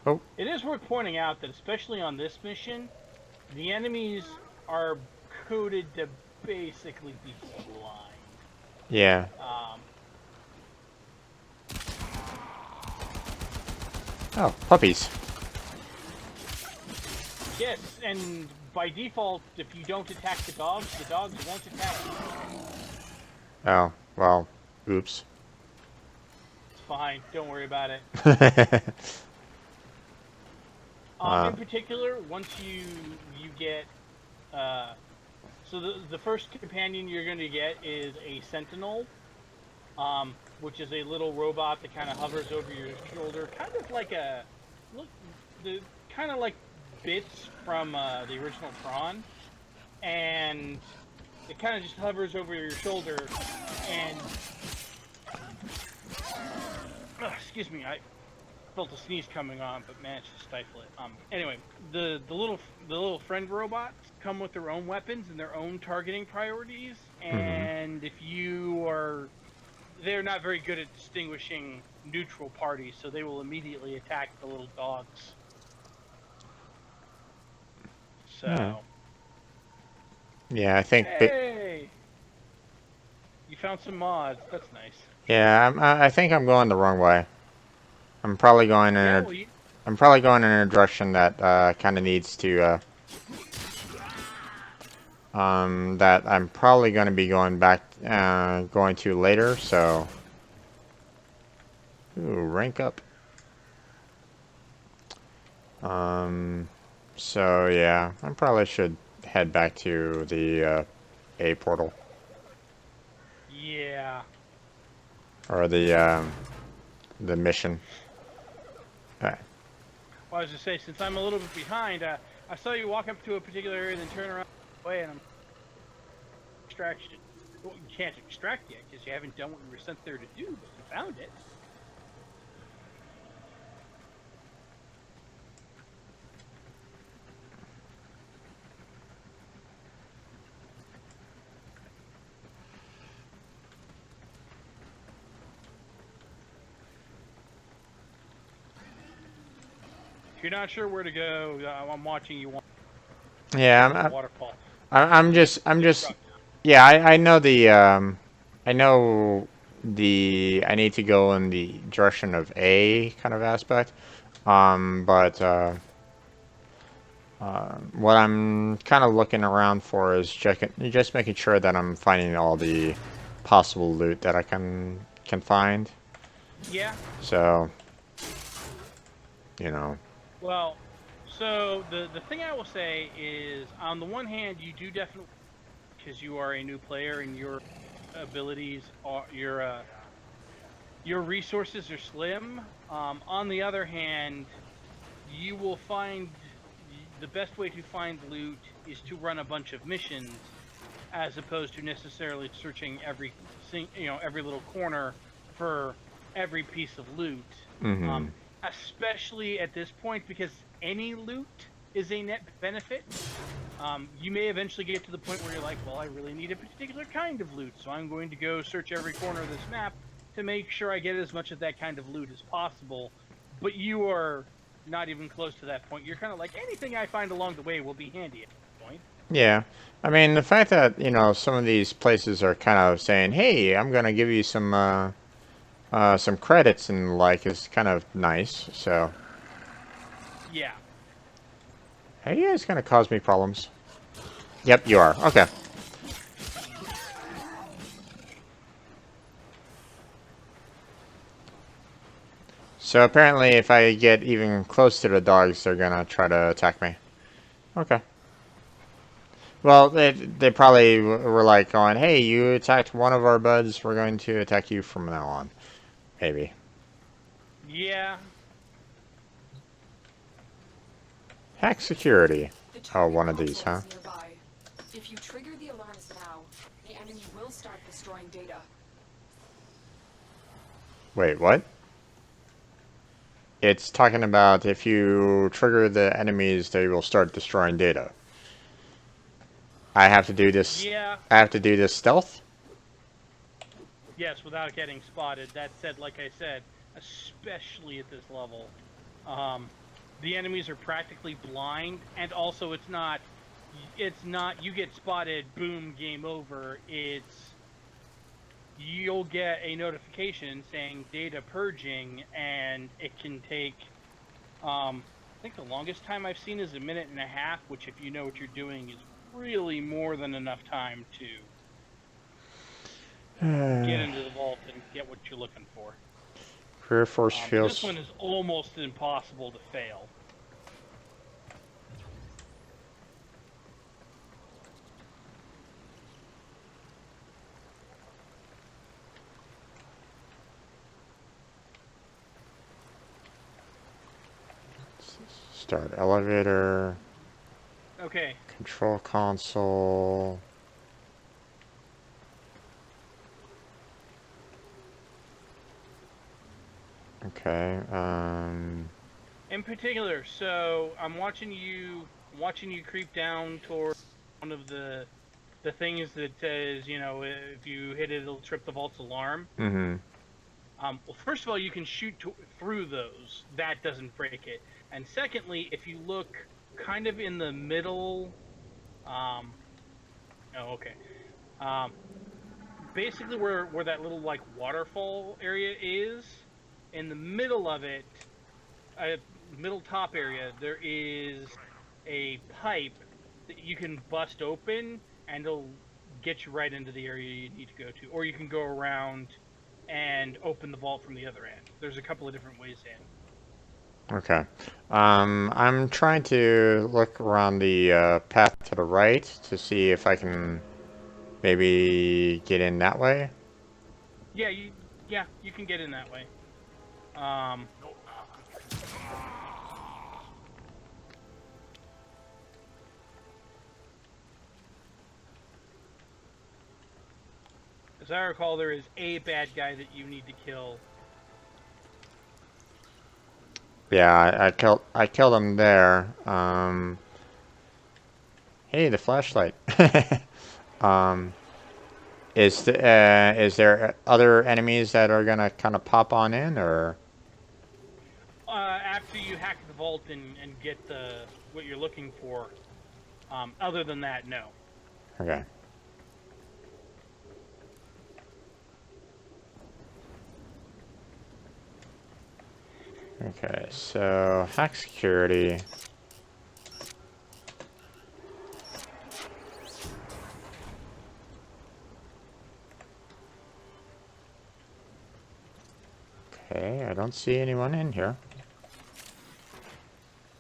Oh.
It is worth pointing out that especially on this mission, the enemies are coded to basically be blind.
Yeah. Oh, puppies.
Yes, and by default, if you don't attack the dogs won't attack you.
Oh, well, oops.
It's fine. Don't worry about it. In particular, once you get so the first companion you're going to get is a sentinel, which is a little robot that kind of hovers over your shoulder, kind of like Bits from the original Tron, and it kind of just hovers over your shoulder and excuse me, I felt a sneeze coming on but managed to stifle it. Anyway, the little friend robots come with their own weapons and their own targeting priorities, and if they're not very good at distinguishing neutral parties, so they will immediately attack the little dogs. So.
Yeah, I think.
Hey! You found some mods. That's nice.
Yeah, I think I'm going the wrong way. I'm probably going in. I'm probably going in a direction that kind of needs to. That I'm probably going to be going to later. So. Ooh, rank up. So yeah, I probably should head back to the A portal.
Yeah.
Or the mission.
Well, I was just say, since I'm a little bit behind, I saw you walk up to a particular area and then turn around away, and I'm extraction. Well, you can't extract yet because you haven't done what you were sent there to do, but you found it. If you're not sure where to go, I'm watching you.
Yeah,
Waterfall.
I'm just. Yeah, I know I know I need to go in the direction of A kind of aspect. But what I'm kind of looking around for is just making sure that I'm finding all the possible loot that I can find.
Yeah.
So, you know.
Well, so the thing I will say is, on the one hand, you do definitely, because you are a new player and your abilities are your resources are slim. On the other hand, you will find the best way to find loot is to run a bunch of missions, as opposed to necessarily searching every little corner for every piece of loot.
Mm-hmm.
Especially at this point, because any loot is a net benefit. You may eventually get to the point where you're like, well, I really need a particular kind of loot, so I'm going to go search every corner of this map to make sure I get as much of that kind of loot as possible. But you are not even close to that point. You're kind of like, anything I find along the way will be handy at this point.
Yeah. I mean, the fact that, you know, some of these places are kind of saying, hey, I'm going to give you some credits and like is kind of nice. So,
Yeah.
are you guys going to cause me problems? Yep, you are. Okay. So apparently if I get even close to the dogs, they're going to try to attack me. Okay. Well, they probably were like going, hey, you attacked one of our buds, we're going to attack you from now on. Maybe.
Yeah.
Hack security.
The
Oh,
target
one of these,
console
huh?
is nearby. If you trigger the alarms now, the enemy will start destroying data.
Wait, what? It's talking about if you trigger the enemies, they will start destroying data. I have to do this.
Yeah.
I have to do this stealth?
Yes, without getting spotted. That said, like I said, especially at this level, the enemies are practically blind, and also it's not you get spotted, boom, game over. It's you'll get a notification saying data purging, and it can take I think the longest time I've seen is 1.5 minutes, which if you know what you're doing is really more than enough time to get into the vault and get what you're looking for.
Career force
This
fields.
one is almost impossible to fail.
Start elevator.
Okay.
Control console. Okay.
In particular, so I'm watching you creep down toward one of the things that says, you know, if you hit it, it'll trip the vault's alarm.
Mm-hmm.
Well, first of all, you can shoot through those. That doesn't break it. And secondly, if you look kind of in the middle, oh, okay. Basically, where that little like waterfall area is, in the middle of it, middle top area, there is a pipe that you can bust open, and it'll get you right into the area you need to go to. Or you can go around and open the vault from the other end. There's a couple of different ways in.
Okay. I'm trying to look around the path to the right to see if I can maybe get in that way.
Yeah, you can get in that way. As I recall, there is a bad guy that you need to kill.
Yeah, I killed him there. Hey, the flashlight. Um, is there other enemies that are gonna kind of pop on in, or?
After you hack the vault and get what you're looking for. Other than that, no.
Okay. Okay, so hack security. Okay, I don't see anyone in here.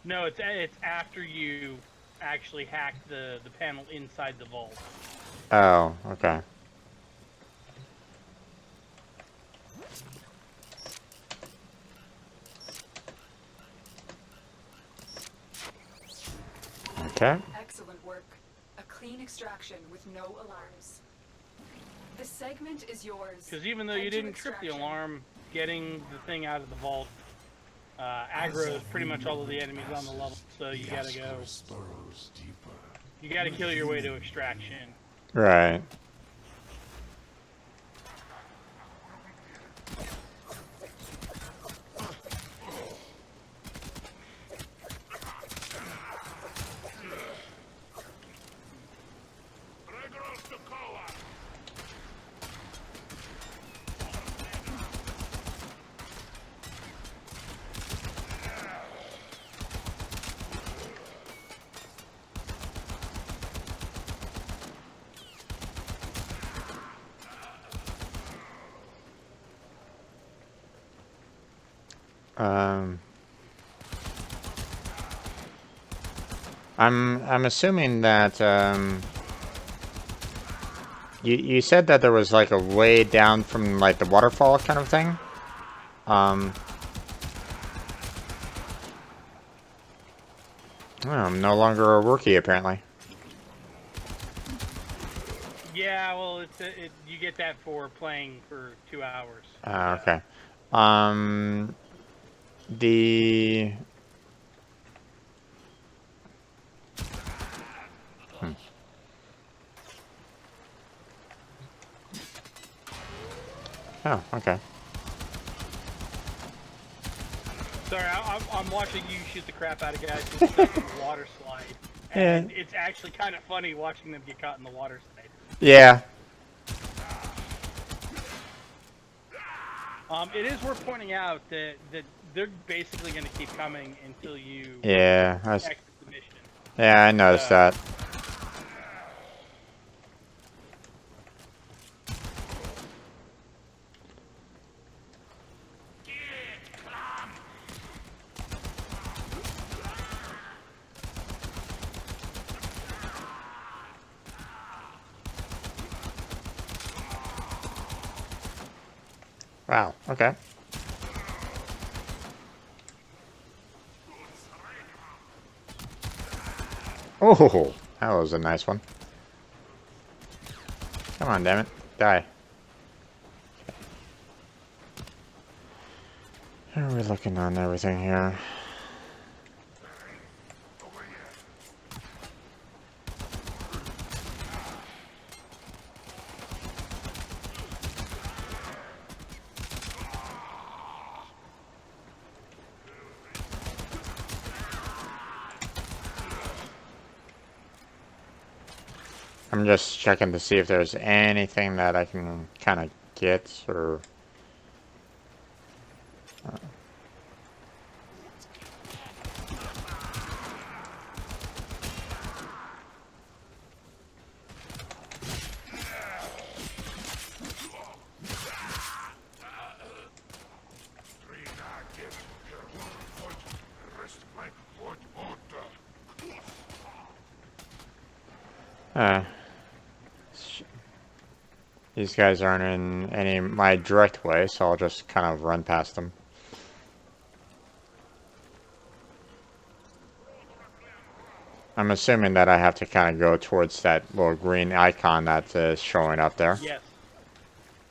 No, it's after you actually hack the panel inside the vault.
Oh, okay. Okay.
Excellent work. A clean extraction with no alarms. The segment is yours.
Because even though you
Head to
didn't trip the
extraction.
alarm, getting the thing out of the vault aggroes pretty much all of the enemies on the level, so you gotta go.
Burrows deeper.
You gotta kill your way to extraction.
Right. Um, I'm assuming that you said that there was like a way down from like the waterfall kind of thing. Oh, I'm no longer a rookie apparently.
Yeah, well, you get that for playing for 2 hours.
Okay. Um, the Oh, okay.
Sorry, I'm watching you shoot the crap out of guys who stuck in the water slide, and it's actually kind of funny watching them get caught in the water slide.
Yeah.
It is worth pointing out that they're basically going to keep coming until you
Yeah.
exit the mission.
Yeah, I noticed that. Wow. Okay. Oh, that was a nice one. Come on, damn it. Die. How are we looking on everything here? I'm just checking to see if there's anything that I can kind of get or... These guys aren't in any my direct way, so I'll just kind of run past them. I'm assuming that I have to kind of go towards that little green icon that is showing up there.
Yes.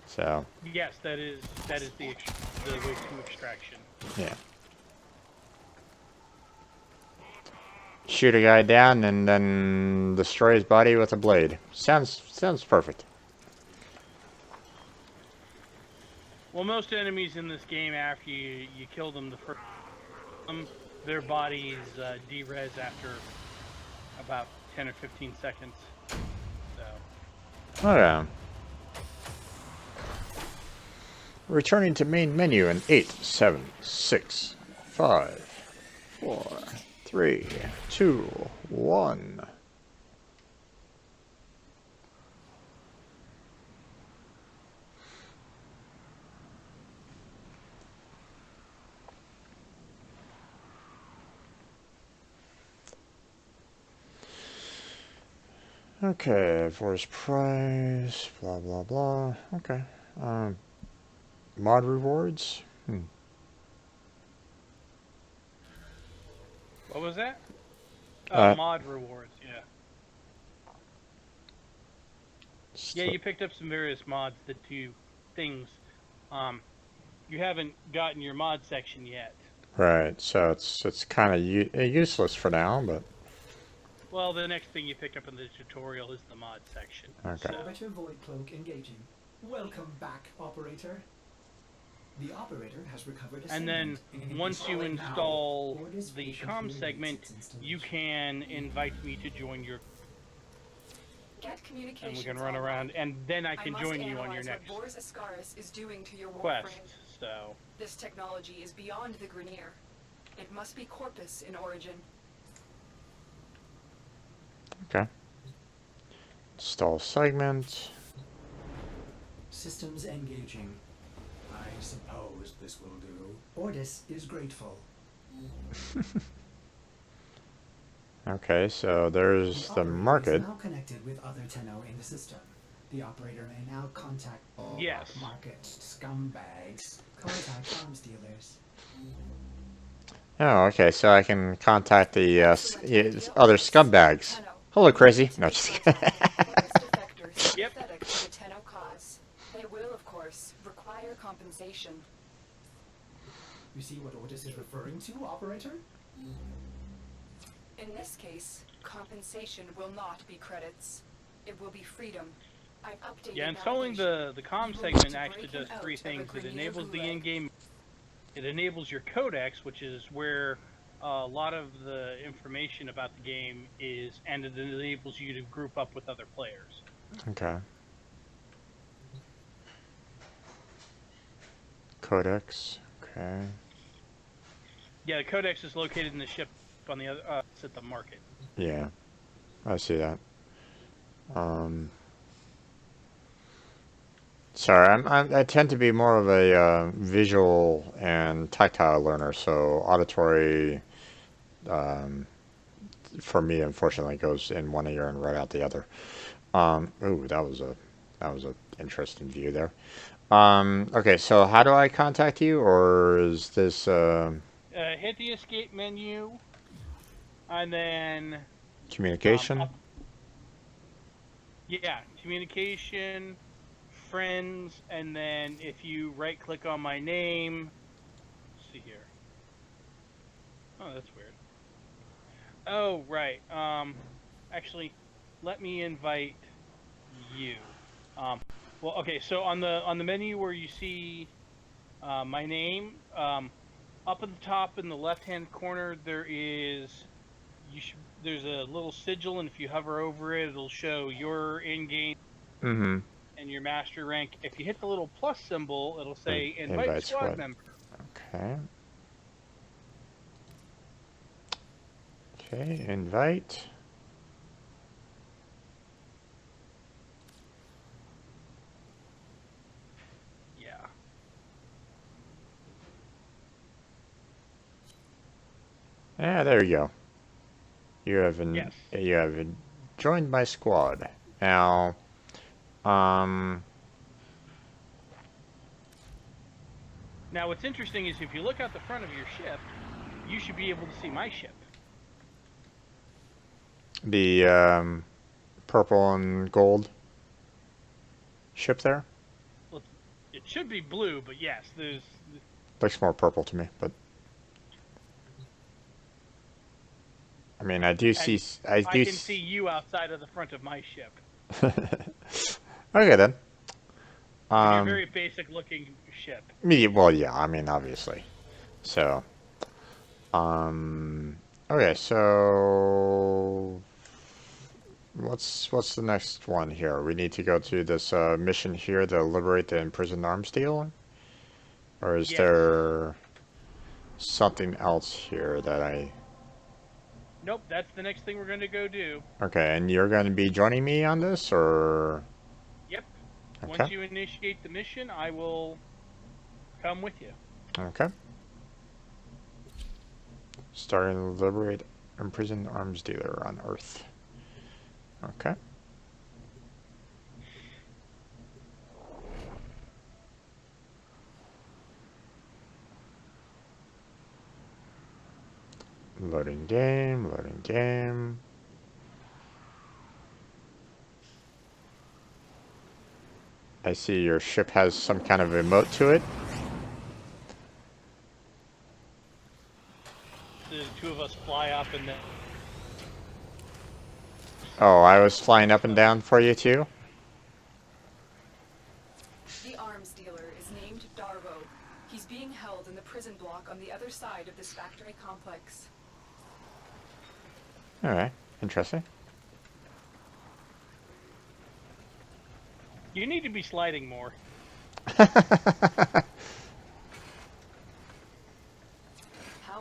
So.
Yes, that is the way to extraction.
Yeah. Shoot a guy down and then destroy his body with a blade. Sounds perfect.
Well, most enemies in this game, after you kill them the first time, their bodies de-res after about 10 or 15 seconds. So.
Okay. Returning to main menu in 8, 7, 6, 5, 4, 3, 2, 1. Okay, voice price, blah blah blah. Okay. Mod rewards.
What was that? Mod rewards, yeah. Yeah, you picked up some various mods that do things. You haven't gotten your mod section yet.
Right. So it's kind of useless for now, but
Well, the next thing you pick up in the tutorial is the mod section.
okay.
So,
Orbiter Void Cloak engaging. Welcome back, Operator. The operator has recovered a
and then
segment.
once you
Right now,
install
Ordis
the
patiently
comm
awaits
segment,
its
you
installation.
can invite me to join your,
Get
and we
communications
can run
online.
around, and then I
I
can
must
join you on your
analyze what
next
Boris Ascaris is doing to your
quest.
Warframe.
So,
This technology is beyond the Grenier. It must be Corpus in origin.
Okay. Install segment.
Systems engaging. I suppose this will do. Ordis is grateful.
Okay, so there's the
operator
market.
is now connected with other Tenno in the system. The operator may now contact all
yes.
market scumbags. Contact arms dealers.
Oh, okay, so I can contact the
Excellent idea,
other
Ordis.
scumbags.
Tenno,
Hello,
we
crazy.
need to
No,
make
just
contact with Corpus defectors
Yep.
sympathetic to the Tenno cause. They will, of course, require compensation.
You see what Ordis is referring to, Operator?
In this case, compensation will not be credits. It will be freedom. I've updated
Yeah, installing the comm
You will
segment
need to
actually
break him
does
out
three
of a
things. It
Grenier
enables the
gulag.
in-game. It enables your codex, which is where a lot of the information about the game is, and it enables you to group up with other players.
okay. Codex. Okay.
Yeah, the codex is located in the ship on the other. It's at the market.
Yeah, I see that. Sorry, I tend to be more of a visual and tactile learner, so auditory for me, unfortunately, goes in one ear and right out the other. Ooh, that was a interesting view there. Okay, so how do I contact you, or is this
Hit the escape menu, and then
communication?
yeah, communication, friends, and then if you right-click on my name, let's see here. Oh, that's weird. Oh, right. Actually, let me invite you. Well, okay. So on the menu where you see my name, up at the top in the left-hand corner, there's a little sigil, and if you hover over it, it'll show your in-game
Mm-hmm.
and your master rank. If you hit the little plus symbol, it'll say invite
Invite
squad
squad.
member.
Okay. Okay, invite.
Yeah.
Yeah, there you go.
Yes.
You have joined my squad. Now, um,
Now, what's interesting is if you look out the front of your ship, you should be able to see my ship.
the purple and gold ship there
Well, it should be blue, but yes, there's.
looks more purple to me, but I mean, I do
And
see, I
I
do.
can see you outside of the front of my ship.
Okay then.
With your very basic looking ship.
Well, yeah, I mean, obviously. So, okay, so what's the next one here? We need to go to this mission here to liberate the imprisoned arms dealer, or is
Yes.
there something else here that I?
Nope, that's the next thing we're going to go do.
Okay, and you're going to be joining me on this, or?
Yep.
Okay.
Once you initiate the mission, I will come with you.
Okay. Starting to liberate imprisoned arms dealer on Earth. Okay. Loading game, loading game. I see your ship has some kind of emote to it.
up and then.
Oh, I was flying up and down for you too?
The arms dealer is named Darvo. He's being held in the prison block on the other side of this factory complex.
Alright, interesting.
You need to be sliding more.
How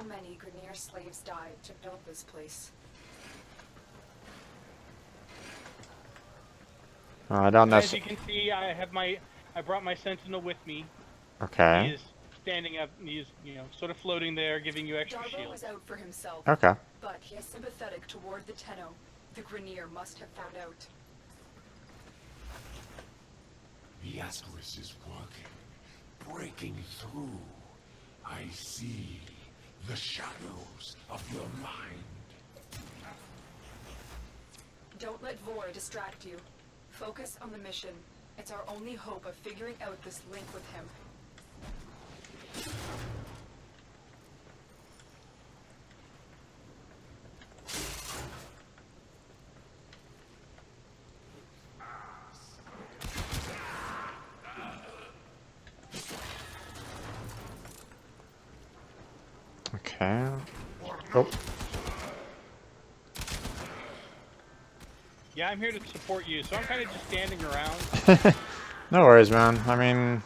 many Grenier slaves died to build this place?
I don't know.
As you can see, I brought my sentinel with me. He
Okay.
is standing up. He's sort of floating there, giving you extra
Darvo
shield.
was out for himself,
Okay.
but he is sympathetic toward the Tenno. The Grenier must have found out.
The Ascaris is working, breaking through. I see the shadows of your mind.
Don't let Vor distract you. Focus on the mission. It's our only hope of figuring out this link with him.
Okay. Oh.
Yeah, I'm here to support you, so I'm kind of just standing around.
No worries, man. I mean,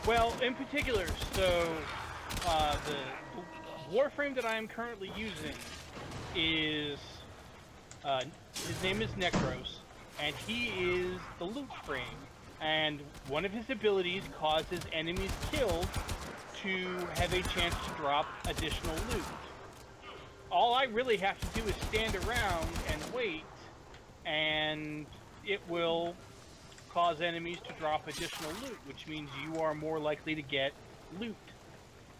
Well, in particular, so the Warframe that I am currently using is his name is Necros, and he is the loot frame. And one of his abilities causes enemies killed to have a chance to drop additional loot. All I really have to do is stand around and wait, and it will cause enemies to drop additional loot, which means you are more likely to get loot.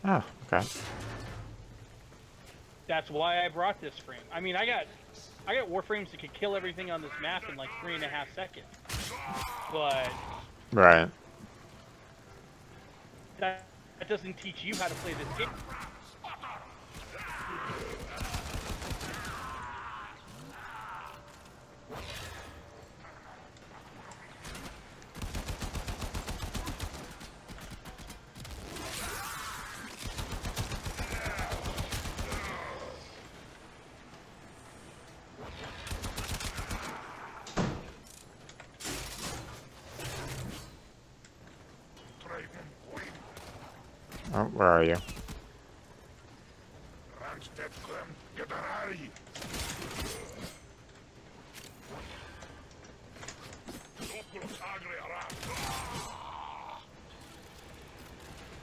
oh, okay.
That's why I brought this frame. I mean, I got Warframes that could kill everything on this map in like 3.5 seconds. But
Right.
that doesn't teach you how to play this game.
Oh, where are you?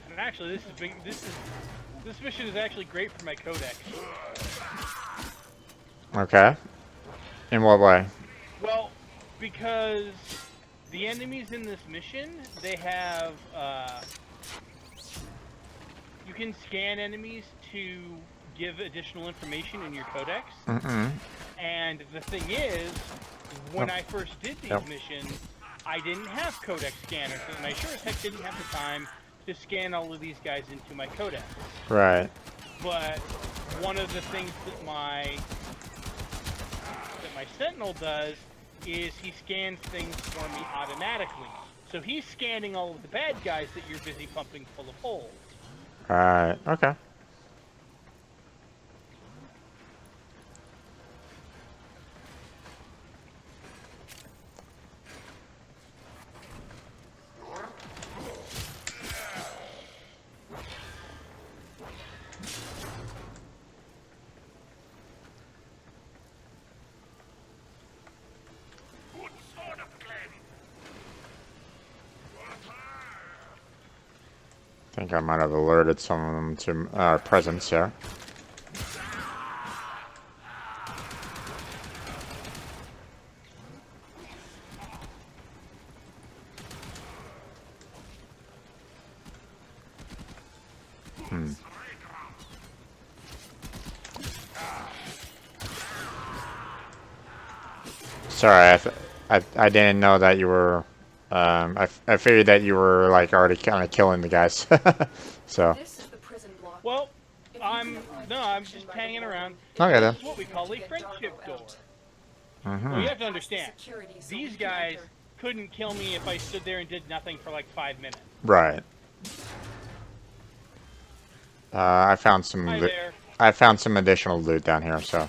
And actually, this mission is actually great for my codex.
Okay. In what way?
Well, because the enemies in this mission, they have you can scan enemies to give additional information in your codex. And the thing is, when I first did these missions, I didn't have codex scanners, and I sure as heck didn't have the time to scan all of these guys into my codex.
Right.
But one of the things that my Sentinel does is he scans things for me automatically. So he's scanning all of the bad guys that you're busy pumping full of holes.
Right. Okay. I think I might have alerted some of them to our presence here. Sorry, I didn't know that you were. I figured that you were like already kind of killing the guys. So.
This is the prison block.
Well, I'm just hanging around.
Okay then.
This is what we call a friendship door. Well,
Mm-hmm.
you have to understand, these guys couldn't kill me if I stood there and did nothing for like 5 minutes.
Right. I found some
Hi
loot.
there.
I found some additional loot down here, so.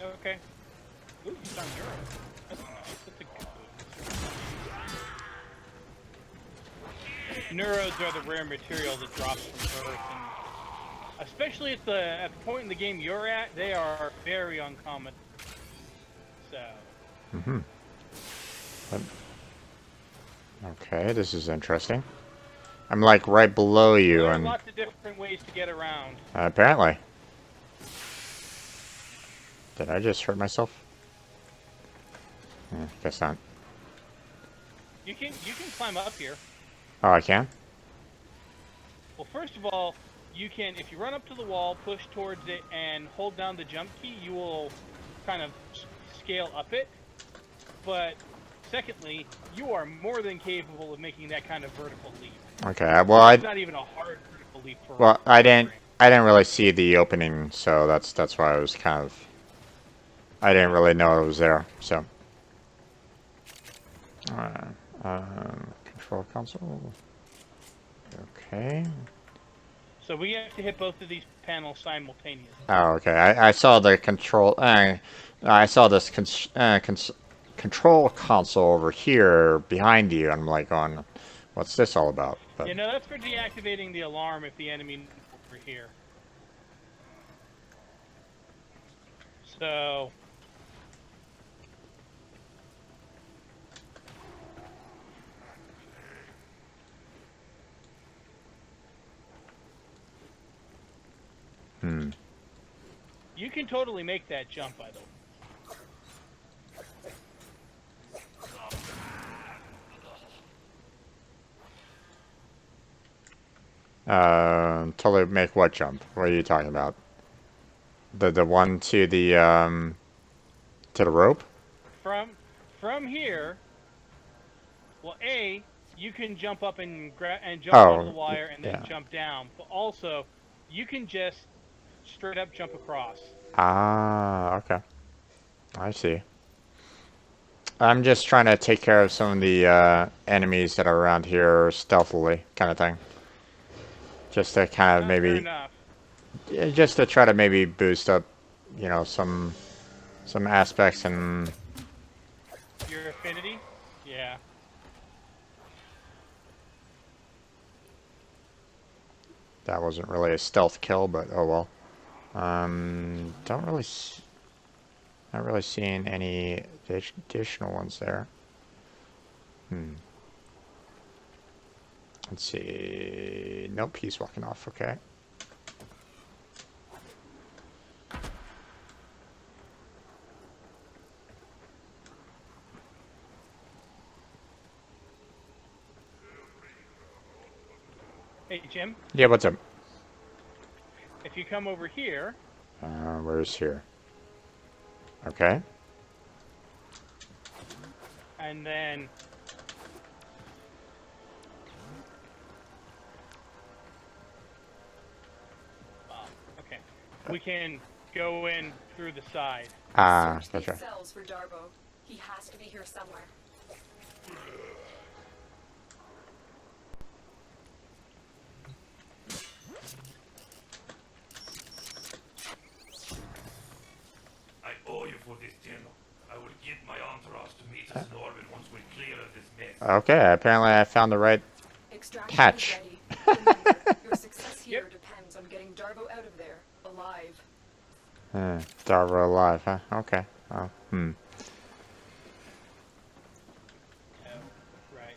Okay. Ooh, you found Euro. That's nice. That's a good move. Neuros are the rare material that drops from Earth, and especially at the point in the game you're at, they are very uncommon. So.
Mm-hmm. Okay, this is interesting. I'm like right below you,
There are
and
lots of different ways to get around.
apparently. Did I just hurt myself? Guess not.
You can climb up here.
Oh, I can?
Well, first of all, you can, if you run up to the wall, push towards it, and hold down the jump key, you will kind of scale up it. But secondly, you are more than capable of making that kind of vertical leap.
Okay, well,
It's not even a hard vertical leap for.
well, I didn't really see the opening, so that's why I was kind of. I didn't really know it was there, so. Control console. Okay.
So we have to hit both of these panels simultaneously.
Oh, okay. I saw the control. I saw this control console over here behind you. I'm like, on, what's this all about? But
You know, that's for deactivating the alarm if the enemy is over here. So. You can totally make that jump, by the way.
Totally make what jump? What are you talking about? The one to the rope?
From here, well, you can jump up and jump
Oh,
onto the wire and then
yeah.
jump down. But also, you can just straight up jump across.
Ah, okay. I see. I'm just trying to take care of some of the enemies that are around here stealthily, kind of thing. Just to kind of
Fair
maybe,
enough.
just to try to maybe boost up, you know, some aspects and.
Your affinity? Yeah.
That wasn't really a stealth kill, but oh well. Don't really. Not really seeing any additional ones there. Let's see. Nope, he's walking off. Okay.
Hey, Jim,
Yeah, what's up?
if you come over here,
Where's here? Okay.
and then okay, we can go in through the side.
Ah,
Search
gotcha.
these cells for Darbo. He has to be here somewhere.
I owe you for this, General. I will get my entourage to meet us in orbit once we're clear of this mess.
Okay, apparently I found the right.
Extraction
Catch.
is ready. Remember, your success here depends on getting Darbo out of there, alive.
Darver alive, huh? Okay. Oh,
Oh, right.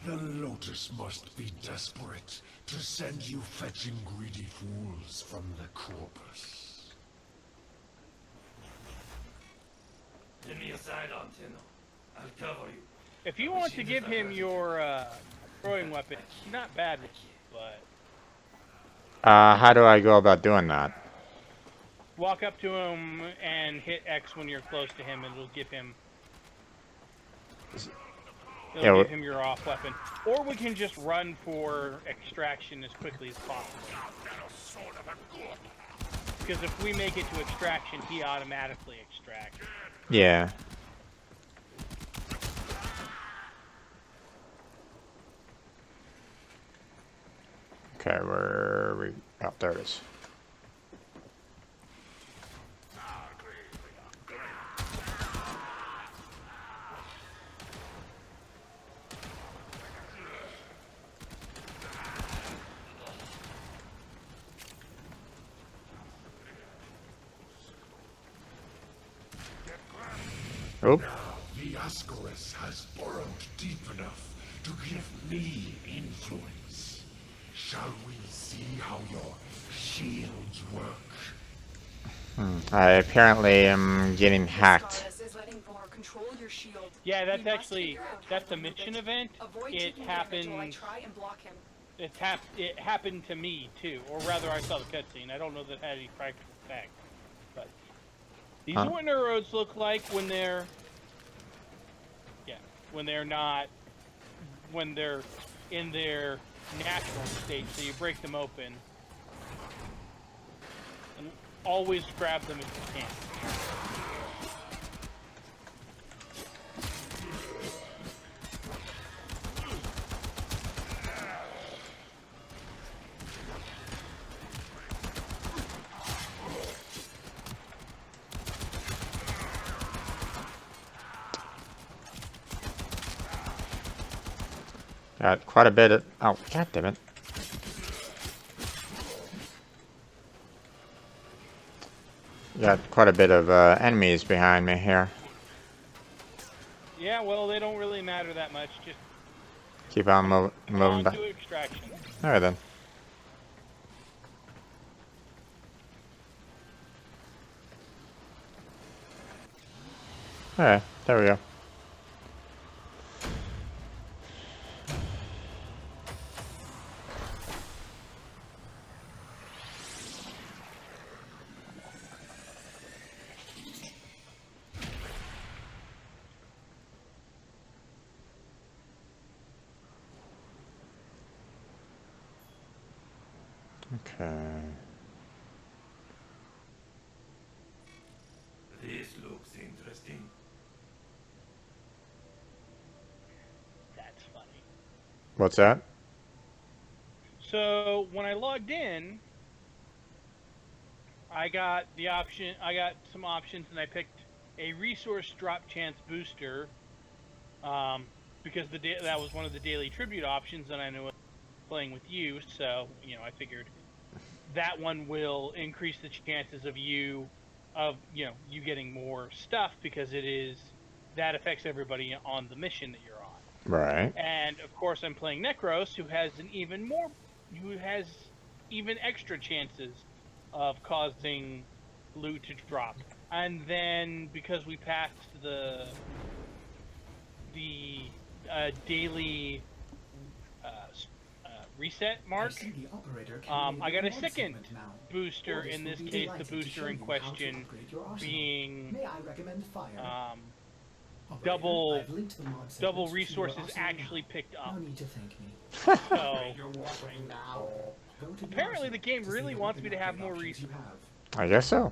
The Lotus must be desperate to send you fetching greedy fools from the corpus. Give me a sidearm, Tenno. I'll cover you.
If you want to give him your throwing weapon, not bad, but
how do I go about doing that?
walk up to him and hit X when you're close to him, and it'll give him. It'll
Yeah,
give him your off weapon. Or we can just run for extraction as quickly as possible. Because if we make it to extraction, he automatically extracts.
yeah. Okay, where are we? Oh, there it is. Oop.
The Ascaris has burrowed deep enough to give me influence. Shall we see how your shields work?
I apparently am getting
This
hacked.
goddess is letting Vor control your shield.
Yeah, that's
We must
actually
figure out how
that's
to
a
remove
mission
it.
event.
Avoid
It
taking damage while I
happens.
try and block him.
It happened to me too, or rather, I saw the cutscene. I don't know that it had any practical effect, but these are what neurodes look like when they're when they're not when they're in their natural state. So you break them open and always grab them if you can.
Got quite a bit of. Oh, god damn it. Got quite a bit of enemies behind me here.
Yeah, well, they don't really matter that much. Just
Keep on
come
moving
on
back.
to extraction.
Alright then. Alright, there we go. Okay.
This looks interesting.
That's funny.
What's that?
So when I logged in, I got some options, and I picked a resource drop chance booster, because that was one of the daily tribute options, and I know playing with you, so I figured that one will increase the chances of you getting more stuff, because that affects everybody on the mission that you're on.
Right.
And of course, I'm playing Necros, who has even extra chances of causing loot to drop. And then because we passed the daily reset mark,
I see the operator can
I got a
enable the mod
second
segment now.
booster.
Orders
In
will
this
be
case, the
delighted to
booster
show
in
you how to
question
upgrade your arsenal.
being
May I recommend fire? Operator,
double
I've linked the mod segment to your
resources
arsenal
actually
now.
picked up.
No need to thank me.
So
Your Warframe now.
Go to the
apparently the
arsenal
game
to see
really
the
wants
weapon
me to have
upgrade
more
options you
resources.
have.
I guess so.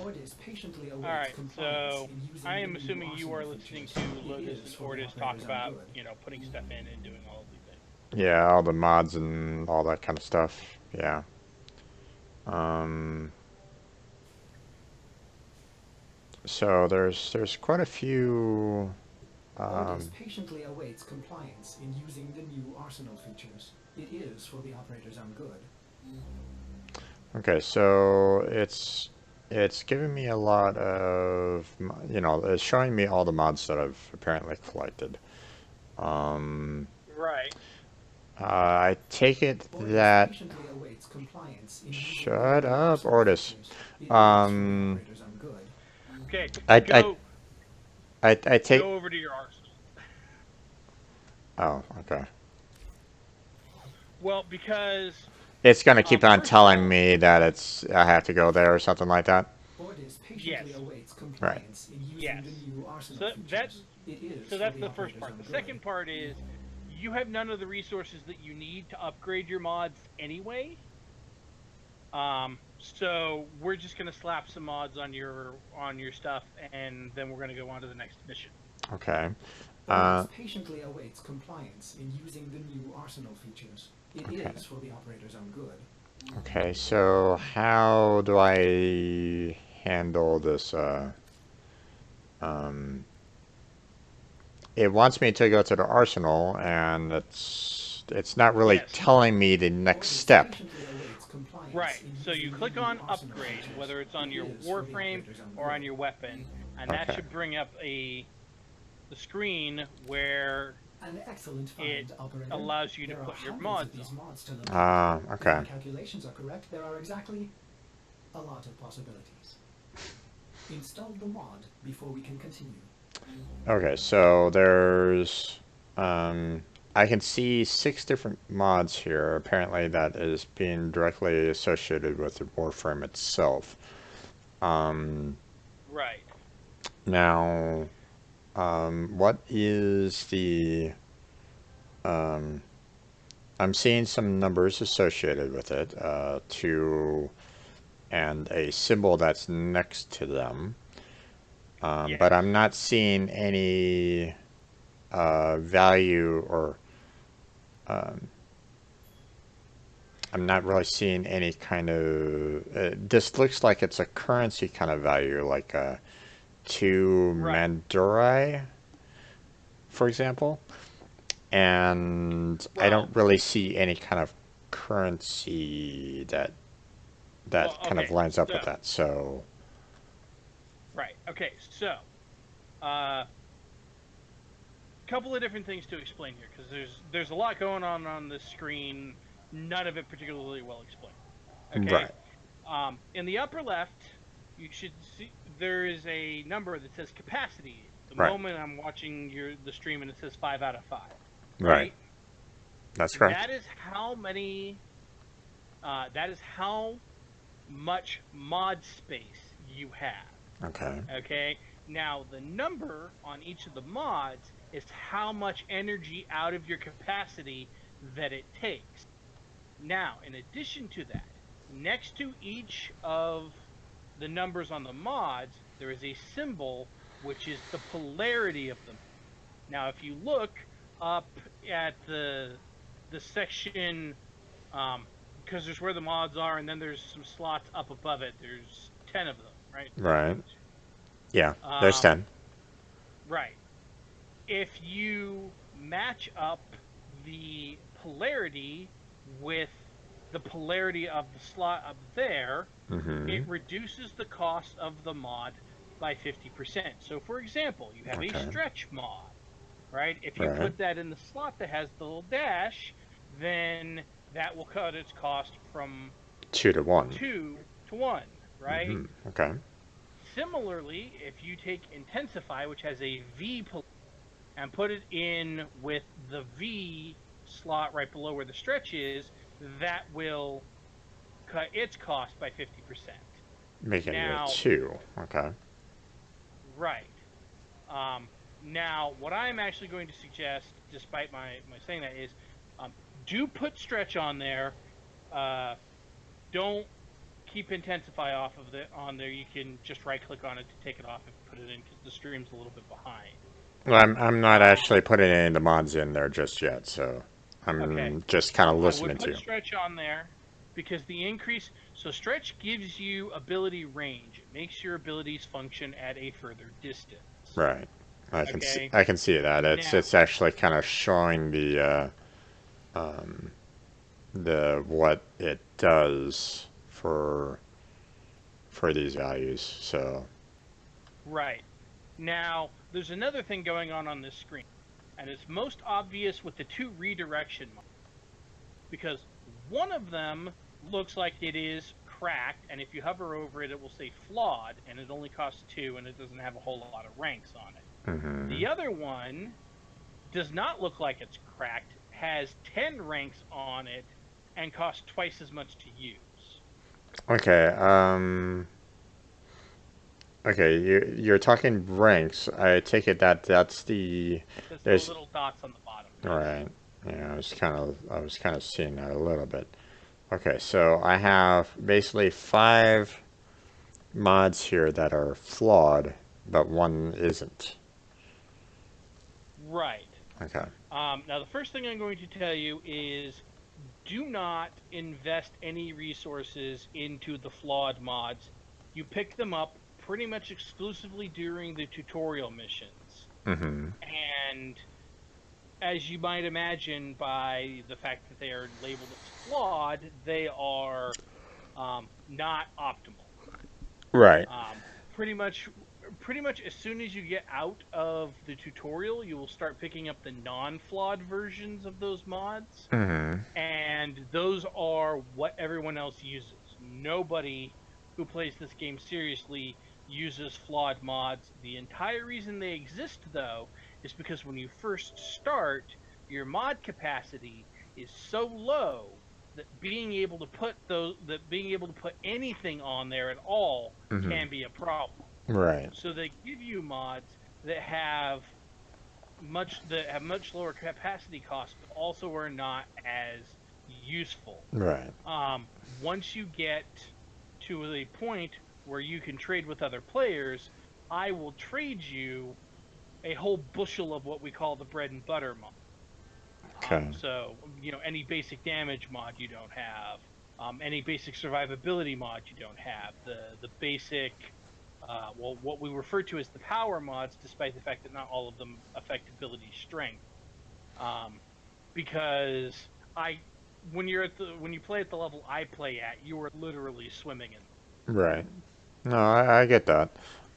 Ordis patiently awaits
Alright,
compliance
so
in using
I
the
am
new
assuming you
arsenal
are listening
features.
to
It
Lotus
is
and
for the
Ordis talk
operator's own
about,
good.
putting stuff in and doing all of these things.
Yeah, all the mods and all that kind of stuff. Yeah. So there's quite a few.
Ordis patiently awaits compliance in using the new arsenal features. It is for the operator's own good.
Okay, so it's giving me a lot of, it's showing me all the mods that I've apparently collected.
Right.
I take it
Ordis
that.
patiently awaits compliance in using
Shut
the new
up,
arsenal
Ordis.
features. It is for the operator's own good.
Okay,
I take.
go over to your arsenal.
Oh, okay.
Well, because
It's gonna keep on
first of
telling
all-
me that I have to go there or something like that.
Ordis patiently
Yes.
awaits compliance in using
Yes.
the new arsenal
So
features. It is
So
for
that's
the
the first
operator's
part.
own
The
good.
second part is you have none of the resources that you need to upgrade your mods anyway. So we're just gonna slap some mods on your stuff, and then we're gonna go on to the next mission.
Okay.
Orders patiently awaits compliance in using the new arsenal features. It
Okay.
is for the operator's own good.
Okay, so how do I handle this? Um, it wants me to go to the arsenal, and it's not really
Yes.
telling me the next
Orders
step.
patiently awaits compliance
Right.
in
So you
using the
click
new
on
arsenal
upgrade,
features.
whether it's on
It
your
is for the
Warframe
operator's own
or on
good.
your weapon, and that
Okay.
should bring up the screen where
An excellent
it
find, operator.
allows you to
There are
put your
hundreds of
mods
these
on.
mods to look at.
Ah,
If
okay.
the calculations are correct, there are exactly a lot of possibilities. Install the mod before we can continue.
Okay, so there's, I can see 6 different mods here. Apparently that is being directly associated with the Warframe itself.
Right.
Now, what is the, I'm seeing some numbers associated with it, 2 and a symbol that's next to them.
Yes.
But I'm not seeing any value or I'm not really seeing any kind of. This looks like it's a currency kind of value, like 2
Right.
Mandurai, for example. And I
Well,
don't really see any kind of currency that
well,
kind of
okay.
lines up
So,
with that. So,
right. Okay. So, couple of different things to explain here because there's a lot going on this screen. None of it particularly well explained. Okay.
right,
In the upper left, you should see there is a number that says capacity. The
right,
moment I'm watching the stream and it says 5 out of 5,
right.
right?
That's correct.
That is how many. That is how much mod space you have.
Okay,
Okay. Now the number on each of the mods is how much energy out of your capacity that it takes. Now, in addition to that, next to each of the numbers on the mods, there is a symbol which is the polarity of them. Now, if you look up at the section, because there's where the mods are, and then there's some slots up above it. There's 10 of them, right?
right. Yeah, there's
Um,
10.
right. If you match up the polarity with the polarity of the slot up there,
Mm-hmm.
it reduces the cost of the mod by 50%. So, for example, you have a
Okay,
stretch mod, right? If you
right.
put that in the slot that has the little dash, then that will cut its cost from
2 to 1.
2 to 1, right?
Mm-hmm. Okay,
Similarly, if you take Intensify, which has a V polarity, and put it in with the V slot right below where the stretch is, that will cut its cost by 50%.
making it a
Now,
2. Okay,
right. Now, what I'm actually going to suggest, despite my saying that, is do put stretch on there. Don't keep Intensify off of on there. You can just right click on it to take it off and put it in because the stream's a little bit behind.
well, I'm not
Um,
actually putting any of the mods in there just yet, so
okay.
I'm just kind of
I would
listening to
put
you.
stretch on there because the increase. So stretch gives you ability range. It makes your abilities function at a further distance.
Right.
Okay.
I can see that.
Now,
It's actually kind of showing the what it does for these values. So,
right. Now, there's another thing going on this screen, and it's most obvious with the 2 redirection modes because one of them looks like it is cracked, and if you hover over it, it will say flawed, and it only costs 2, and it doesn't have a whole lot of ranks on it.
mm-hmm.
The other one does not look like it's cracked, has 10 ranks on it, and costs twice as much to use.
Okay. Okay, you're talking ranks. I take it that that's the
That's the
there's
little dots on the bottom.
right. Yeah, I was kind of seeing that a little bit. Okay, so I have basically 5 mods here that are flawed, but one isn't.
Right.
Okay.
Now, the first thing I'm going to tell you is do not invest any resources into the flawed mods. You pick them up pretty much exclusively during the tutorial missions.
Mm-hmm.
And as you might imagine by the fact that they are labeled as flawed, they are not optimal.
Right.
Um, pretty much, pretty much as soon as you get out of the tutorial, you will start picking up the non-flawed versions of those mods,
Mm-hmm.
and those are what everyone else uses. Nobody who plays this game seriously uses flawed mods. The entire reason they exist, though, is because when you first start, your mod capacity is so low that being able to put anything on there at all
Mm-hmm.
can be a problem.
Right.
So they give you mods that have much lower capacity costs, but also are not as useful.
Right.
Once you get to a point where you can trade with other players, I will trade you a whole bushel of what we call the bread and butter mod.
Okay.
So, any basic damage mod you don't have, any basic survivability mod you don't have, the basic, what we refer to as the power mods, despite the fact that not all of them affect ability strength. Because when you play at the level I play at, you are literally swimming in them.
Right. No, I get that.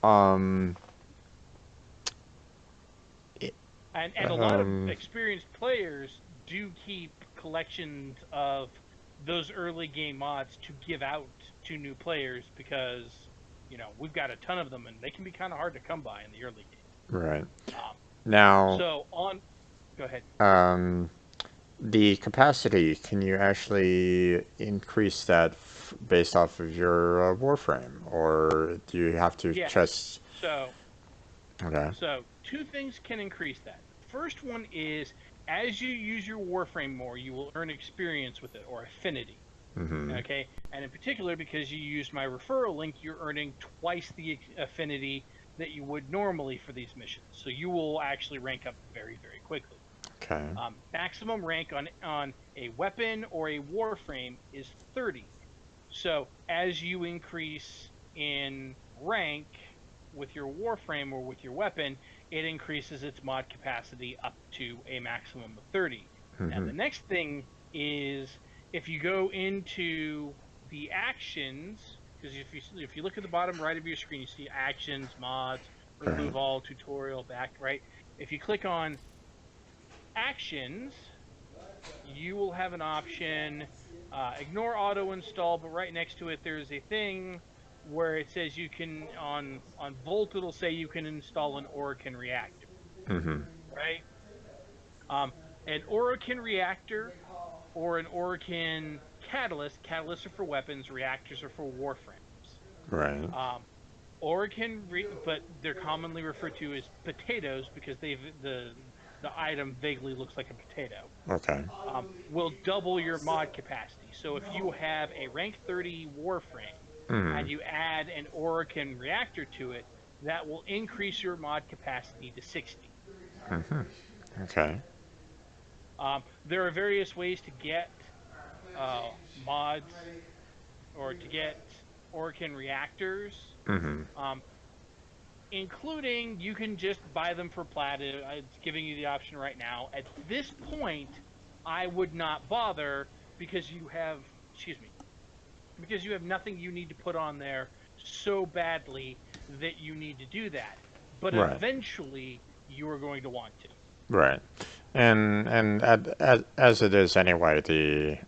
Um. i-
And a lot of
Um.
experienced players do keep collections of those early game mods to give out to new players because we've got a ton of them and they can be kind of hard to come by in the early game.
Right.
Um,
Now,
so on, go ahead.
um, the capacity, can you actually increase that based off of your Warframe, or do you have to
Yes.
just?
So
Okay.
so two things can increase that. First one is as you use your Warframe more, you will earn experience with it or affinity.
Mm-hmm.
Okay, and in particular because you used my referral link, you're earning twice the affinity that you would normally for these missions. So you will actually rank up very, very quickly.
Okay.
Maximum rank on a weapon or a Warframe is 30. So as you increase in rank with your Warframe or with your weapon, it increases its mod capacity up to a maximum of 30. Now
Mm-hmm.
the next thing is if you go into the actions, because if you look at the bottom right of your screen, you see actions, mods,
Right.
remove all, tutorial, back, right? If you click on actions, you will have an option, ignore auto install, but right next to it there's a thing where it says you can on Volt it'll say you can install an Orokin reactor,
Mm-hmm.
right? Um, an Orokin reactor or an Orokin catalyst. Catalysts are for weapons, reactors are for warframes.
Right.
Um, but they're commonly referred to as potatoes because the item vaguely looks like a potato.
Okay.
Will double your mod capacity. So if you have a rank 30 Warframe
Mm-hmm.
and you add an Orokin reactor to it, that will increase your mod capacity to 60.
Mm-hmm. Okay.
There are various ways to get mods or to get Orokin reactors,
Mm-hmm.
um, including you can just buy them for platinum. It's giving you the option right now. At this point, I would not bother because because you have nothing you need to put on there so badly that you need to do that. But
Right.
eventually, you are going to want to.
Right. And as it is anyway, the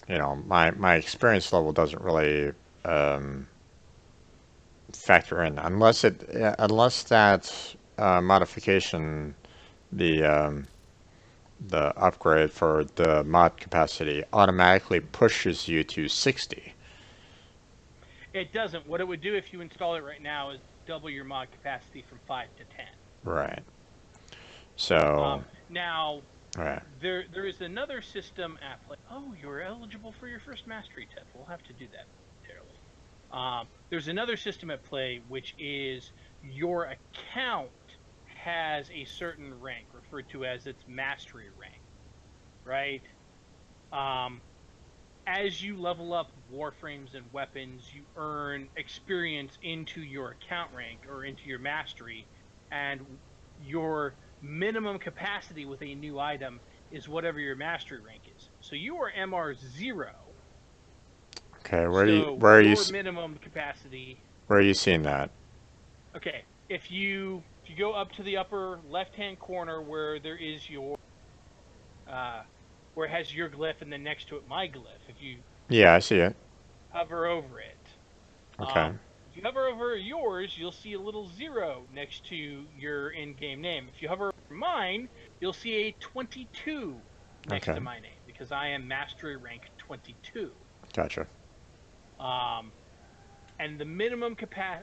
my experience level doesn't really um, factor in unless that modification, the the upgrade for the mod capacity automatically pushes you to 60.
It doesn't. What it would do if you install it right now is double your mod capacity from 5 to 10.
Right. So,
Now,
right.
there is another system at play. Oh, you're eligible for your first mastery test. We'll have to do that momentarily. There's another system at play, which is your account has a certain rank, referred to as its mastery rank, right? As you level up warframes and weapons, you earn experience into your account rank or into your mastery, and your minimum capacity with a new item is whatever your mastery rank is. So you are MR 0.
Okay,
So
where are you
your minimum capacity.
where are you seeing that?
Okay, if you go up to the upper left-hand corner where there is your where it has your glyph and then next to it my glyph, if you
Yeah, I see it.
hover over it,
Okay.
if you hover over yours, you'll see a little 0 next to your in-game name. If you hover over mine, you'll see a 22 next
Okay.
to my name because I am mastery rank 22.
Gotcha.
And the minimum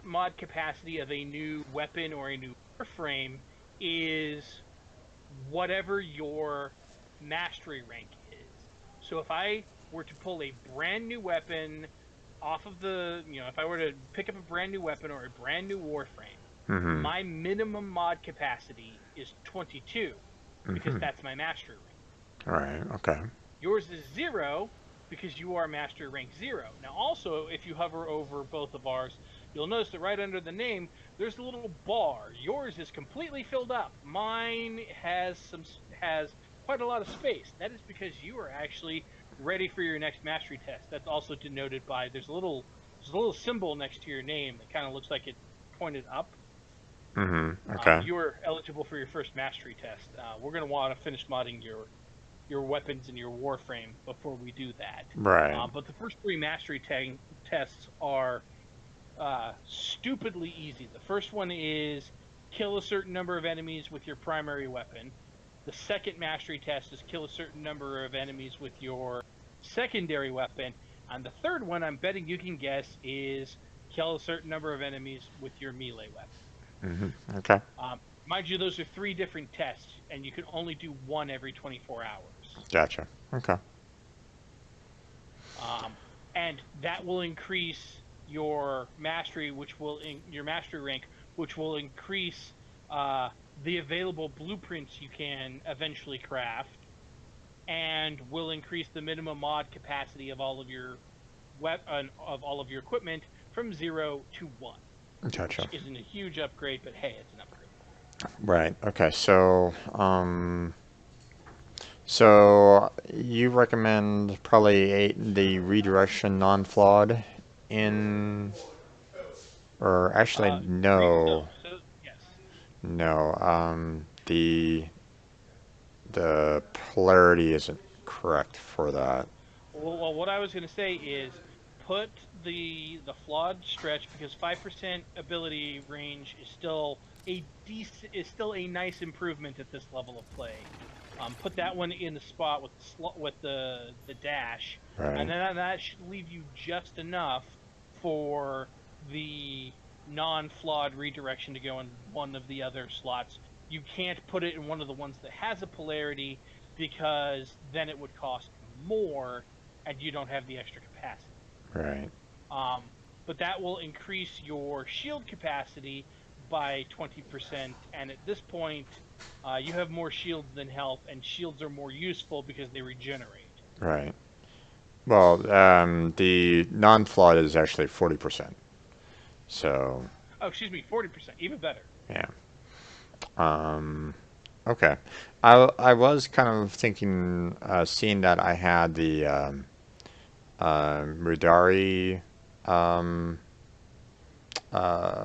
mod capacity of a new weapon or a new warframe is whatever your mastery rank is. So if I were to pull a brand new weapon off of the, if I were to pick up a brand new weapon or a brand new warframe,
Mm-hmm.
my minimum mod capacity is 22 because
Mm-hmm.
that's my mastery rank.
All right. Okay.
Yours is 0 because you are mastery rank 0. Now also, if you hover over both of ours, you'll notice that right under the name, there's a little bar. Yours is completely filled up. Mine has quite a lot of space. That is because you are actually ready for your next mastery test. That's also denoted by there's a little symbol next to your name that kind of looks like it pointed up.
Mm-hmm. Okay.
You are eligible for your first mastery test. We're going to want to finish modding your weapons and your warframe before we do that.
Right.
But the first 3 mastery tests are stupidly easy. The first one is kill a certain number of enemies with your primary weapon. The second mastery test is kill a certain number of enemies with your secondary weapon. And the third one, I'm betting you can guess, is kill a certain number of enemies with your melee weapon.
Mm-hmm. Okay.
Mind you, those are 3 different tests, and you can only do one every 24 hours.
Gotcha. Okay.
And that will increase your mastery, your mastery rank, which will increase the available blueprints you can eventually craft, and will increase the minimum mod capacity of all of your equipment from 0 to 1.
Gotcha.
Which isn't a huge upgrade, but hey, it's an upgrade.
Right. Okay. So you recommend probably the redirection non-flawed in, or actually no,
So yes.
no. The polarity isn't correct for that.
Well, what I was going to say is put the flawed stretch because 5% ability range is still a nice improvement at this level of play. Put that one in the spot with the dash,
Right.
and then that should leave you just enough for the non-flawed redirection to go in one of the other slots. You can't put it in one of the ones that has a polarity because then it would cost more, and you don't have the extra capacity.
Right.
But that will increase your shield capacity by 20%, and at this point, you have more shields than health, and shields are more useful because they regenerate.
Right. Well, the non-flawed is actually 40%. So.
Oh, excuse me, 40%, even better.
Yeah. Okay. I was kind of thinking, seeing that I had the Mudari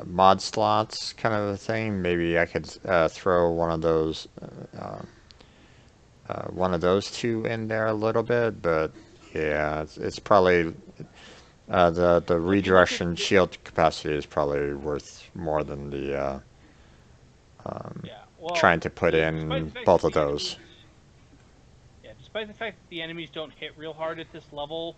mod slots kind of a thing. Maybe I could throw one of those 2 in there a little bit, but yeah, it's probably the redirection shield capacity is probably worth more than the
Well,
trying to put
despite
in
the fact
both
that
of
the
those.
despite the fact that the enemies don't hit real hard at this level,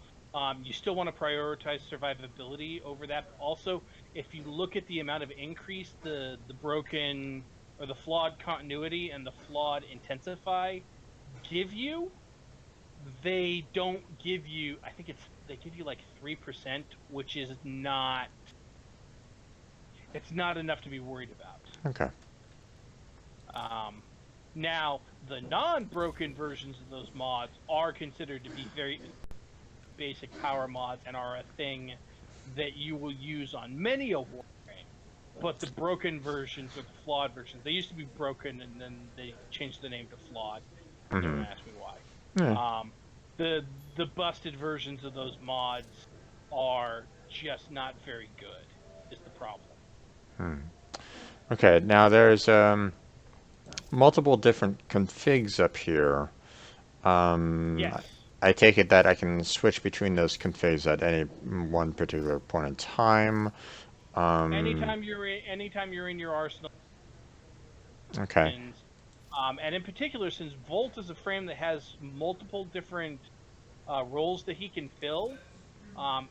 You still want to prioritize survivability over that. But also, if you look at the amount of increase the broken or the flawed continuity and the flawed intensify give you, they don't give you. I think they give you like 3%, which is not. It's not enough to be worried about.
Okay.
Now, the non-broken versions of those mods are considered to be very basic power mods and are a thing that you will use on many a Warframe. But the broken versions or the flawed versions, they used to be broken and then they changed the name to flawed. Don't
Mm-hmm.
ask me why.
Yeah.
The busted versions of those mods are just not very good. Is the problem.
Okay. Now there's multiple different configs up here.
Yes.
I take it that I can switch between those configs at any one particular point in time.
Anytime you're in your arsenal,
Okay.
and in particular, since Volt is a frame that has multiple different roles that he can fill,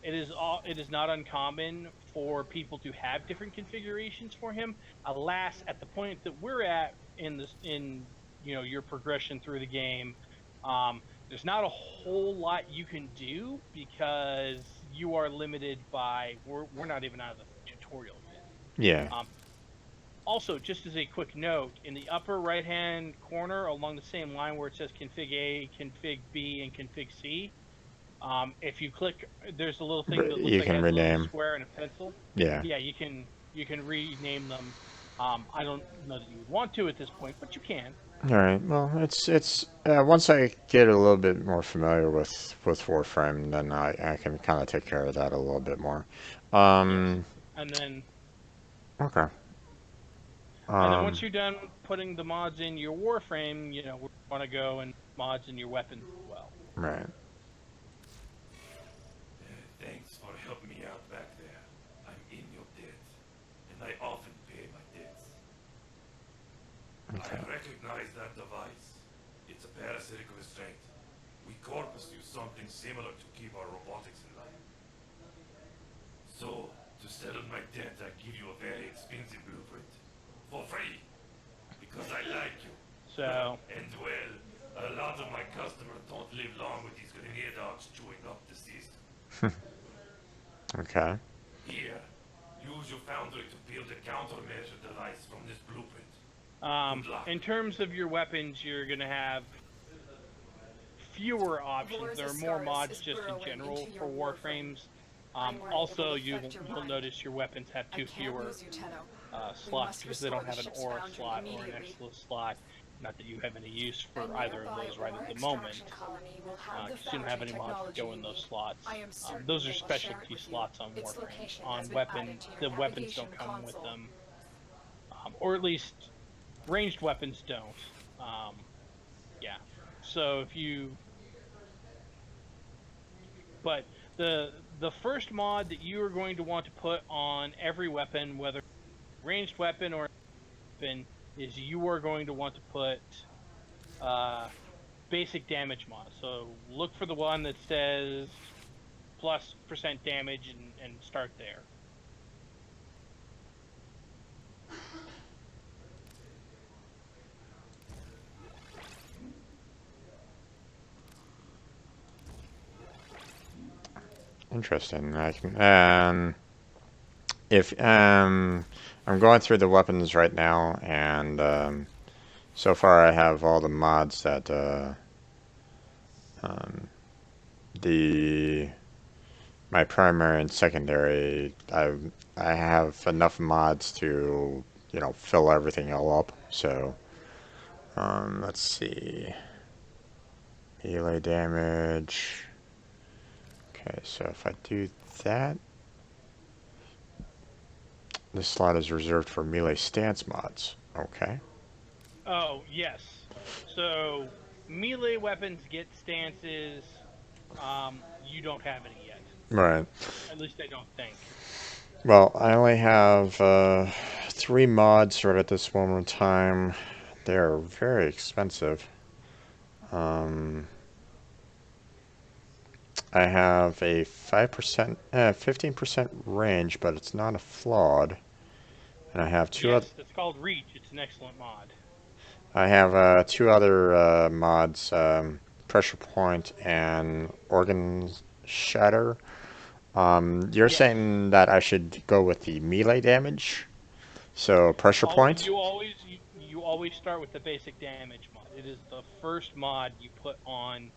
it is not uncommon for people to have different configurations for him. Alas, at the point that we're at in your progression through the game, there's not a whole lot you can do because you are limited by we're not even out of the tutorial yet.
Yeah.
Also, just as a quick note, in the upper right-hand corner, along the same line where it says config A, config B, and config C, if you click, there's a little thing that looks
You
like it
can
has a little
rename.
square and a pencil.
Yeah.
Yeah, you can rename them. I don't know that you would want to at this point, but you can.
All right. Well, it's once I get a little bit more familiar with Warframe, then I can kind of take care of that a little bit more.
Yes,
Um.
and then
Okay.
once you're done putting the mods in your Warframe, we want to go and mods in your weapons as well.
Right.
Thanks for helping me out back there. I'm in your debt, and I often pay my debts.
Okay.
I recognize that device. It's a parasitic restraint. We Corpus use something similar to keep our robotics in line. So, to settle my debt, I give you a very expensive blueprint. For free. Because I like you.
So,
And well, a lot of my customers don't live long with these grenade dogs chewing up the system.
Okay.
Here, use your foundry to build a countermeasure device from this blueprint.
in terms of your weapons, you're gonna have fewer options. There are more mods just in general for Warframes. Also, you'll notice your weapons have two fewer slots because they don't have an aura slot or an excellence slot. Not that you have any use for either of those right at the moment, because you don't have any mods that go in those slots. Those are specialty slots on Warframes. On weapons, the weapons don't come with them, or at least ranged weapons don't. Yeah. So but the first mod that you are going to want to put on every weapon, whether ranged weapon or weapon, is you are going to want to put basic damage mod. So look for the one that says plus % damage and start there.
Interesting. I can. If I'm going through the weapons right now, and so far I have all the mods that the my primary and secondary. I have enough mods to fill everything all up. So let's see. Melee damage. Okay, so if I do that, this slot is reserved for melee stance mods. Okay.
Oh, yes. So melee weapons get stances. You don't have any yet.
Right.
At least I don't think.
Well, I only have 3 mods right at this moment in time. They're very expensive. I have a 5%, 15% range, but it's not a flawed. And I have
Yes, that's called Reach. It's an excellent mod.
two other mods, Pressure Point and Organ Shatter. You're
Yes.
saying that I should go with the melee damage? So Pressure
Oh,
Point?
you always start with the basic damage mod. It is the first mod you put on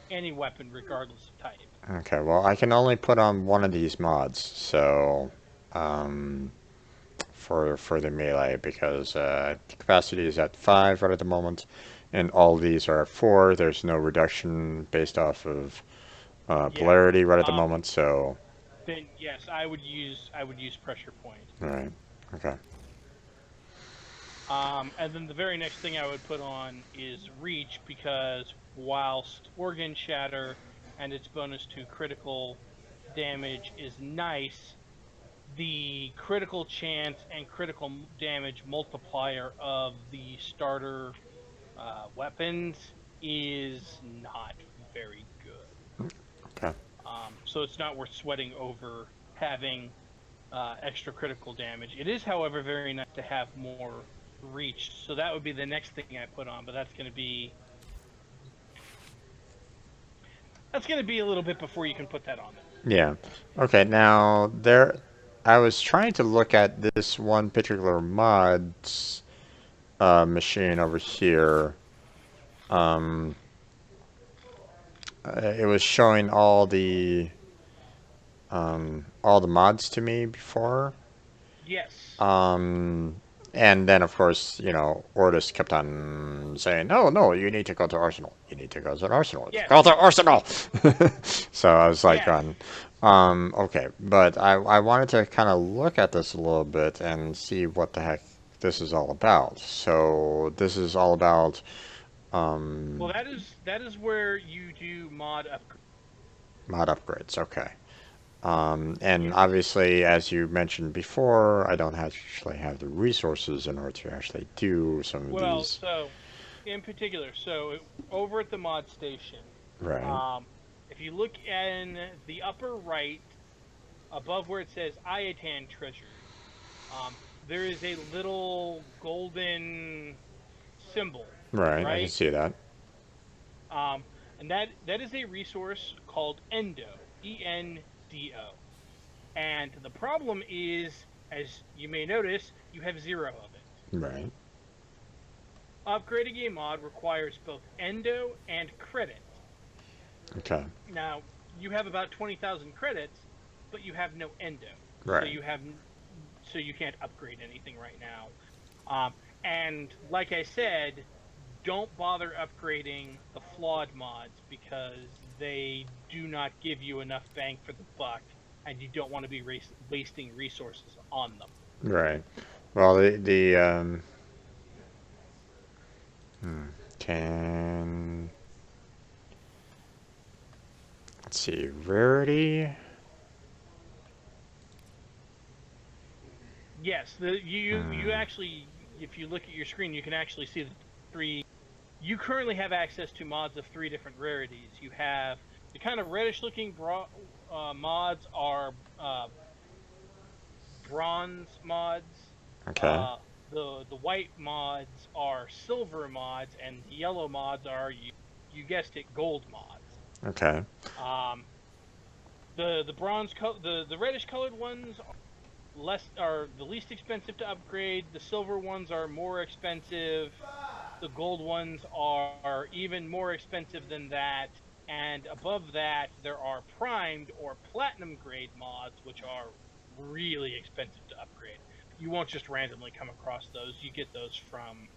any weapon, regardless of type.
Okay, well, I can only put on one of these mods, so um, for the melee, because the capacity is at 5 right at the moment, and all these are at 4. There's no reduction based off of
Yeah.
polarity right at the
Um,
moment, so
then yes, I would use Pressure Point.
right. Okay.
And then the very next thing I would put on is Reach, because whilst Organ Shatter and its bonus to critical damage is nice, the critical chance and critical damage multiplier of the starter weapons is not very good.
Okay.
So it's not worth sweating over having extra critical damage. It is, however, very nice to have more reach. So that would be the next thing I put on, but that's going to be a little bit before you can put that on there.
Yeah. Okay, now I was trying to look at this one particular mod's machine over here. Um, it was showing all the mods to me before.
Yes.
Um, and then, of course, Ordis kept on saying, "No, no, you need to go to Arsenal. You need to go to Arsenal.
Yes.
Go to Arsenal." So I was like,
Yes.
okay, but I wanted to kind of look at this a little bit and see what the heck this is all about. So this is all about,
Well, that is where you do mod upgrade.
mod upgrades. Okay. And
Yes.
obviously, as you mentioned before, I don't actually have the resources in order to actually do some of
Well,
these.
so in particular, over at the mod station,
Right.
um, if you look in the upper right, above where it says Ayatan treasures, there is a little golden symbol,
Right. I can
right?
see that.
Um, and that is a resource called Endo, ENDO. And the problem is, as you may notice, you have 0 of it.
Right.
Upgrading a mod requires both Endo and credit.
Okay.
Now, you have about 20,000 credits, but you have no Endo. So
Right.
you can't upgrade anything right now. And like I said, don't bother upgrading the flawed mods, because they do not give you enough bang for the buck, and you don't want to be wasting resources on them.
Right. Well, can let's see, rarity.
Yes, you actually, if you look at your screen, you can actually see the 3. You currently have access to mods of 3 different rarities. You have the kind of reddish-looking mods are bronze mods.
Okay.
Uh, the white mods are silver mods, and the yellow mods are, you guessed it, gold mods.
Okay.
Um, the reddish colored ones are the least expensive to upgrade. The silver ones are more expensive. The gold ones are even more expensive than that. And above that, there are primed or platinum grade mods, which are really expensive to upgrade. You won't just randomly come across those. You get those from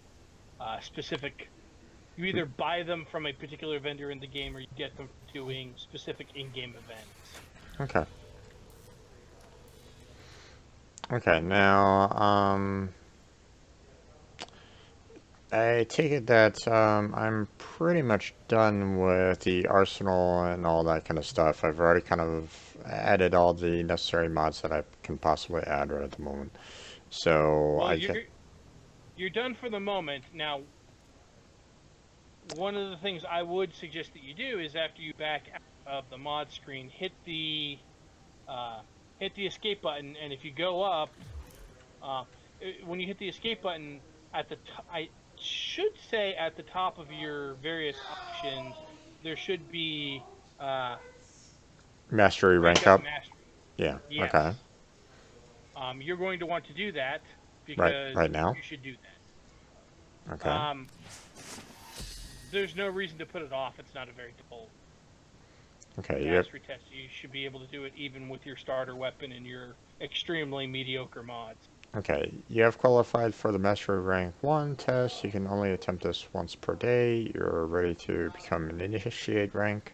specific. You either buy them from a particular vendor in the game, or you get them doing specific in-game events.
Okay. Okay. Now, I take it that I'm pretty much done with the arsenal and all that kind of stuff. I've already kind of added all the necessary mods that I can possibly add right at the moment. So
Well,
I can.
you're done for the moment. Now, one of the things I would suggest that you do is, after you back out of the mod screen, hit the escape button, and if you go up, when you hit the escape button at the I should say at the top of your various options, there should be
Mastery
rank
rank
up
up.
mastery.
Yeah.
Yes.
Okay.
You're going to want to do that
Right.
because
Right now.
you should do that.
Okay.
There's no reason to put it off. It's not a very difficult
Okay. Yep.
mastery test. You should be able to do it even with your starter weapon and your extremely mediocre mods.
Okay, you have qualified for the Mastery Rank 1 test. You can only attempt this once per day. You're ready to become an Initiate rank.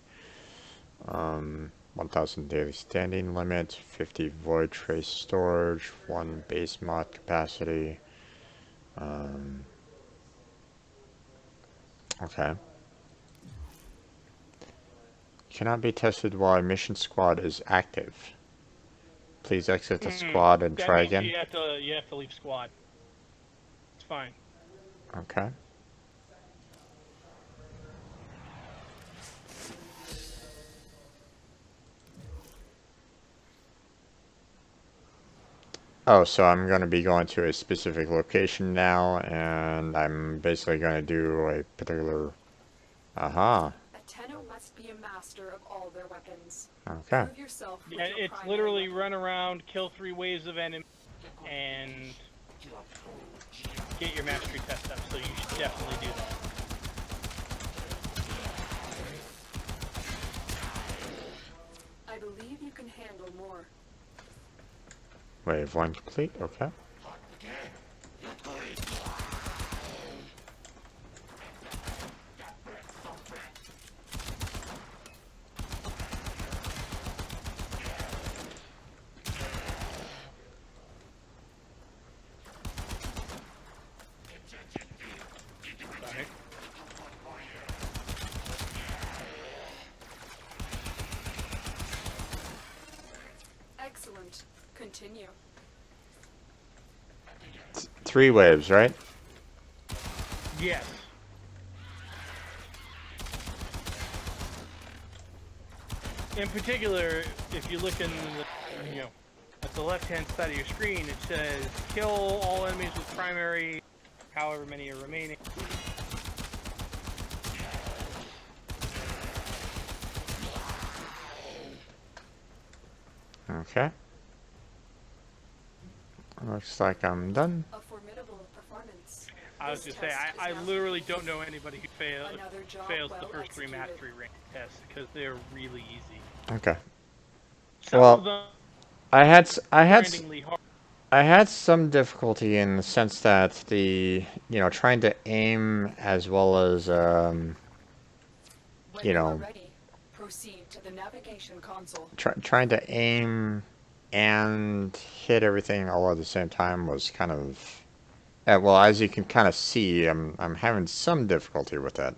1000 daily standing limit, 50 void trace storage, 1 base mod capacity. Okay. Cannot be tested while a mission squad is active. Please exit the squad and
That
try
means
again.
You have to leave squad. It's fine.
Okay. Oh, so I'm going to be going to a specific location now, and I'm basically going to do a particular... Aha.
A Tenno must be a master of all their weapons.
Okay.
Prove yourself with
Yeah,
your
it's
primary
literally
weapon.
run around, kill 3 waves of enemies, and get your mastery test up. So you should definitely do that.
I believe you can handle more.
Wave 1 complete. Okay.
Sorry.
Excellent. Continue.
3 waves, right?
Yes. In particular, if you look in the, at the left-hand side of your screen, it says kill all enemies with primary, however many are remaining.
Okay. Looks like I'm done.
A formidable performance.
I was
This
gonna say,
test is
I
now
literally
complete.
don't know anybody who
Another job
fails the
well
first 3
executed.
mastery rank tests because they're really easy.
Okay.
Some
Well,
of them
I had
grindingly hard.
I had some difficulty in the sense that trying to aim as well as
When
you
you are
know,
ready, proceed to the navigation console.
trying to aim and hit everything all at the same time was kind of, well, as you can kind of see, I'm having some difficulty with that,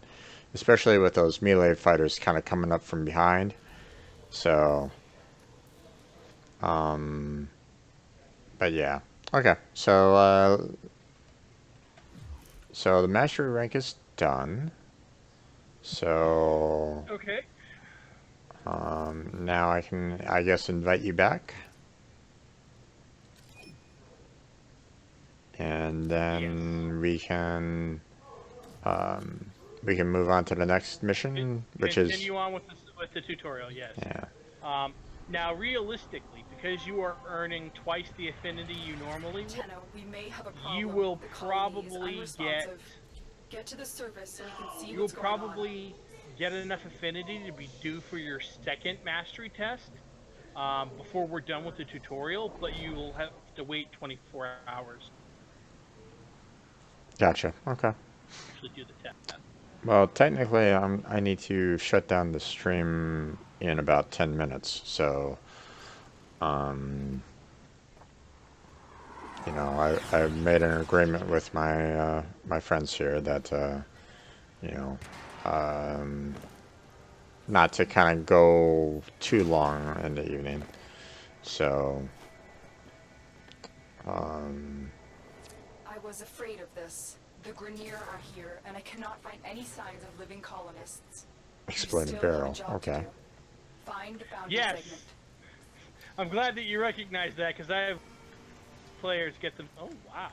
especially with those melee fighters kind of coming up from behind. So, but yeah, okay. So the mastery rank is done. So
Okay.
now I can, I guess, invite you back. And then we can move on to the next mission, which is,
Continue on with the tutorial. Yes.
yeah.
Now, realistically, because you are earning twice the affinity you normally would,
Tenno, we may have a problem.
you will
The colony is
probably
unresponsive. Get to the surface so we can see
you'll
what's going on.
probably get enough affinity to be due for your second mastery test before we're done with the tutorial, but you will have to wait 24 hours
Gotcha. Okay.
to actually do the test.
Well, technically, I need to shut down the stream in about 10 minutes. So, I've made an agreement with my my friends here that not to kind of go too long in the evening. So,
I was afraid of this. The Grenier are here, and I cannot find any signs of living colonists. You
exploding
still have a
barrel.
job to
Okay.
do. Find the foundry
Yes.
segment.
I'm glad that you recognize that, because I have players get them. Oh wow!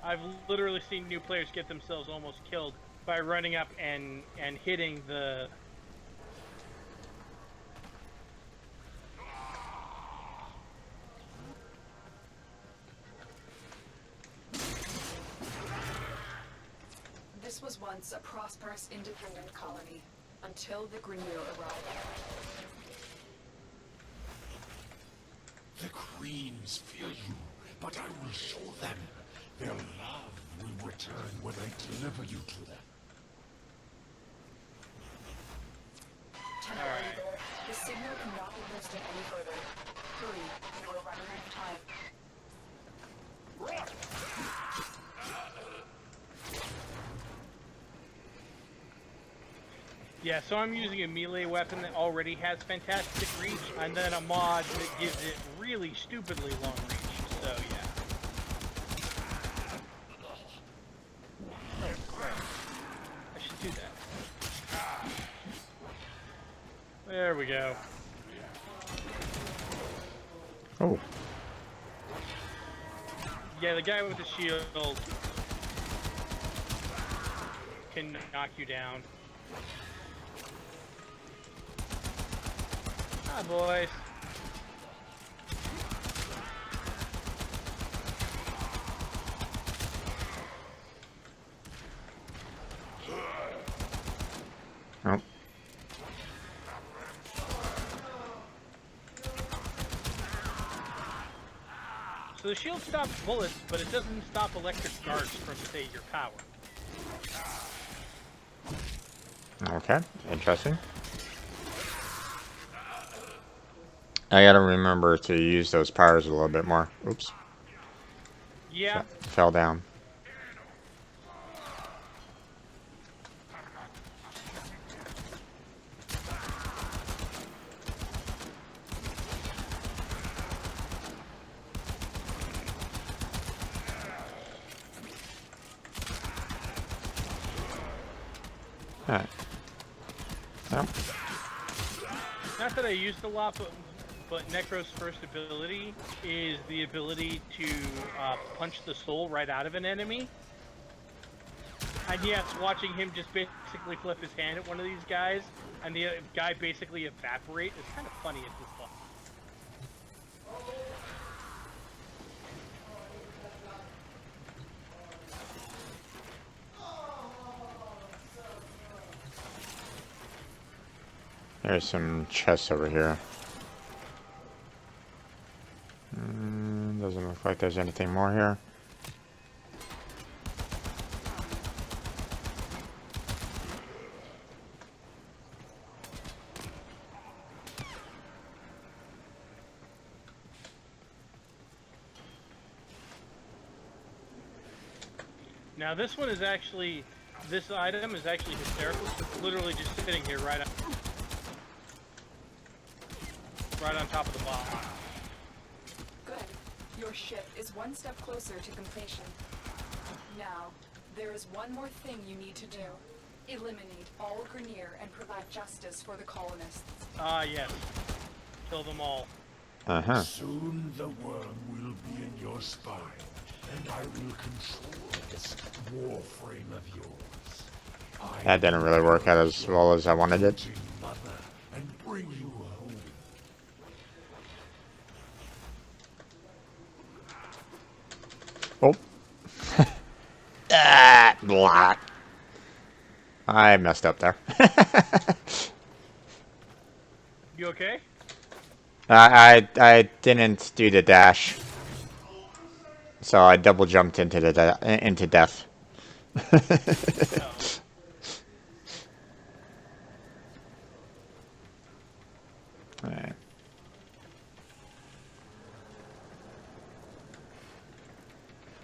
I've literally seen new players get themselves almost killed by running up and hitting the.
This was once a prosperous, independent colony, until the Grenier arrived.
The Queens fear you, but I will show them. Their love will return when I deliver you to them.
Tenno Eagle, the signal cannot be boosted any further. Hurry, you are running out of time.
Yeah, so I'm using a melee weapon that already has fantastic reach, and then a mod that gives it really stupidly long reach. So yeah. Oh crap! I should do that. There we go.
Oh,
Yeah, the guy with the shield can knock you down. Hi, boys.
oh.
So the shield stops bullets, but it doesn't stop electric darts from, say, your power.
Okay, interesting. I gotta remember to use those powers a little bit more. Oops,
Yeah.
fell down. Alright. Well,
Not that I used a lot, but Necro's first ability is the ability to punch the soul right out of an enemy. And yes, watching him just basically flip his hand at one of these guys, and the guy basically evaporate is kind of funny at this level.
there's some chests over here. Doesn't look like there's anything more here.
Now this one is actually, this item is actually hysterical. It's literally just sitting here right on top of the box.
Good. Your ship is one step closer to completion. Now, there is one more thing you need to do. Eliminate all Grenier and provide justice for the colonists.
Ah, yes. Kill them all.
Uh-huh.
Soon the worm will be in your spine, and I will control this warframe of yours.
That didn't really work out as well as I wanted it.
Mother, and bring you home.
Oh. Ah, blah. I messed up there.
You okay?
I didn't do the dash, so I double jumped into the into death. Alright.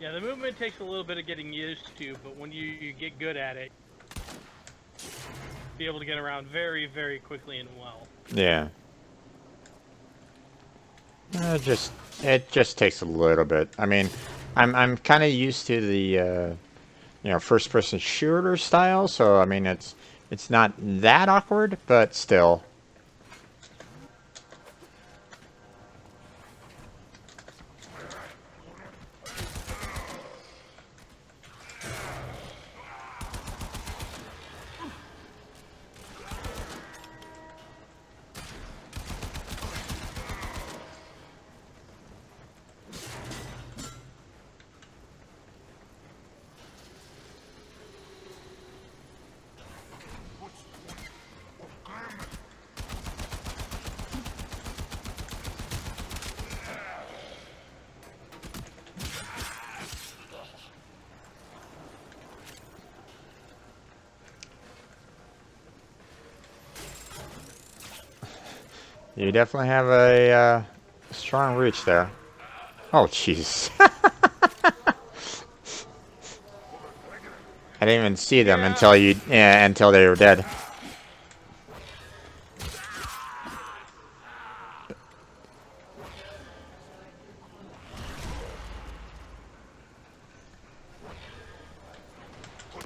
Yeah, the movement takes a little bit of getting used to, but when you get good at it, be able to get around very, very quickly and well.
Yeah. It just takes a little bit. I mean, I'm kind of used to the you know, first-person shooter style, so I mean it's It's not that awkward, but still. You definitely have a strong reach there. Oh, jeez. I didn't even see them until until they were dead.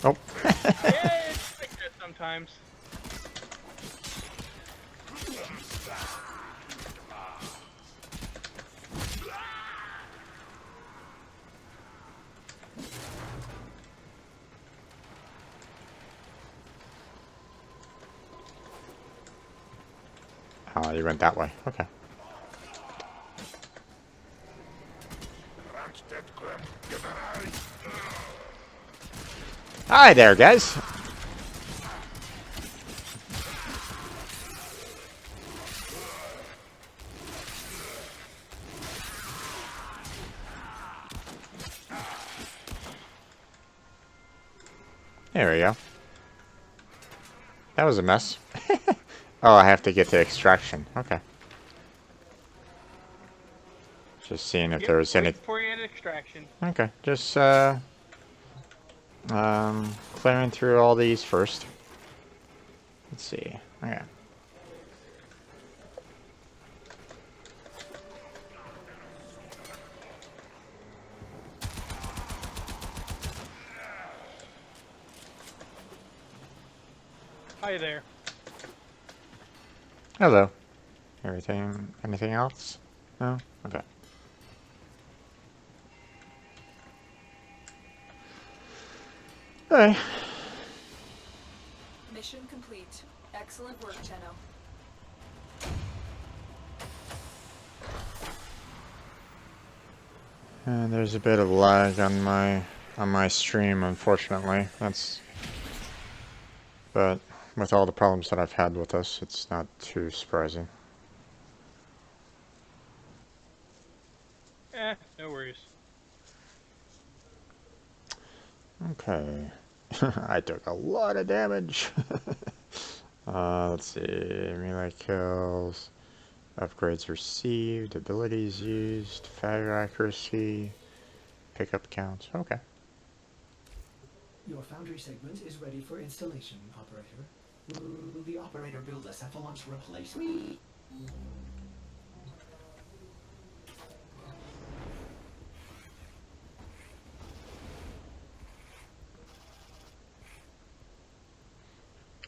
Oh.
Yeah, it's like that sometimes.
Oh, you went that way. Okay. Hi there, guys. There we go. That was a mess. Oh, I have to get to extraction. Okay. Just seeing if there was any...
Before you had extraction.
Okay, just clearing through all these first. Let's see. Okay.
Hi there.
Hello. Anything else? No? Okay. Hey.
Mission complete. Excellent work, Tenno.
And there's a bit of lag on my stream, unfortunately. But with all the problems that I've had with this, it's not too surprising.
No worries.
Okay. I took a lot of damage. Let's see. Melee kills. Upgrades received. Abilities used. Fire accuracy. Pickup counts. Okay.
Your foundry segment is ready for installation, operator. Will the operator build a cephalon to replace me?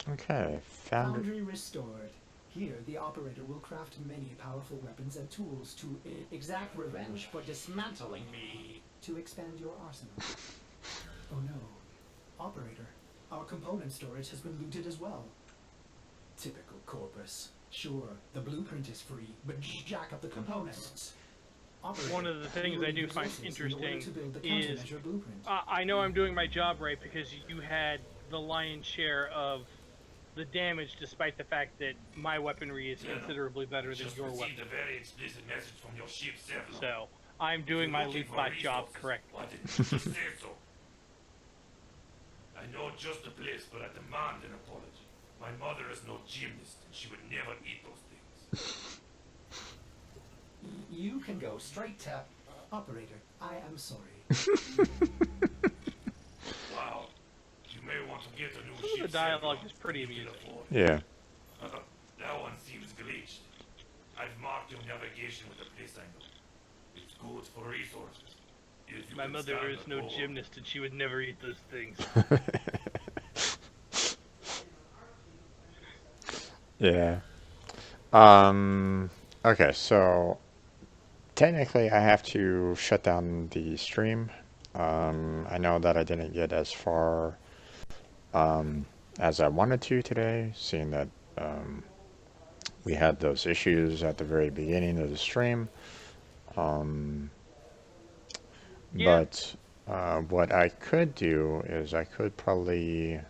Okay.
Foundry restored. Here, the operator will craft many powerful weapons and tools to exact revenge for dismantling me. To expand your arsenal. Oh no. Operator, our component storage has been looted as well. Typical Corpus. Sure, the blueprint is free, but jack up the components. Operator,
One of the things I do find interesting is I know I'm doing my job right because you had the lion's share of the damage, despite the fact that my weaponry is considerably better than your weapon.
A very explicit message from your ship, Cephalon.
So I'm doing my loot bot job correctly.
Why didn't you just say so? I know just the place, but I demand an apology. My mother is no gymnast, and she would never eat those things.
You can go straight to... Operator, I am sorry.
Wow. You may want to get a new
Some of
ship.
the dialogue
Cephalon,
is pretty
when you can
amusing.
afford.
Yeah.
That one seems glitched. I've marked your navigation with a place I know. It's good for resources. If you
My
can
mother
stand
is
the
no
cold.
gymnast and she would never eat those things.
Yeah. Um, okay, so technically I have to shut down the stream. I know that I didn't get as far as I wanted to today, seeing that we had those issues at the very beginning of the stream.
Yeah.
But what I could do is I could probably,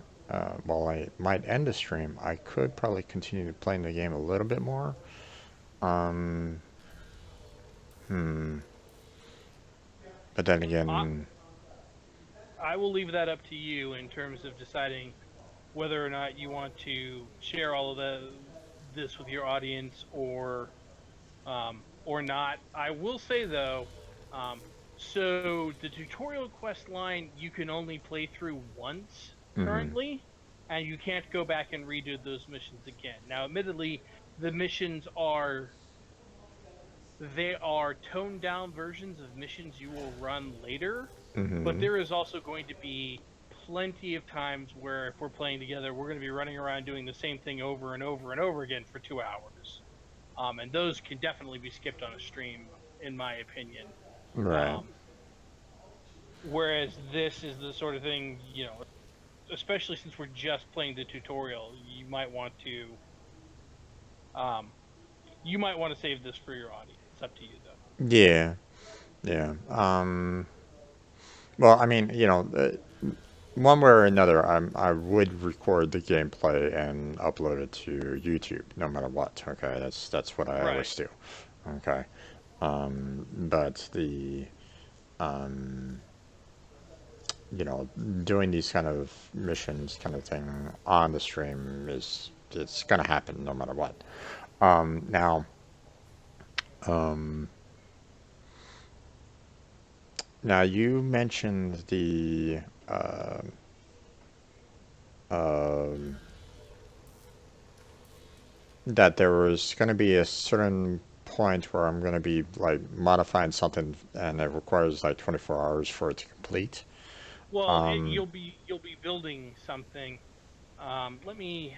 while I might end the stream, I could probably continue playing the game a little bit more. Um, hmm. But then
I,
again,
I will leave that up to you in terms of deciding whether or not you want to share all of this with your audience or not. I will say though, um, so the tutorial quest line you can only play through once
mhm,
currently, and you can't go back and redo those missions again. Now, admittedly, the missions are they are toned down versions of missions you will run later, but
mhm,
there is also going to be plenty of times where if we're playing together, we're going to be running around doing the same thing over and over and over again for 2 hours. And those can definitely be skipped on a stream, in my opinion.
right,
Um, whereas this is the sort of thing, especially since we're just playing the tutorial, um, you might want to save this for your audience. It's up to you, though.
yeah, yeah. Well, I mean, one way or another, I would record the gameplay and upload it to YouTube, no matter what. Okay, that's what I
Right.
always do. Okay, but the you know, doing these kind of missions, kind of thing on the stream it's gonna happen no matter what. Now, um, now you mentioned the uh, um that there was going to be a certain point where I'm going to be like modifying something and it requires like 24 hours for it to complete.
Well,
Um,
you'll be building something. Let me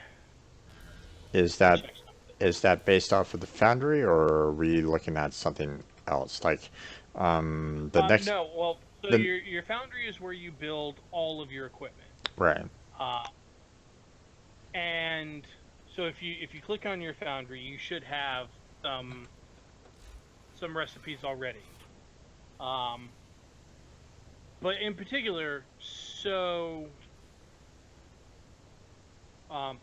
is
let me
that
check something.
is that based off of the Foundry, or are we looking at something else? Like the next
No. Well, so
the
your foundry is where you build all of your equipment.
right.
Uh, and so if you click on your foundry, you should have some some recipes already. Um, but in particular, so um,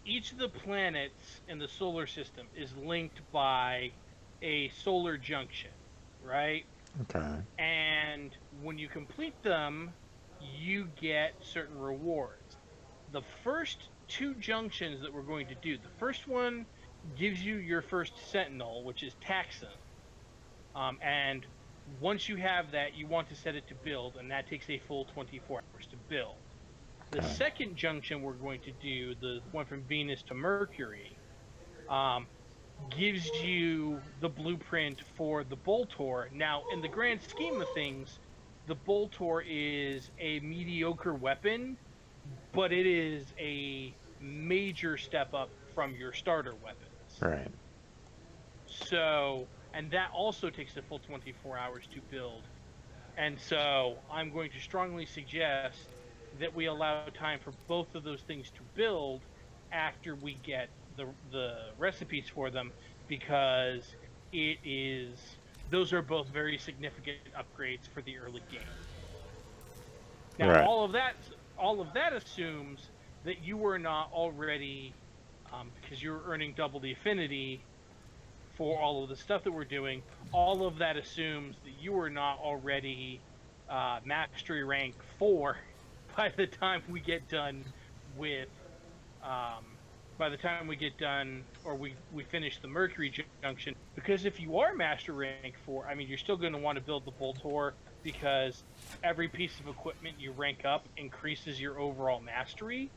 each of the planets in the solar system is linked by a solar junction, right?
Okay.
And when you complete them, you get certain rewards. The first two junctions that we're going to do, the first one gives you your first sentinel, which is Taxon. And once you have that, you want to set it to build, and that takes a full 24 hours to build. The
Okay.
second junction we're going to do, the one from Venus to Mercury, um, gives you the blueprint for the Boltor. Now, in the grand scheme of things, the Boltor is a mediocre weapon, but it is a major step up from your starter weapons.
Right.
So, and that also takes a full 24 hours to build. And so, I'm going to strongly suggest that we allow time for both of those things to build after we get the recipes for them, because it is those are both very significant upgrades for the early game. Now,
Right.
all of that assumes that you were not already, because you're earning double the affinity for all of the stuff that we're doing. All of that assumes that you are not already mastery rank 4 by the time we get done with um, by the time we get done or we finish the Mercury junction. Because if you are master rank 4, I mean, you're still going to want to build the Boltor, because every piece of equipment you rank up increases your overall mastery.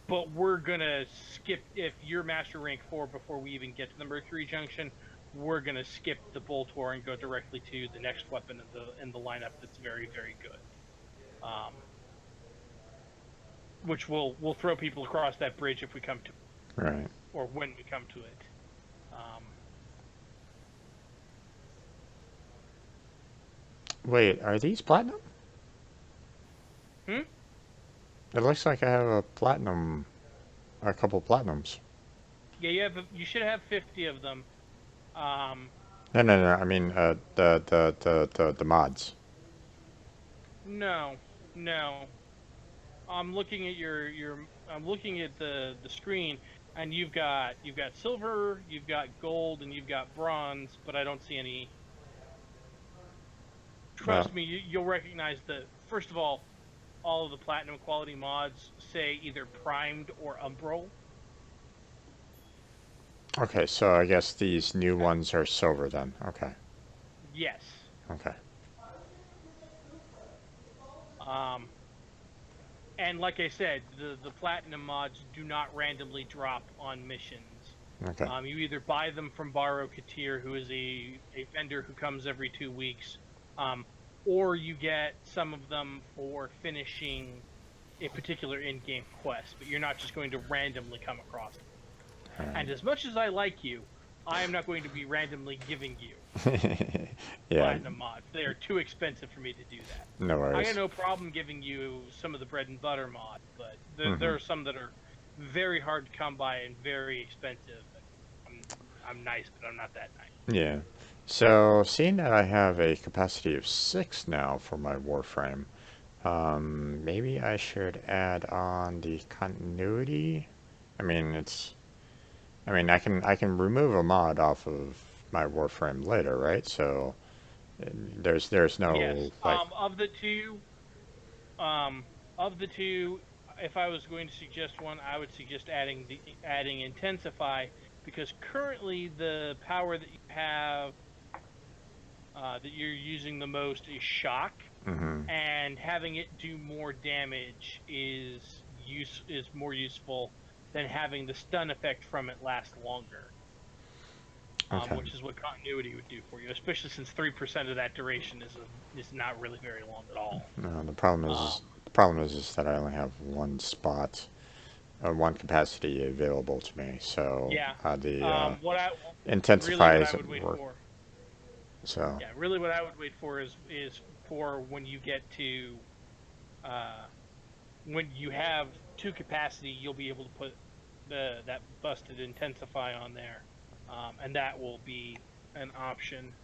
But we're gonna skip, if you're master rank 4 before we even get to the Mercury junction, we're gonna skip the Boltor and go directly to the next weapon in the lineup that's very, very good. Which we'll throw people across that bridge if we come to.
Right.
or when we come to it. Um,
Wait, are these platinum?
hmm?
It looks like I have a platinum, a couple platinums.
Yeah, you should have 50 of them. Um,
No, no, no. I mean, the mods.
no, no. I'm looking at your I'm looking at the screen, and you've got silver, you've got gold, and you've got bronze, but I don't see any.
Well,
Trust me, you'll recognize the first of all of the platinum quality mods say either primed or umbral.
okay. So I guess these new ones are silver then. Okay.
Yes.
Okay.
Um, and like I said, the platinum mods do not randomly drop on missions.
Okay.
You either buy them from Baro Katir, who is a vendor who comes every 2 weeks, um, or you get some of them for finishing a particular in-game quest. But you're not just going to randomly come across them.
All right.
And as much as I like you, I am not going to be randomly giving you
Yeah.
platinum mods. They are too expensive for me to do that.
No
I
worries.
got no problem giving you some of the bread and butter mods, but
Mhm.
there are some that are very hard to come by and very expensive. I'm nice, but I'm not that nice.
Yeah. So, seeing that I have a capacity of 6 now for my Warframe, maybe I should add on the continuity. I mean, I can remove a mod off of my Warframe later, right? So, there's no
Yes.
like,
Of the two, if I was going to suggest one, I would suggest adding intensify, because currently the power that you have that you're using the most is shock,
hmm
and having it do more damage is more useful than having the stun effect from it last longer.
okay.
Which is what continuity would do for you, especially since 3% of that duration is not really very long at all.
No,
Um,
the problem is that I only have one spot, one capacity available to me. So,
yeah.
the
What I really
intensify
what I would
isn't
wait
work.
for,
So,
yeah, really what I would wait for is for when you get to uh, when you have two capacity, you'll be able to put that busted intensify on there, and that will be an option.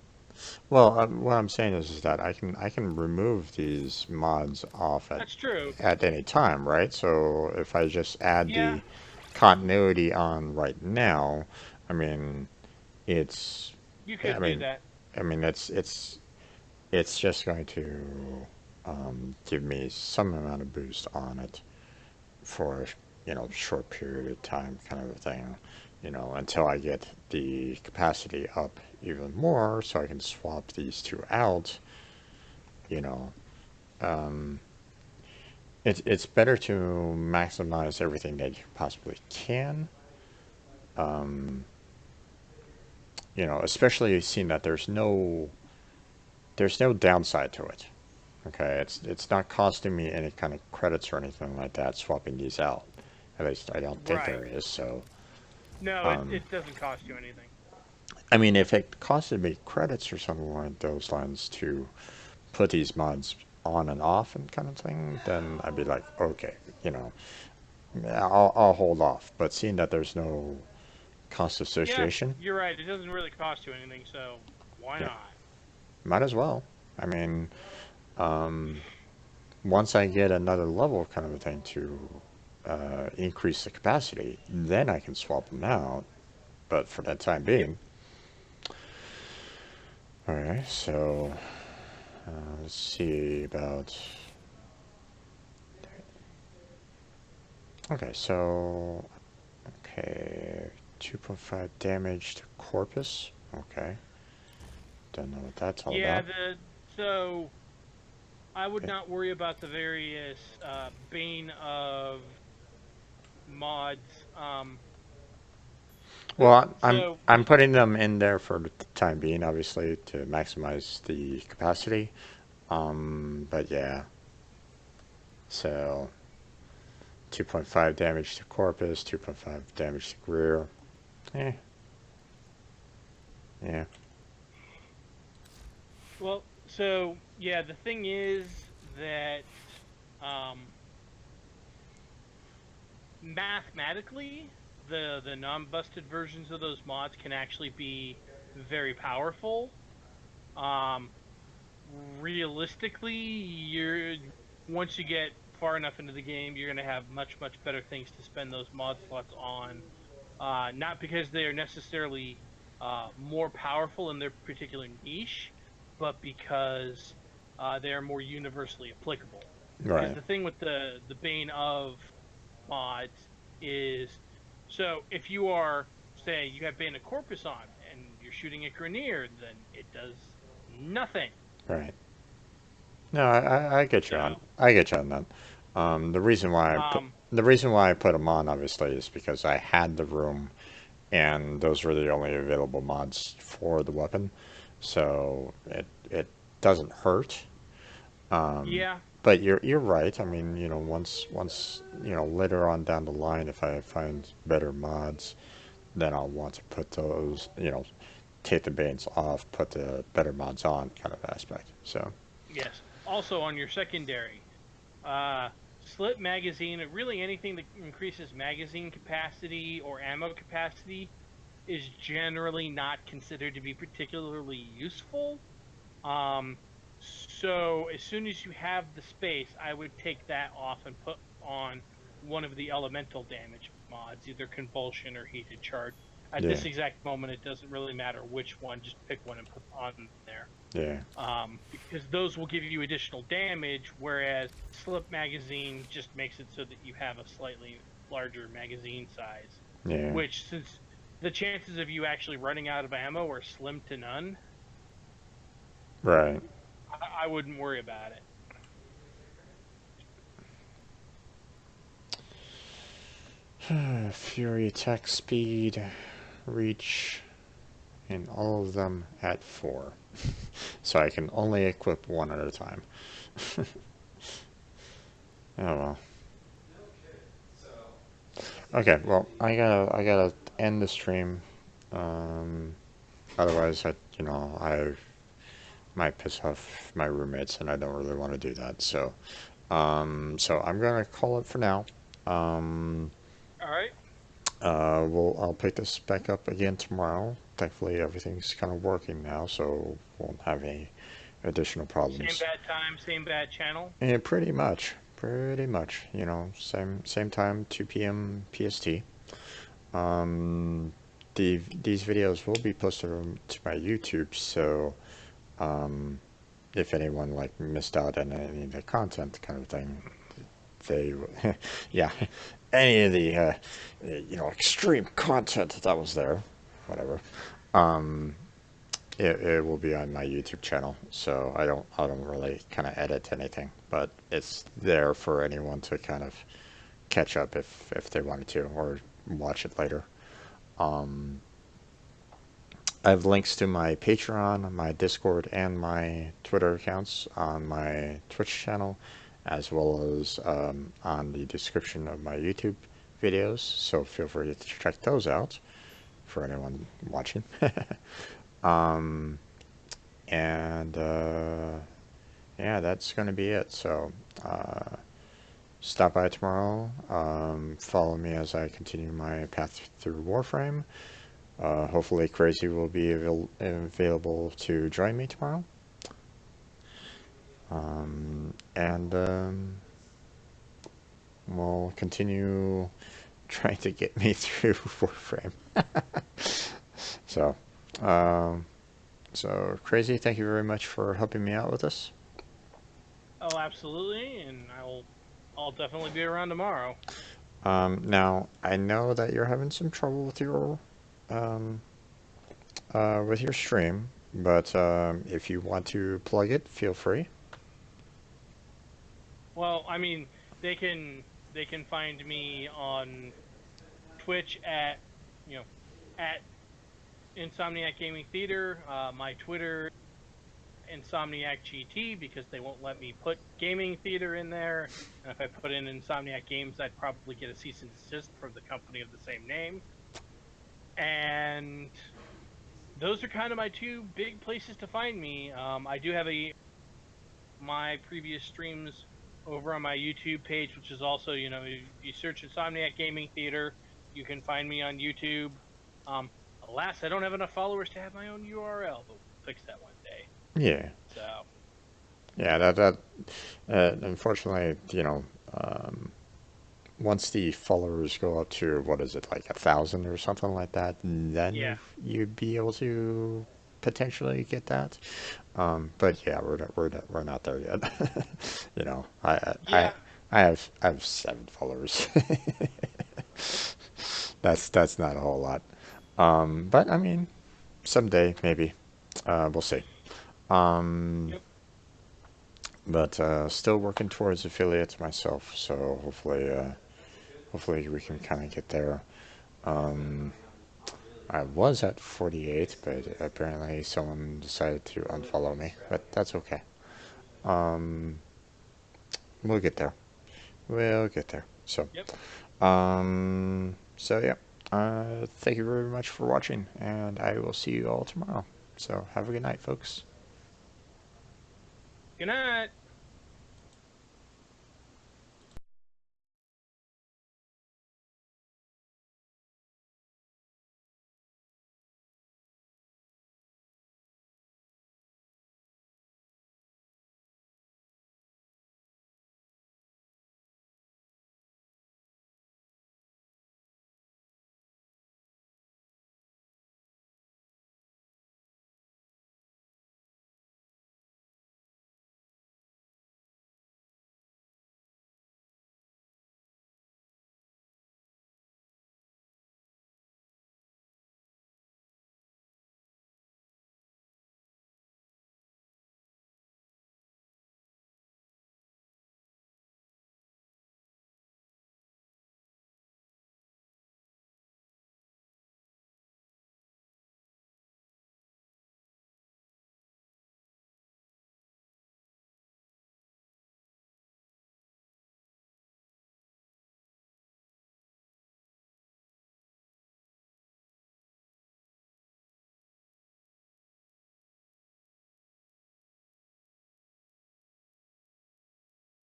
well, what I'm saying is that I can remove these mods off
That's true.
at any time, right? So if I just add
Yeah,
the continuity on right now, I mean, it's,
you
I
could do
mean,
that.
it's just going to give me some amount of boost on it for short period of time, kind of a thing, until I get the capacity up even more, so I can swap these two out. You know, um, it's better to maximize everything that you possibly can. Um, especially seeing that there's no downside to it. Okay, it's not costing me any kind of credits or anything like that swapping these out. At least I don't think
Right.
there is. So,
No,
um,
it doesn't cost you anything.
I mean, if it costed me credits or something like those lines to put these mods on and off and kind of thing, then I'd be like, okay, I'll hold off. But seeing that there's no cost
Yeah,
association,
you're right. It doesn't really cost you anything, so why
yeah,
not?
might as well. I mean, um, once I get another level kind of a thing to increase the capacity, then I can swap them out. But for that time
Yep.
being, all right. So let's see about. Okay, so okay, 2.5 damage to corpus. Okay, don't know what that's all
Yeah,
about.
the so I would
Okay.
not worry about the various bane of mods. The,
Well, I'm
so
I'm putting them in there for the time being, obviously, to maximize the capacity. But yeah, so 2.5 damage to corpus, 2.5 damage to Greer. Eh. Yeah.
Well, so yeah, the thing is that um, mathematically, the non-busted versions of those mods can actually be very powerful. Um, Realistically, you're once you get far enough into the game, you're gonna have much better things to spend those mod slots on. Not because they are necessarily more powerful in their particular niche, but because they are more universally applicable. Because
Right.
the thing with the bane of mods is, so if you are, say you have Bane of Corpus on and you're shooting a Grineer, then it does nothing.
Right. No, I get you on.
So
I get you on that.
um,
The reason why I put them on obviously is because I had the room, and those were the only available mods for the weapon, so it doesn't hurt.
yeah,
But you're right. I mean, once later on down the line, if I find better mods, then I'll want to put those, take the banes off, put the better mods on, kind of aspect. So
yes. Also on your secondary, slip magazine, really anything that increases magazine capacity or ammo capacity is generally not considered to be particularly useful. Um, so as soon as you have the space, I would take that off and put on one of the elemental damage mods, either convulsion or heated charge. At
yeah,
this exact moment, it doesn't really matter which one; just pick one and put on there.
yeah,
Because those will give you additional damage, whereas slip magazine just makes it so that you have a slightly larger magazine size.
yeah.
Which, since the chances of you actually running out of ammo are slim to none,
Right.
I wouldn't worry about it.
Fury attack speed, reach, and all of them at 4. So I can only equip one at a time. Oh well. Okay, well, I gotta end the stream. Um, Otherwise, I might piss off my roommates, and I don't really want to do that. So I'm gonna call it for now. Um,
All right.
I'll pick this back up again tomorrow. Thankfully, everything's kind of working now, so won't have any additional
Same
problems.
bad time, same bad channel.
And pretty much, same time, 2 p.m. PST. Um, these videos will be posted to my YouTube, so um, if anyone like missed out on any of the content kind of thing, they, yeah, any of the extreme content that was there, whatever. Um, it will be on my YouTube channel, so I don't really kind of edit anything, but it's there for anyone to kind of catch up if they wanted to, or watch it later. Um, I have links to my Patreon, my Discord, and my Twitter accounts on my Twitch channel, as well as on the description of my YouTube videos. So feel free to check those out for anyone watching. um, and yeah, that's going to be it. So stop by tomorrow. Follow me as I continue my path through Warframe. Hopefully Crazy will be available to join me tomorrow. And we'll continue trying to get me through Warframe. So, um, so Crazy, thank you very much for helping me out with this.
Oh, absolutely, and I'll definitely be around tomorrow.
Now, I know that you're having some trouble um, with your stream, but if you want to plug it, feel free.
Well, I mean, they can find me on Twitch at you know at Insomniac Gaming Theater. My Twitter Insomniac GT, because they won't let me put Gaming Theater in there. And if I put in Insomniac Games, I'd probably get a cease and desist from the company of the same name. And those are kind of my two big places to find me. I do have my previous streams over on my YouTube page, which is also, you search Insomniac Gaming Theater, you can find me on YouTube. Um, Alas, I don't have enough followers to have my own URL, but we'll fix that one day.
Yeah.
So.
Yeah, that unfortunately, once the followers go up to, what is it, like 1,000 or something like that, then
Yeah.
you'd be able to potentially get that. But yeah, we're not there yet.
Yeah.
I have 7 followers. That's not a whole lot. But I mean, someday maybe. We'll see.
Yep.
But still working towards affiliates myself, so hopefully we can kind of get there. I was at 48, but apparently someone decided to unfollow me, but that's okay. We'll get there. We'll get there. So,
Yep.
so yeah. Thank you very much for watching, and I will see you all tomorrow. So have a good night, folks.
Good night.